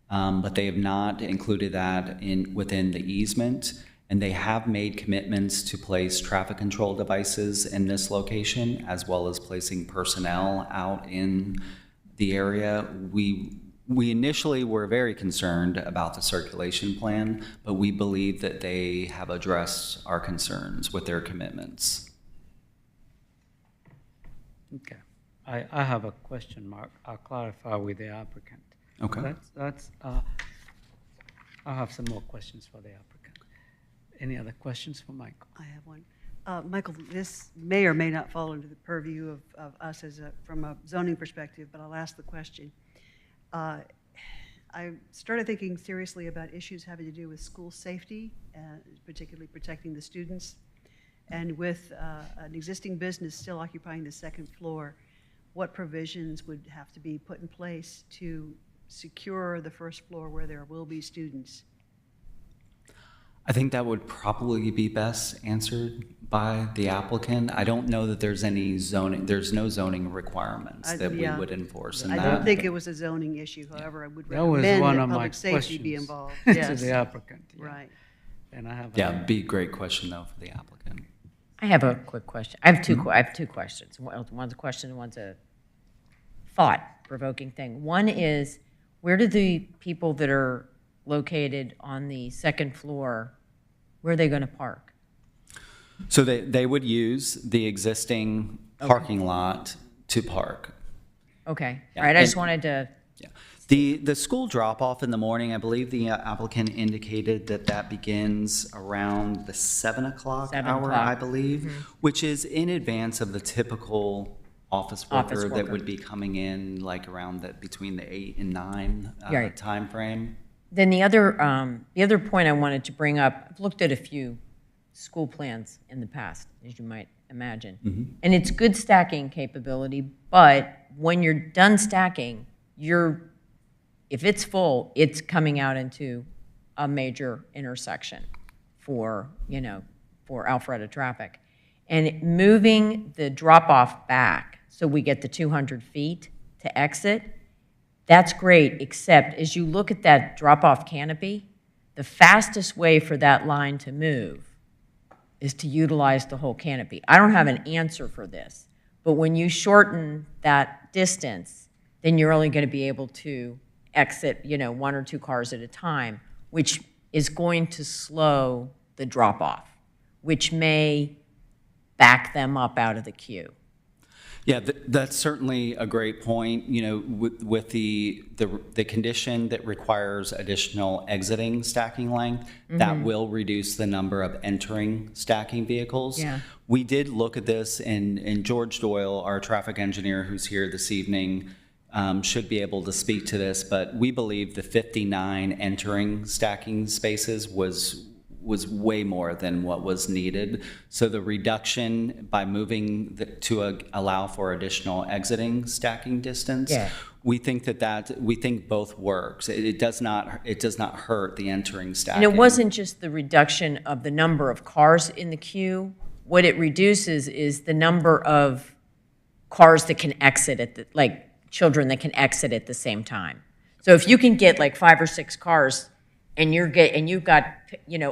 but they have not included that within the easement. And they have made commitments to place traffic control devices in this location, as well as placing personnel out in the area. We initially were very concerned about the circulation plan, but we believe that they have addressed our concerns with their commitments. Okay. I have a question mark. I'll clarify with the applicant. Okay. I have some more questions for the applicant. Any other questions for Michael? I have one. Michael, this may or may not fall into the purview of us from a zoning perspective, but I'll ask the question. I started thinking seriously about issues having to do with school safety, particularly protecting the students. And with an existing business still occupying the second floor, what provisions would have to be put in place to secure the first floor where there will be students? I think that would probably be best answered by the applicant. I don't know that there's any zoning, there's no zoning requirements that we would enforce in that. I don't think it was a zoning issue, however, I would That was recommend one that of my public safety be questions involved. to Yes. the applicant. Yeah. Right. And I have. Yeah, it'd be a great question though for the applicant. I have a quick question. I have two questions. One's a question and one's a thought-provoking thing. One is, where do the people that are located on the second floor, where are they going to park? So they would use the existing parking lot to park. Okay. Yeah, All right. I and- just wanted to. Yeah. The school drop-off in the morning, I believe the applicant indicated that begins around the 7 o'clock 7 hour, o'clock. I believe, which is in advance of the typical office Office worker that worker. would be coming in like around between the 8 and 9 Right. timeframe. Then the other point I wanted to bring up, I've looked at a few school plans in the past, as you might imagine. And it's good stacking capability, but when you're done stacking, if it's full, it's coming out into a major intersection for Alpharetta traffic. And moving the drop-off back so we get the 200 feet to exit, that's great, except as you look at that drop-off canopy, the fastest way for that line to move is to utilize the whole canopy. I don't have an answer for this, but when you shorten that distance, then you're only going to be able to exit, 1 or 2 cars at a time, which is going to slow the drop-off, which may back them up out of the queue. Yeah, that's certainly a great point. With the condition that requires additional exiting stacking length, that will reduce the number of entering stacking vehicles. Yeah. We did look at this, and George Doyle, our traffic engineer who's here this evening, should be able to speak to this, but we believe the 59 entering stacking spaces was way more than what was needed. So the reduction by moving to allow for additional exiting stacking distance, we think we think both works. It does not hurt the entering stacking. And it wasn't just the reduction of the number of cars in the queue. What it reduces is the number of cars that can exit children that can exit at the same time. So if you can get like 5 or 6 cars and you've got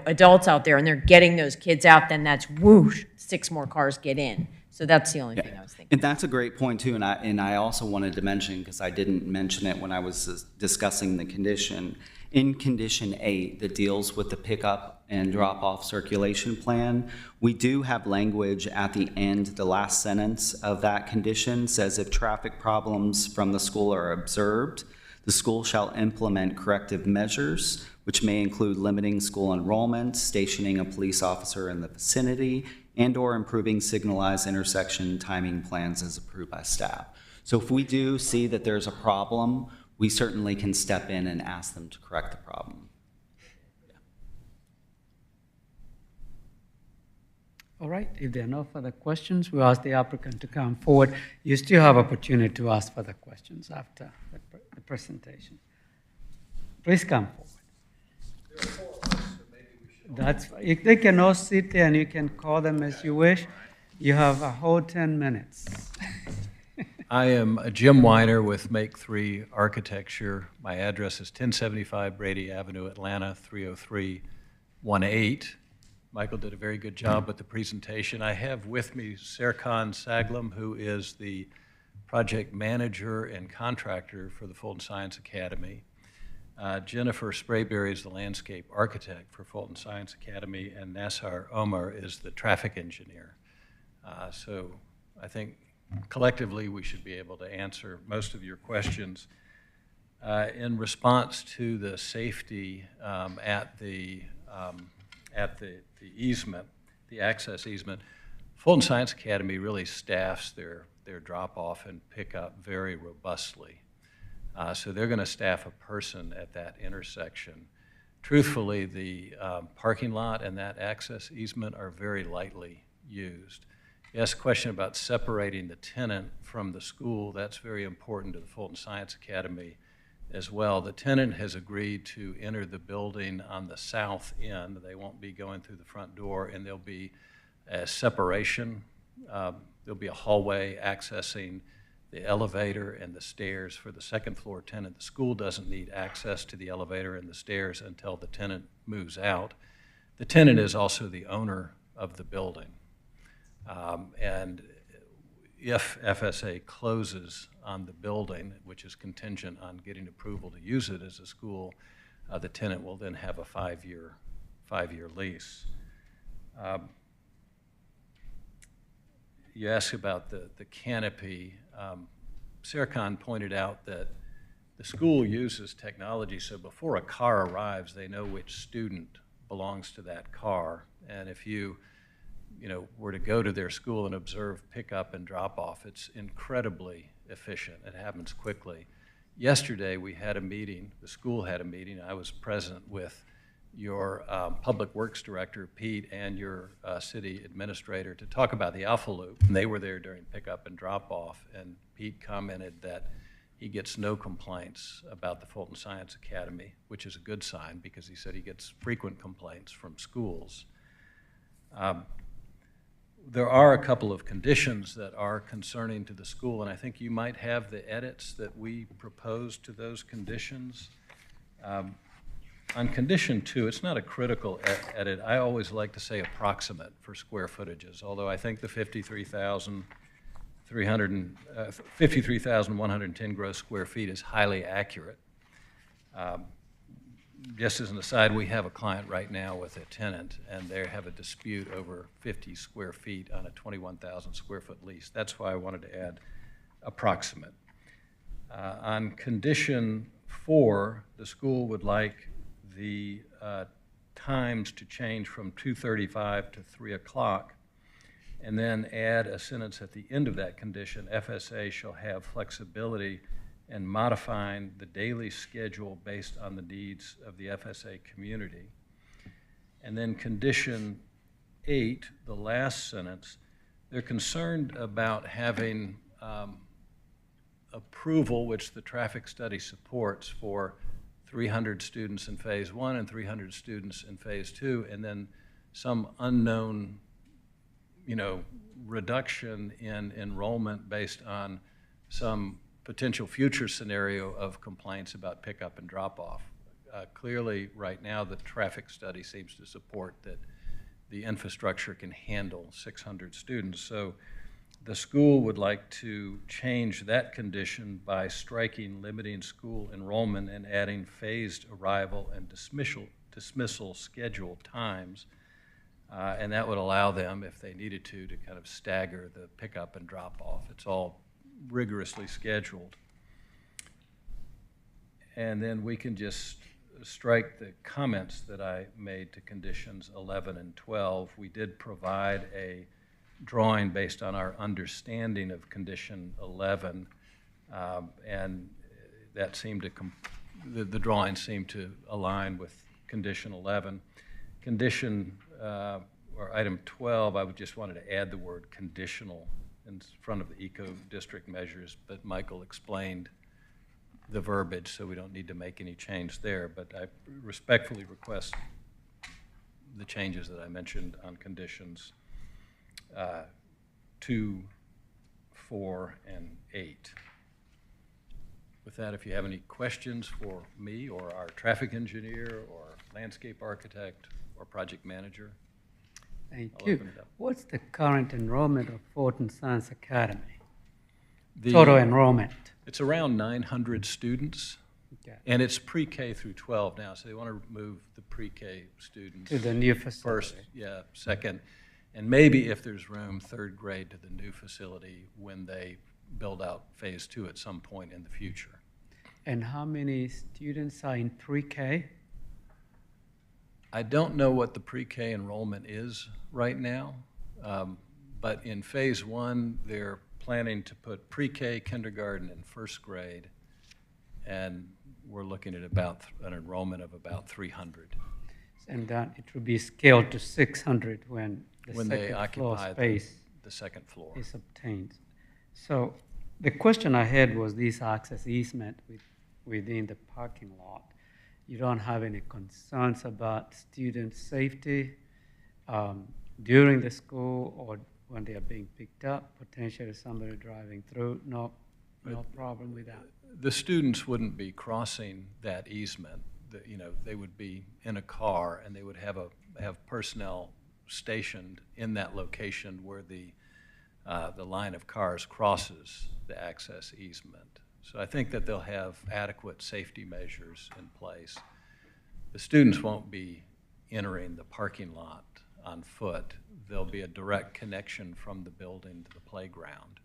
adults out there and they're getting those kids out, then that's whoosh, 6 more cars get in. So that's the only thing I was thinking. And that's a great point too, and I also wanted to mention, because I didn't mention it when I was discussing the condition, in condition 8 that deals with the pickup and drop-off circulation plan, we do have language at the end, the last sentence of that condition says if traffic problems from the school are observed, the school shall implement corrective measures, which may include limiting school enrollment, stationing a police officer in the vicinity, and/or improving signalized intersection timing plans as approved by staff. So if we do see that there's a problem, we certainly can step in and ask them to correct the problem. All right, if there are no further questions, we ask the applicant to come forward. You still have opportunity to ask further questions after the presentation. Please come forward. If they can all sit there and you can call them as you wish, you have a whole 10 minutes. I am Jim Weiner with Make 3 Architecture. My address is 1075 Brady Avenue, Atlanta, 30318. Michael did a very good job with the presentation. I have with me Serkan Saglam, who is the project manager and contractor for the Fulton Science Academy. Jennifer Sprayberry is the landscape architect for Fulton Science Academy, and Nassar Omar is the traffic engineer. So I think collectively we should be able to answer most of your questions. In response to the safety at the easement, the access easement, Fulton Science Academy really staffs their drop-off and pickup very robustly. So they're going to staff a person at that intersection. Truthfully, the parking lot and that access easement are very lightly used. You asked a question about separating the tenant from the school. That's very important to the Fulton Science Academy as well. The tenant has agreed to enter the building on the south end. They won't be going through the front door, and there'll be a separation. There'll be a hallway accessing the elevator and the stairs for the second floor tenant. The school doesn't need access to the elevator and the stairs until the tenant moves out. The tenant is also the owner of the building. And if FSA closes on the building, which is contingent on getting approval to use it as a school, the tenant will then have a five-year lease. You asked about the canopy. Serkan pointed out that the school uses technology, so before a car arrives, they know which student belongs to that car. And if you were to go to their school and observe pickup and drop off, it's incredibly efficient. It happens quickly. Yesterday, we had a meeting, the school had a meeting. I was present with your Public Works Director, Pete, and your city administrator to talk about the Alpha Loop. And they were there during pickup and drop off, and Pete commented that he gets no complaints about the Fulton Science Academy, which is a good sign because he said he gets frequent complaints from schools. There are a couple of conditions that are concerning to the school, and I think you might have the edits that we proposed to those conditions. On condition 2, it's not a critical edit. I always like to say approximate for square footages, although I think the 53,110 gross square feet is highly accurate. Just as an aside, we have a client right now with a tenant, and they have a dispute over 50 square feet on a 21,000 square foot lease. That's why I wanted to add approximate. On condition 4, the school would like the times to change from 2:35 to 3 o'clock, and then add a sentence at the end of that condition: FSA shall have flexibility in modifying the daily schedule based on the needs of the FSA community. And then condition 8, the last sentence, they're concerned about having approval, which the traffic study supports, for 300 students in phase 1 and 300 students in phase 2, and then some unknown, reduction in enrollment based on some potential future scenario of complaints about pickup and drop-off. Clearly, right now, the traffic study seems to support that the infrastructure can handle 600 students. So the school would like to change that condition by striking limiting school enrollment and adding phased arrival and dismissal schedule times. And that would allow them, if they needed to kind of stagger the pickup and drop-off. It's all rigorously scheduled. And then we can just strike the comments that I made to conditions 11 and 12. We did provide a drawing based on our understanding of condition 11, and that seemed to, the drawing seemed to align with condition 11. Condition, or item 12, I would just wanted to add the word conditional in front of the eco-district measures, but Michael explained the verbiage, so we don't need to make any change there. But I respectfully request the changes that I mentioned on conditions 2, 4, and 8. With that, if you have any questions for me or our traffic engineer or landscape architect or project manager, Thank I'll you. open it up. What's the current enrollment of Fulton Science Academy? Total enrollment? It's around 900 students, Okay. and it's pre-K through 12 now, so they want to move the pre-K students To the new first, facility. second, and maybe if there's room, 3rd grade to the new facility when they build out phase 2 at some point in the future. And how many students are in pre-K? I don't know what the pre-K enrollment is right now, but in phase 1, they're planning to put pre-K, kindergarten, and 1st grade, and we're looking at about an enrollment of about 300. And then it will be scaled to 600 when the When they second floor occupy space the 2nd floor. is obtained. So the question I had was this access easement within the parking lot. You don't have any concerns about student safety during the school or when they are being picked up, potentially somebody driving through? No problem with that. The students wouldn't be crossing that easement. They would be in a car, and they would have personnel stationed in that location where the line of cars crosses the access easement. So I think that they'll have adequate safety measures in place. The students won't be entering the parking lot on foot. There'll be a direct connection from the building to the playground.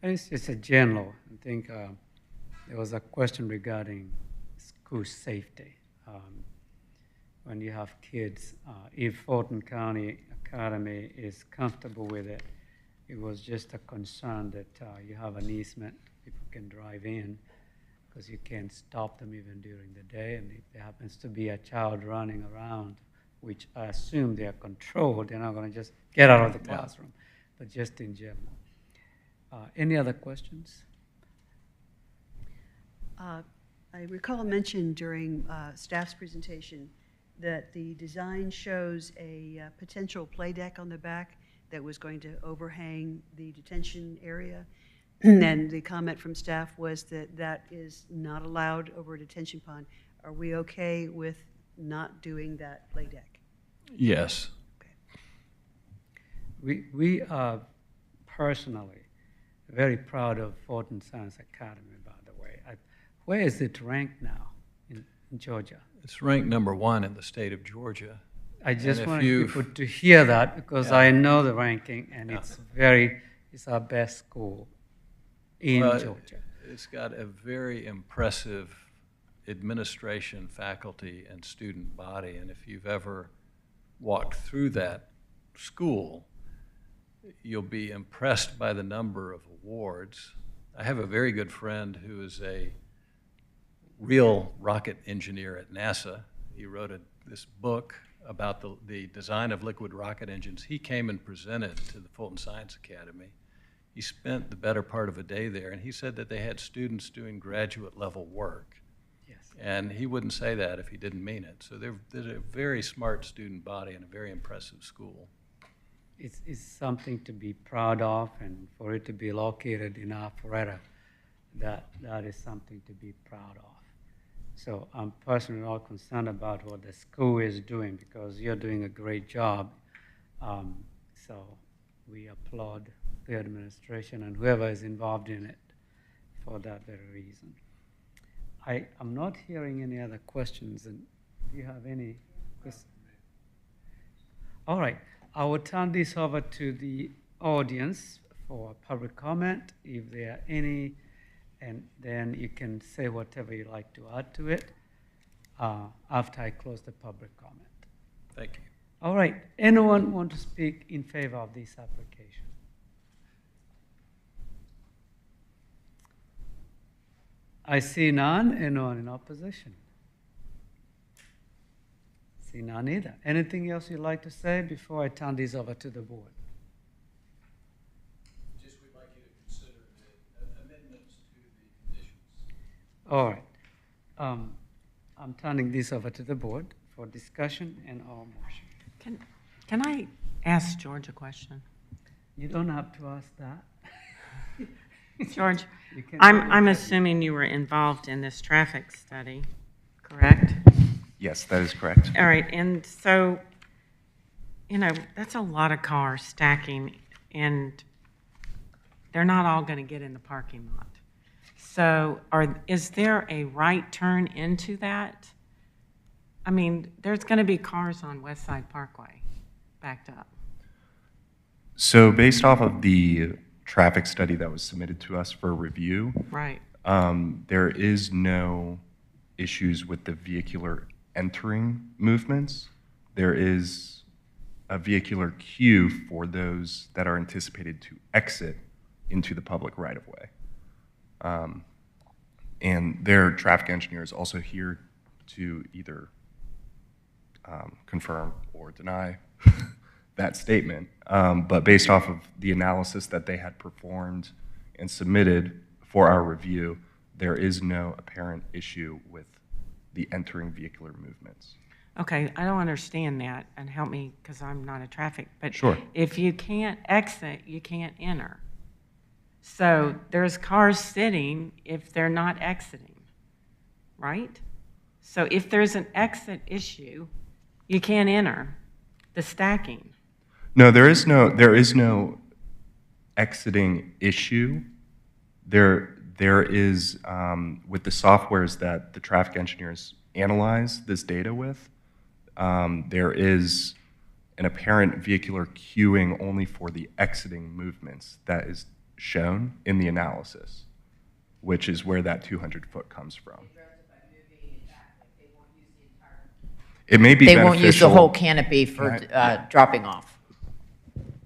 And it's just a general. I think there was a question regarding school safety. When you have kids, if Fulton County Academy is comfortable with it. It was just a concern that you have an easement, people can drive in, because you can't stop them even during the day. And if there happens to be a child running around, which I assume they are controlled, they're not going to just get out of the classroom, but just in general. Any other questions? I recall a mention during staff's presentation that the design shows a potential play deck on the back that was going to overhang the detention area. And the comment from staff was that that is not allowed over a detention pond. Are we okay with not doing that play deck? Yes. We are personally very proud of Fulton Science Academy, by the way. Where is it ranked now in Georgia? It's ranked #1 in the state of Georgia. I just if want you've- people to hear that because Yeah. I know the ranking and it's our best school in Well, Georgia. It's got a very impressive administration, faculty, and student body, and if you've ever walked through that school, you'll be impressed by the number of awards. I have a very good friend who is a real rocket engineer at NASA. He wrote this book about the design of liquid rocket engines. He came and presented to the Fulton Science Academy. He spent the better part of a day there, and he said that they had students doing graduate level work. Yes. And he wouldn't say that if he didn't mean it. So there's a very smart student body and a very impressive school. It's something to be proud of, and for it to be located in Alpharetta, that is something to be proud of. So I'm personally not concerned about what the school is doing because you're doing a great job. So we applaud the administration and whoever is involved in it for that very reason. I'm not hearing any other questions, and do you have any questions? All right, I will turn this over to the audience for public comment, if there are any, and then you can say whatever you'd like to add to it after I close the public comment. Thank you. All right, anyone want to speak in favor of this application? I see none. Anyone in opposition? See none either. Anything else you'd like to say before I turn this over to the board? Just we'd like you to consider the amendments to the conditions. All right. I'm turning this over to the board for discussion and all motion. Can I ask George a question? You don't have to ask that. George, You can- I'm assuming you were involved in this traffic study, correct? Yes, that is correct. All right, and so, that's a lot of cars stacking, and they're not all going to get in the parking lot. So is there a right turn into that? I mean, there's going to be cars on West Side Parkway backed up. So based off of the traffic study that was submitted to us for review, Right. there is no issues with the vehicular entering movements. There is a vehicular queue for those that are anticipated to exit into the public right-of-way. And their traffic engineer is also here to either confirm or deny that statement. But based off of the analysis that they had performed and submitted for our review, there is no apparent issue with the entering vehicular movements. Okay, I don't understand that, and help me, because I'm not a traffic, but Sure. if you can't exit, you can't enter. So there's cars sitting if they're not exiting, right? So if there's an exit issue, you can't enter the stacking. No, there is no exiting issue. There is, with the softwares that the traffic engineers analyze this data with, there is an apparent vehicular queuing only for the exiting movements that is shown in the analysis, which is where that 200-foot comes from. It may be They beneficial. won't use the whole canopy for dropping off.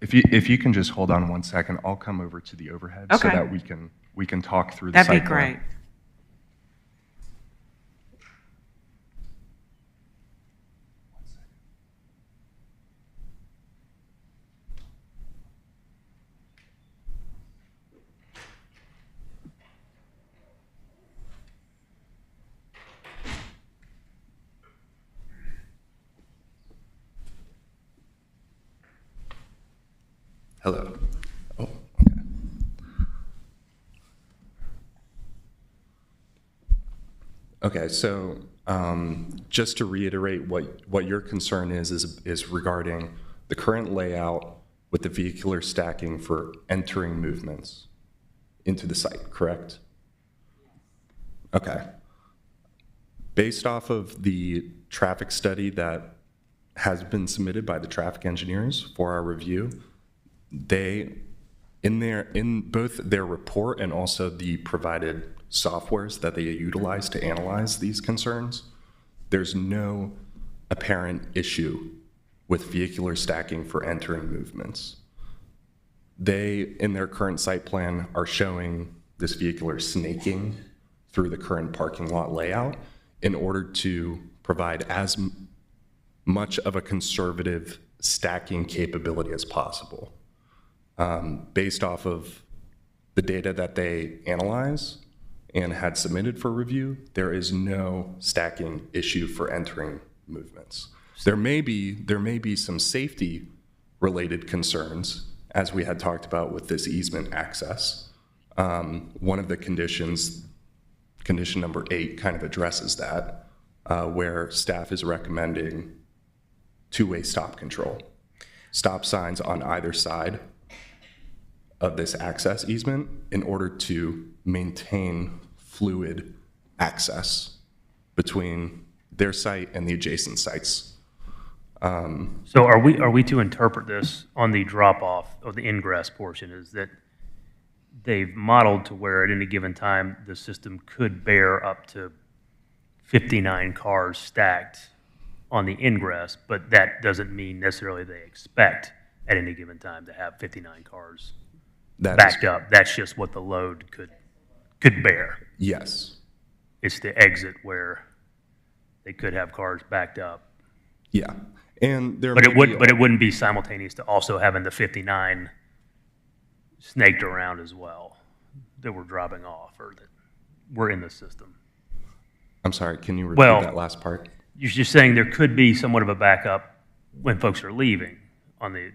If you can just hold on 1 second, I'll come over to the overhead so Okay. that we can talk through the That'd be site plan. great. Hello. Oh, okay. Okay, so just to reiterate what your concern is regarding the current layout with the vehicular stacking for entering movements into the site, correct? Okay. Based off of the traffic study that has been submitted by the traffic engineers for our review, they, in both their report and also the provided softwares that they utilize to analyze these concerns, there's no apparent issue with vehicular stacking for entering movements. They, in their current site plan, are showing this vehicular snaking through the current parking lot layout in order to provide as much of a conservative stacking capability as possible. Based off of the data that they analyze and had submitted for review, there is no stacking issue for entering movements. There may be some safety related concerns, as we had talked about with this easement access. One of the conditions, condition number 8, kind of addresses that, where staff is recommending two-way stop control. Stop signs on either side of this access easement in order to maintain fluid access between their site and the adjacent sites. So are we to interpret this on the drop-off of the ingress portion is that they've modeled to where at any given time the system could bear up to 59 cars stacked on the ingress, but that doesn't mean necessarily they expect at any given time to have 59 cars backed up. That's just what the load could bear. Yes. It's the exit where they could have cars backed up. Yeah. And there But it wouldn't be simultaneous to also having the 59 snaked around as well that we're dropping off or that were in the system. I'm sorry, can you repeat that last part? You're just saying there could be somewhat of a backup when folks are leaving on the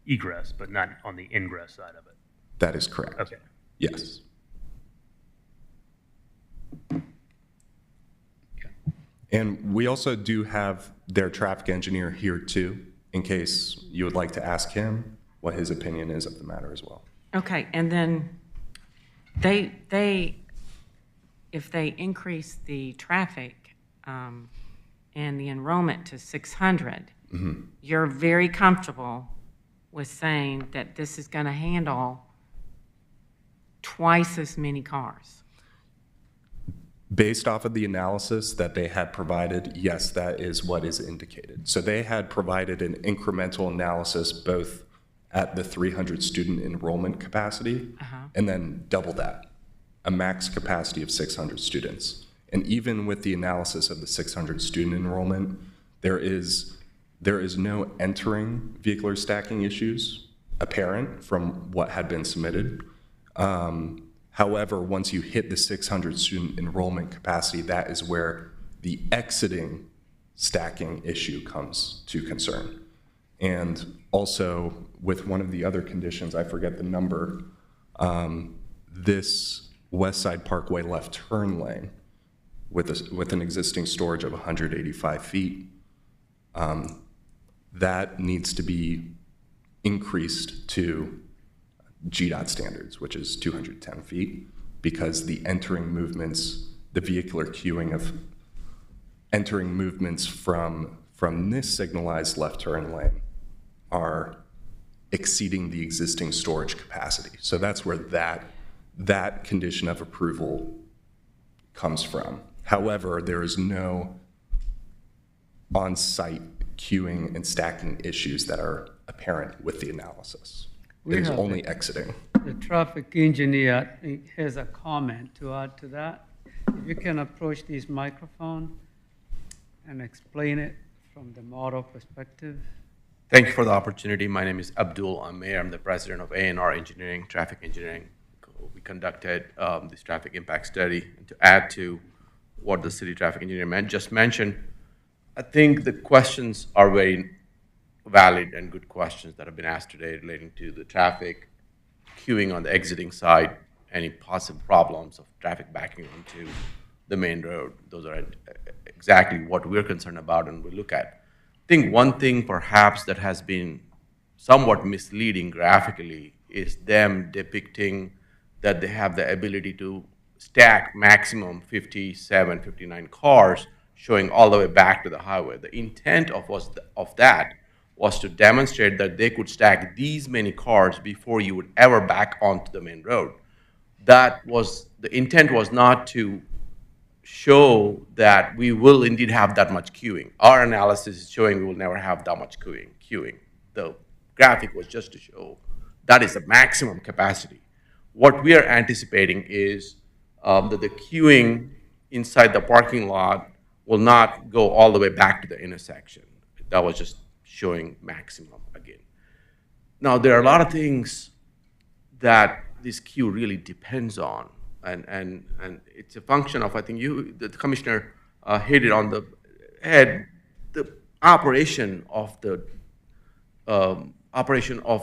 egress, but not on the ingress side of it. That is correct. Okay. Yes. And we also do have their traffic engineer here too, in case you would like to ask him what his opinion is of the matter as well. Okay, and then if they increase the traffic and the enrollment to 600, you're very comfortable with saying that this is going to handle twice as many cars. Based off of the analysis that they had provided, yes, that is what is indicated. So they had provided an incremental analysis both at the 300 student enrollment capacity and then double that, a max capacity of 600 students. And even with the analysis of the 600 student enrollment, there is no entering vehicular stacking issues apparent from what had been submitted. However, once you hit the 600 student enrollment capacity, that is where the exiting stacking issue comes to concern. And also with one of the other conditions, I forget the number, this West Side Parkway left turn lane with an existing storage of 185 feet, that needs to be increased to GDOT standards, which is 210 feet, because the entering movements, the vehicular queuing of entering movements from this signalized left turn lane are exceeding the existing storage capacity. So that's where that condition of approval comes from. However, there is no on-site queuing and stacking issues that are apparent with the analysis. We It is have only exiting. The traffic engineer, I think, has a comment to add to that. If you can approach this microphone and explain it from the model perspective. Thank you for the opportunity. My name is Abdul Amer. I'm the president of A&R Engineering, Traffic Engineering. We conducted this traffic impact study. And to add to what the city traffic engineer just mentioned, I think the questions are very valid and good questions that have been asked today relating to the traffic, queuing on the exiting side, any possible problems of traffic backing onto the main road. Those are exactly what we're concerned about and we look at. I think one thing perhaps that has been somewhat misleading graphically is them depicting that they have the ability to stack maximum 57, 59 cars showing all the way back to the highway. The intent of that was to demonstrate that they could stack these many cars before you would ever back onto the main road. That was, the intent was not to show that we will indeed have that much queuing. Our analysis is showing we will never have that much queuing. The graphic was just to show that is the maximum capacity. What we are anticipating is that the queuing inside the parking lot will not go all the way back to the intersection. That was just showing maximum again. Now, there are a lot of things that this queue really depends on, and it's a function of, I think the commissioner hit it on the head, the operation of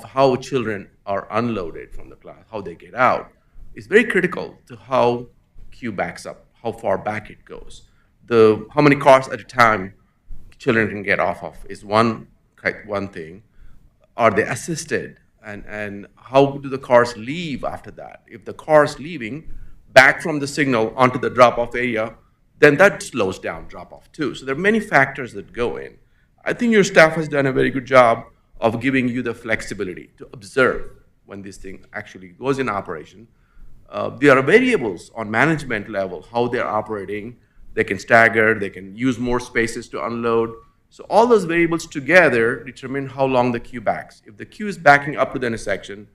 how children are unloaded from the class, how they get out, is very critical to how queue backs up, how far back it goes. How many cars at a time children can get off of is one thing. Are they assisted? And how do the cars leave after that? If the car's leaving back from the signal onto the drop-off area, then that slows down drop-off too. So there are many factors that go in. I think your staff has done a very good job of giving you the flexibility to observe when this thing actually goes in operation. There are variables on management level, how they're operating. They can stagger, they can use more spaces to unload. So all those variables together determine how long the queue backs. If the queue is backing up to the intersection,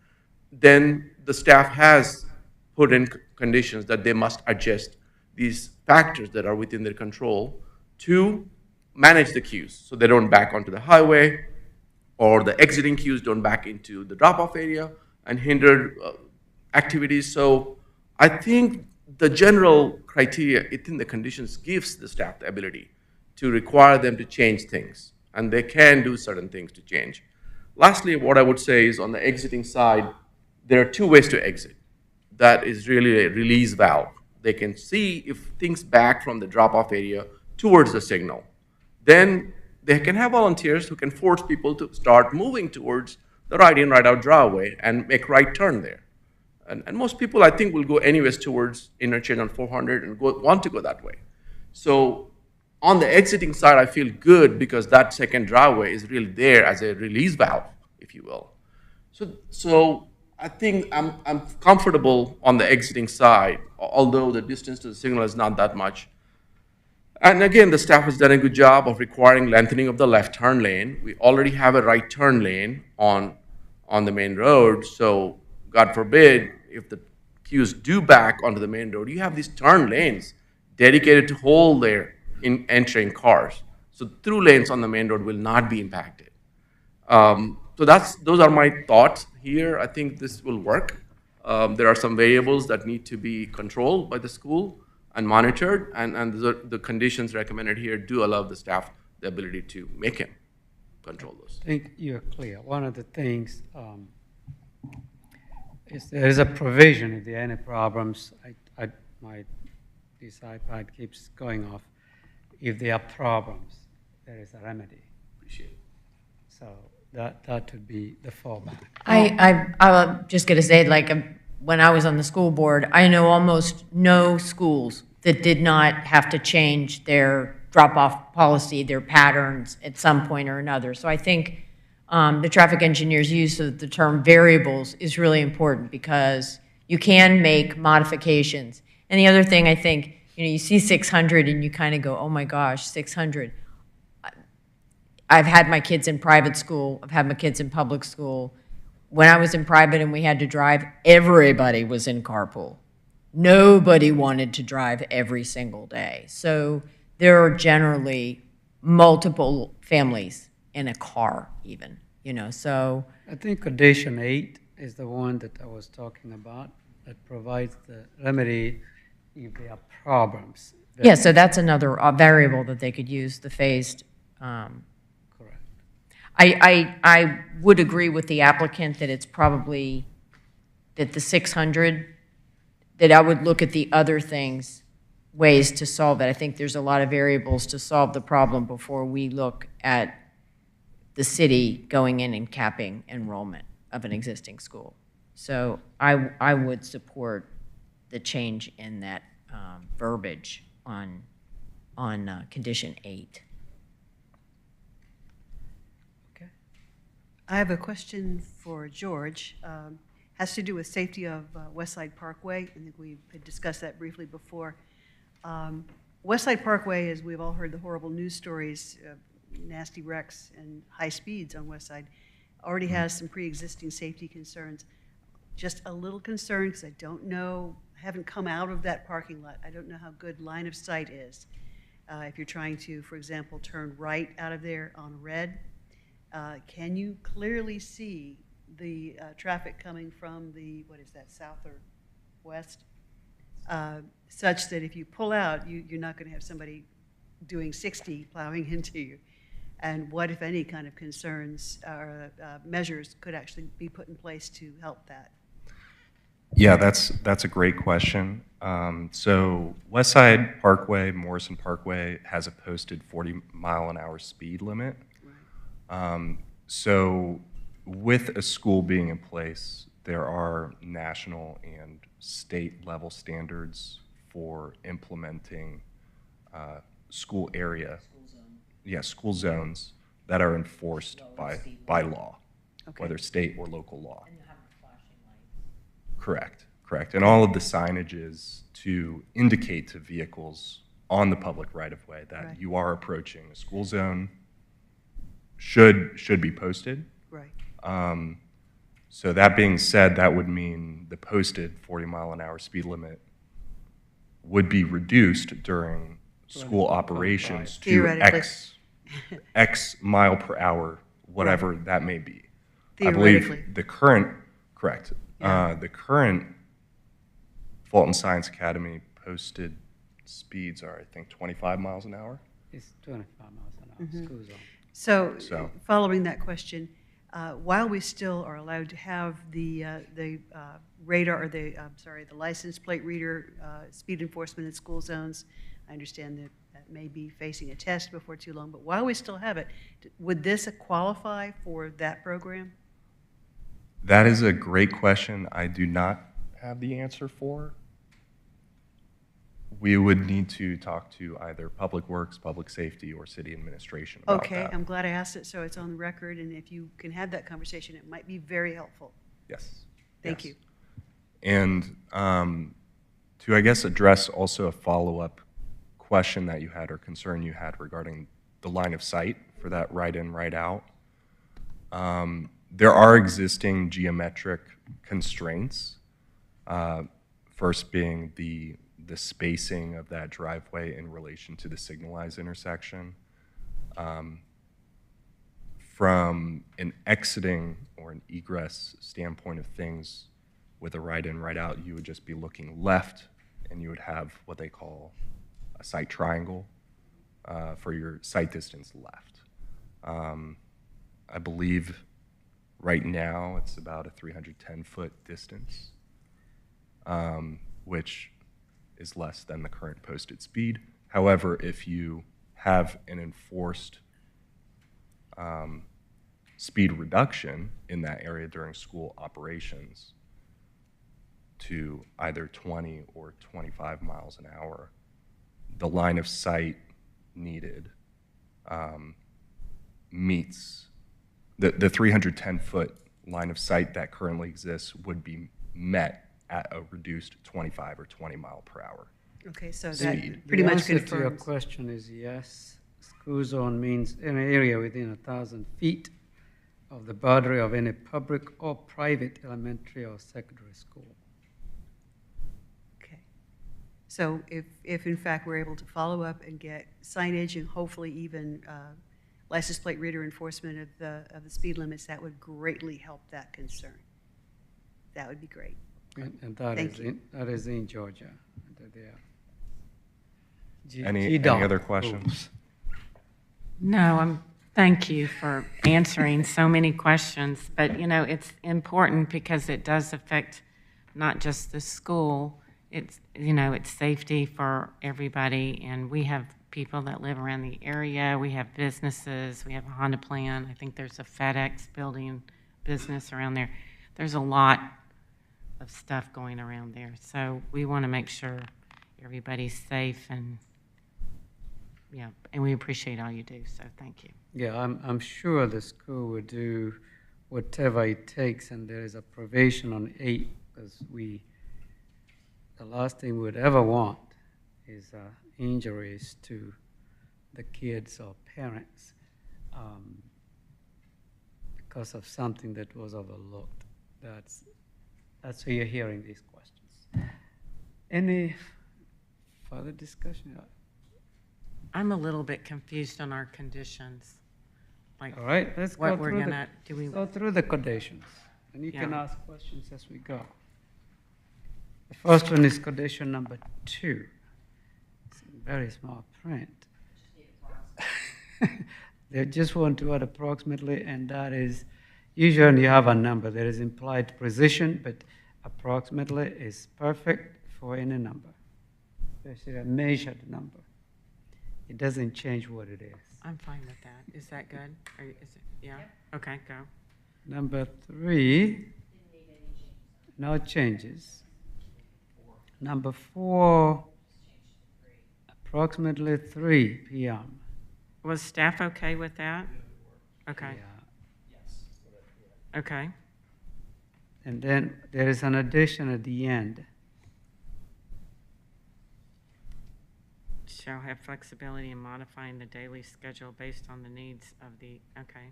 then the staff has put in conditions that they must adjust these factors that are within their control to manage the queues so they don't back onto the highway or the exiting queues don't back into the drop-off area and hinder activities. So I think the general criteria within the conditions gives the staff the ability to require them to change things, and they can do certain things to change. Lastly, what I would say is on the exiting side, there are two ways to exit. That is really a release valve. They can see if things back from the drop-off area towards the signal. Then they can have volunteers who can force people to start moving towards the right-in, right-out driveway and make right turn there. And most people, I think, will go anyways towards interchange on 400 and want to go that way. So on the exiting side, I feel good because that second driveway is really there as a release valve, if you will. So I think I'm comfortable on the exiting side, although the distance to the signal is not that much. And again, the staff has done a good job of requiring lengthening of the left turn lane. We already have a right turn lane on the main road, so God forbid, if the queues do back onto the main road, you have these turn lanes dedicated to hold there in entering cars. So through lanes on the main road will not be impacted. So those are my thoughts here. I think this will work. There are some variables that need to be controlled by the school and monitored, and the conditions recommended here do allow the staff the ability to make him control those. I think you're clear. One of the things is there is a provision if there are any problems. This iPad keeps going off. If there are problems, there is a remedy. Appreciate it. So that would be the fallback. I'm just going to say, like, when I was on the school board, I know almost no schools that did not have to change their drop-off policy, their patterns at some point or another. So I think the traffic engineer's use of the term variables is really important because you can make modifications. And the other thing, I think, you see 600 and you kind of go, oh my gosh, 600. I've had my kids in private school, I've had my kids in public school. When I was in private and we had to drive, everybody was in carpool. Nobody wanted to drive every single day. So there are generally multiple families in a car even, so. I think condition 8 is the one that I was talking about, that provides the remedy if there are problems. Yeah, so that's another variable that they could use, the phased. Correct. I would agree with the applicant that it's probably, that the 600, that I would look at the other things, ways to solve it. I think there's a lot of variables to solve the problem before we look at the city going in and capping enrollment of an existing school. So I would support the change in that verbiage on condition 8. Okay. I have a question for George. Has to do with safety of Westside Parkway. I think we had discussed that briefly before. Westside Parkway, as we've all heard the horrible news stories, nasty wrecks and high speeds on Westside, already has some pre-existing safety concerns. Just a little concern because I don't know, I haven't come out of that parking lot. I don't know how good line of sight is. If you're trying to, for example, turn right out of there on red, can you clearly see the traffic coming from the, what is that, south or west? Such that if you pull out, you're not going to have somebody doing 60 plowing into you. And what, if any, kind of concerns or measures could actually be put in place to help that? Yeah, that's a great question. So Westside Parkway, Morrison Parkway has a posted 40-mile-an-hour speed limit. Right. So with a school being in place, there are national and state level standards for implementing school area. School zones that are enforced by law, okay. Whether state or local law. And you have flashing lights. Correct. And all of the signages to indicate to vehicles on the public right-of-way that right. You are approaching a school zone should be posted. Right. So that being said, that would mean the posted 40-mile-an-hour speed limit would be reduced during school operations to X mile per hour, whatever right. That may be. I believe the current, correct, the current Fulton Science Academy posted speeds are, I think, 25 miles an hour. It's 25 miles an hour, mm-hmm. School zone. So following that question, while we still are allowed to have the radar, or the license plate reader speed enforcement in school zones, I understand that may be facing a test before too long, but while we still have it, would this qualify for that program? That is a great question. I do not have the answer for. We would need to talk to either Public Works, Public Safety, or City Administration about that. Okay, I'm glad I asked it, so it's on the record, and if you can have that conversation, it might be very helpful. Yes. Thank you. And to, I guess, address also a follow-up question that you had or concern you had regarding the line of sight for that right in, right out. There are existing geometric constraints, first being the spacing of that driveway in relation to the signalized intersection. From an exiting or an egress standpoint of things, with a right in, right out, you would just be looking left, and you would have what they call a sight triangle for your sight distance left. I believe right now it's about a 310-foot distance, which is less than the current posted speed. However, if you have an enforced speed reduction in that area during school operations to either 20 or 25 miles an hour, the line of sight needed meets the 310-foot line of sight that currently exists would be met at a reduced 25 or 20 mile per hour. Okay, so speed. that pretty much confirms. The answer to your question is yes. School zone means an area within 1,000 feet of the boundary of any public or private elementary or secondary school. Okay. So if in fact we're able to follow up and get signage and hopefully even license plate reader enforcement of the speed limits, that would greatly help that concern. That would be great. And that Thank is you. that is in Georgia. Any other questions? No, thank you for answering so many questions. But, you know, it's important because it does affect not just the school. It's, you know, it's safety for everybody. And we have people that live around the area. We have businesses. We have a Honda plant. I think there's a FedEx building business around there. There's a lot of stuff going around there. So we want to make sure everybody's safe and, yeah, and we appreciate all you do, so thank you. Yeah, I'm sure the school will do whatever it takes, and there is a provision on 8, because the last thing we'd ever want is injuries to the kids or parents because of something that was overlooked. That's why you're hearing these questions. Any further discussion? I'm a little bit confused on our conditions. Like, All right, let's what go we're through gonna, do we? go through the conditions, and you can Yeah. ask questions as we go. The first one is condition number 2. It's in very small print. They just want to add approximately, and that is, usually you have a number. There is implied precision, but approximately is perfect for any number, especially a measured number. It doesn't change what it is. I'm fine with that. Is that good? Is it, yeah? Okay, go. Number 3, no changes. Number 4, approximately 3 p.m. Was staff okay with that? Okay. Okay. And then there is an addition at the end. Shall have flexibility in modifying the daily schedule based on the needs of the, okay.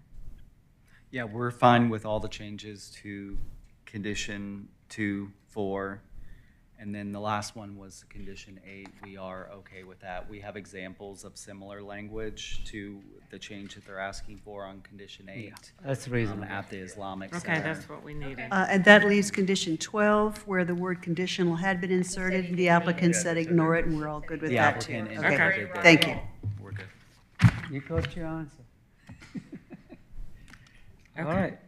Yeah, we're fine with all the changes to condition 2, 4, and then the last one was condition 8. We are okay with that. We have examples of similar language to the change that they're asking for on condition 8. Yeah, that's reasonable. At the Islamic Center. Okay, that's what we needed. And that leaves condition 12, where the word conditional had been inserted. The applicant said ignore it, and we're all good with The that too. applicant Okay, indicated that. thank you. We're good. You got your answer. All Okay. right.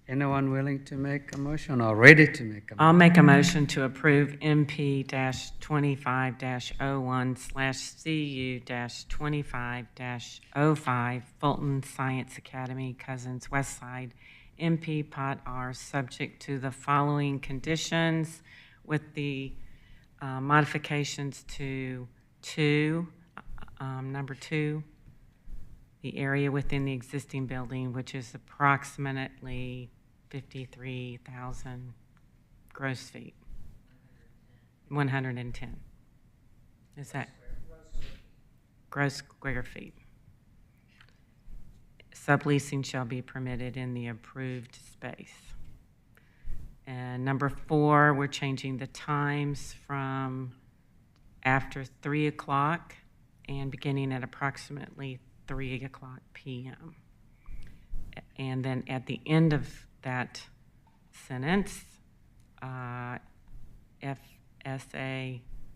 Anyone willing to make a motion or ready to make a I'll motion? make a motion to approve MP-25-01/CU-25-05 Fulton Science Academy, Cousins West Side, MP Pot R, subject to the following conditions with the modifications to number 2, the area within the existing building, which is approximately 53,000 gross feet. 110. Is that gross square feet? Subleasing shall be permitted in the approved space. And number 4, we're changing the times from after 3 o'clock and beginning at approximately 3 o'clock p.m. And then at the end of that sentence, FSA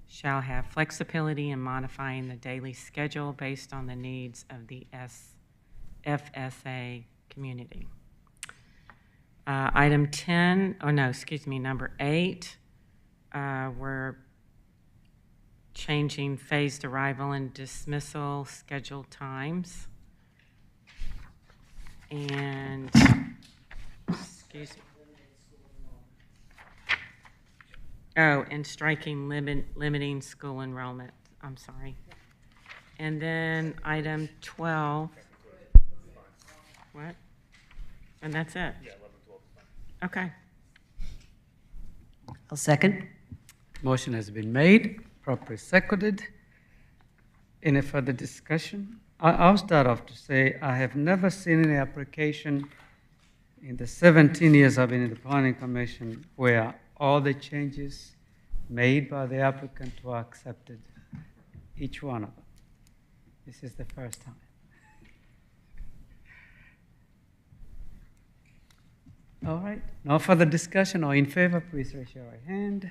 shall have flexibility in modifying the daily schedule based on the needs of the FSA community. Item 10, oh no, excuse me, number 8, we're changing phased arrival and dismissal schedule times. And, excuse me. Oh, and striking limiting school enrollment, I'm sorry. And then item 12. What? And that's it? Yeah, 11, 12. Okay. I'll second. Motion has been made, properly seconded. Any further discussion? I'll start off to say I have never seen any application in the 17 years I've been in the Planning Commission where all the changes made by the applicant were accepted, each one of them. This is the first time. All right, no further discussion. All in favor, please raise your right hand.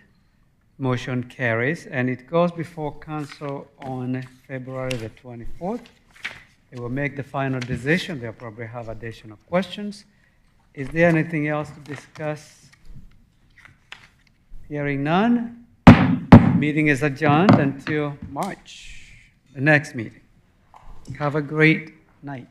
Motion carries, and it goes before council on February the 24th. They will make the final decision. They'll probably have additional questions. Is there anything else to discuss? Hearing none, meeting is adjourned until March, the next meeting. Have a great night.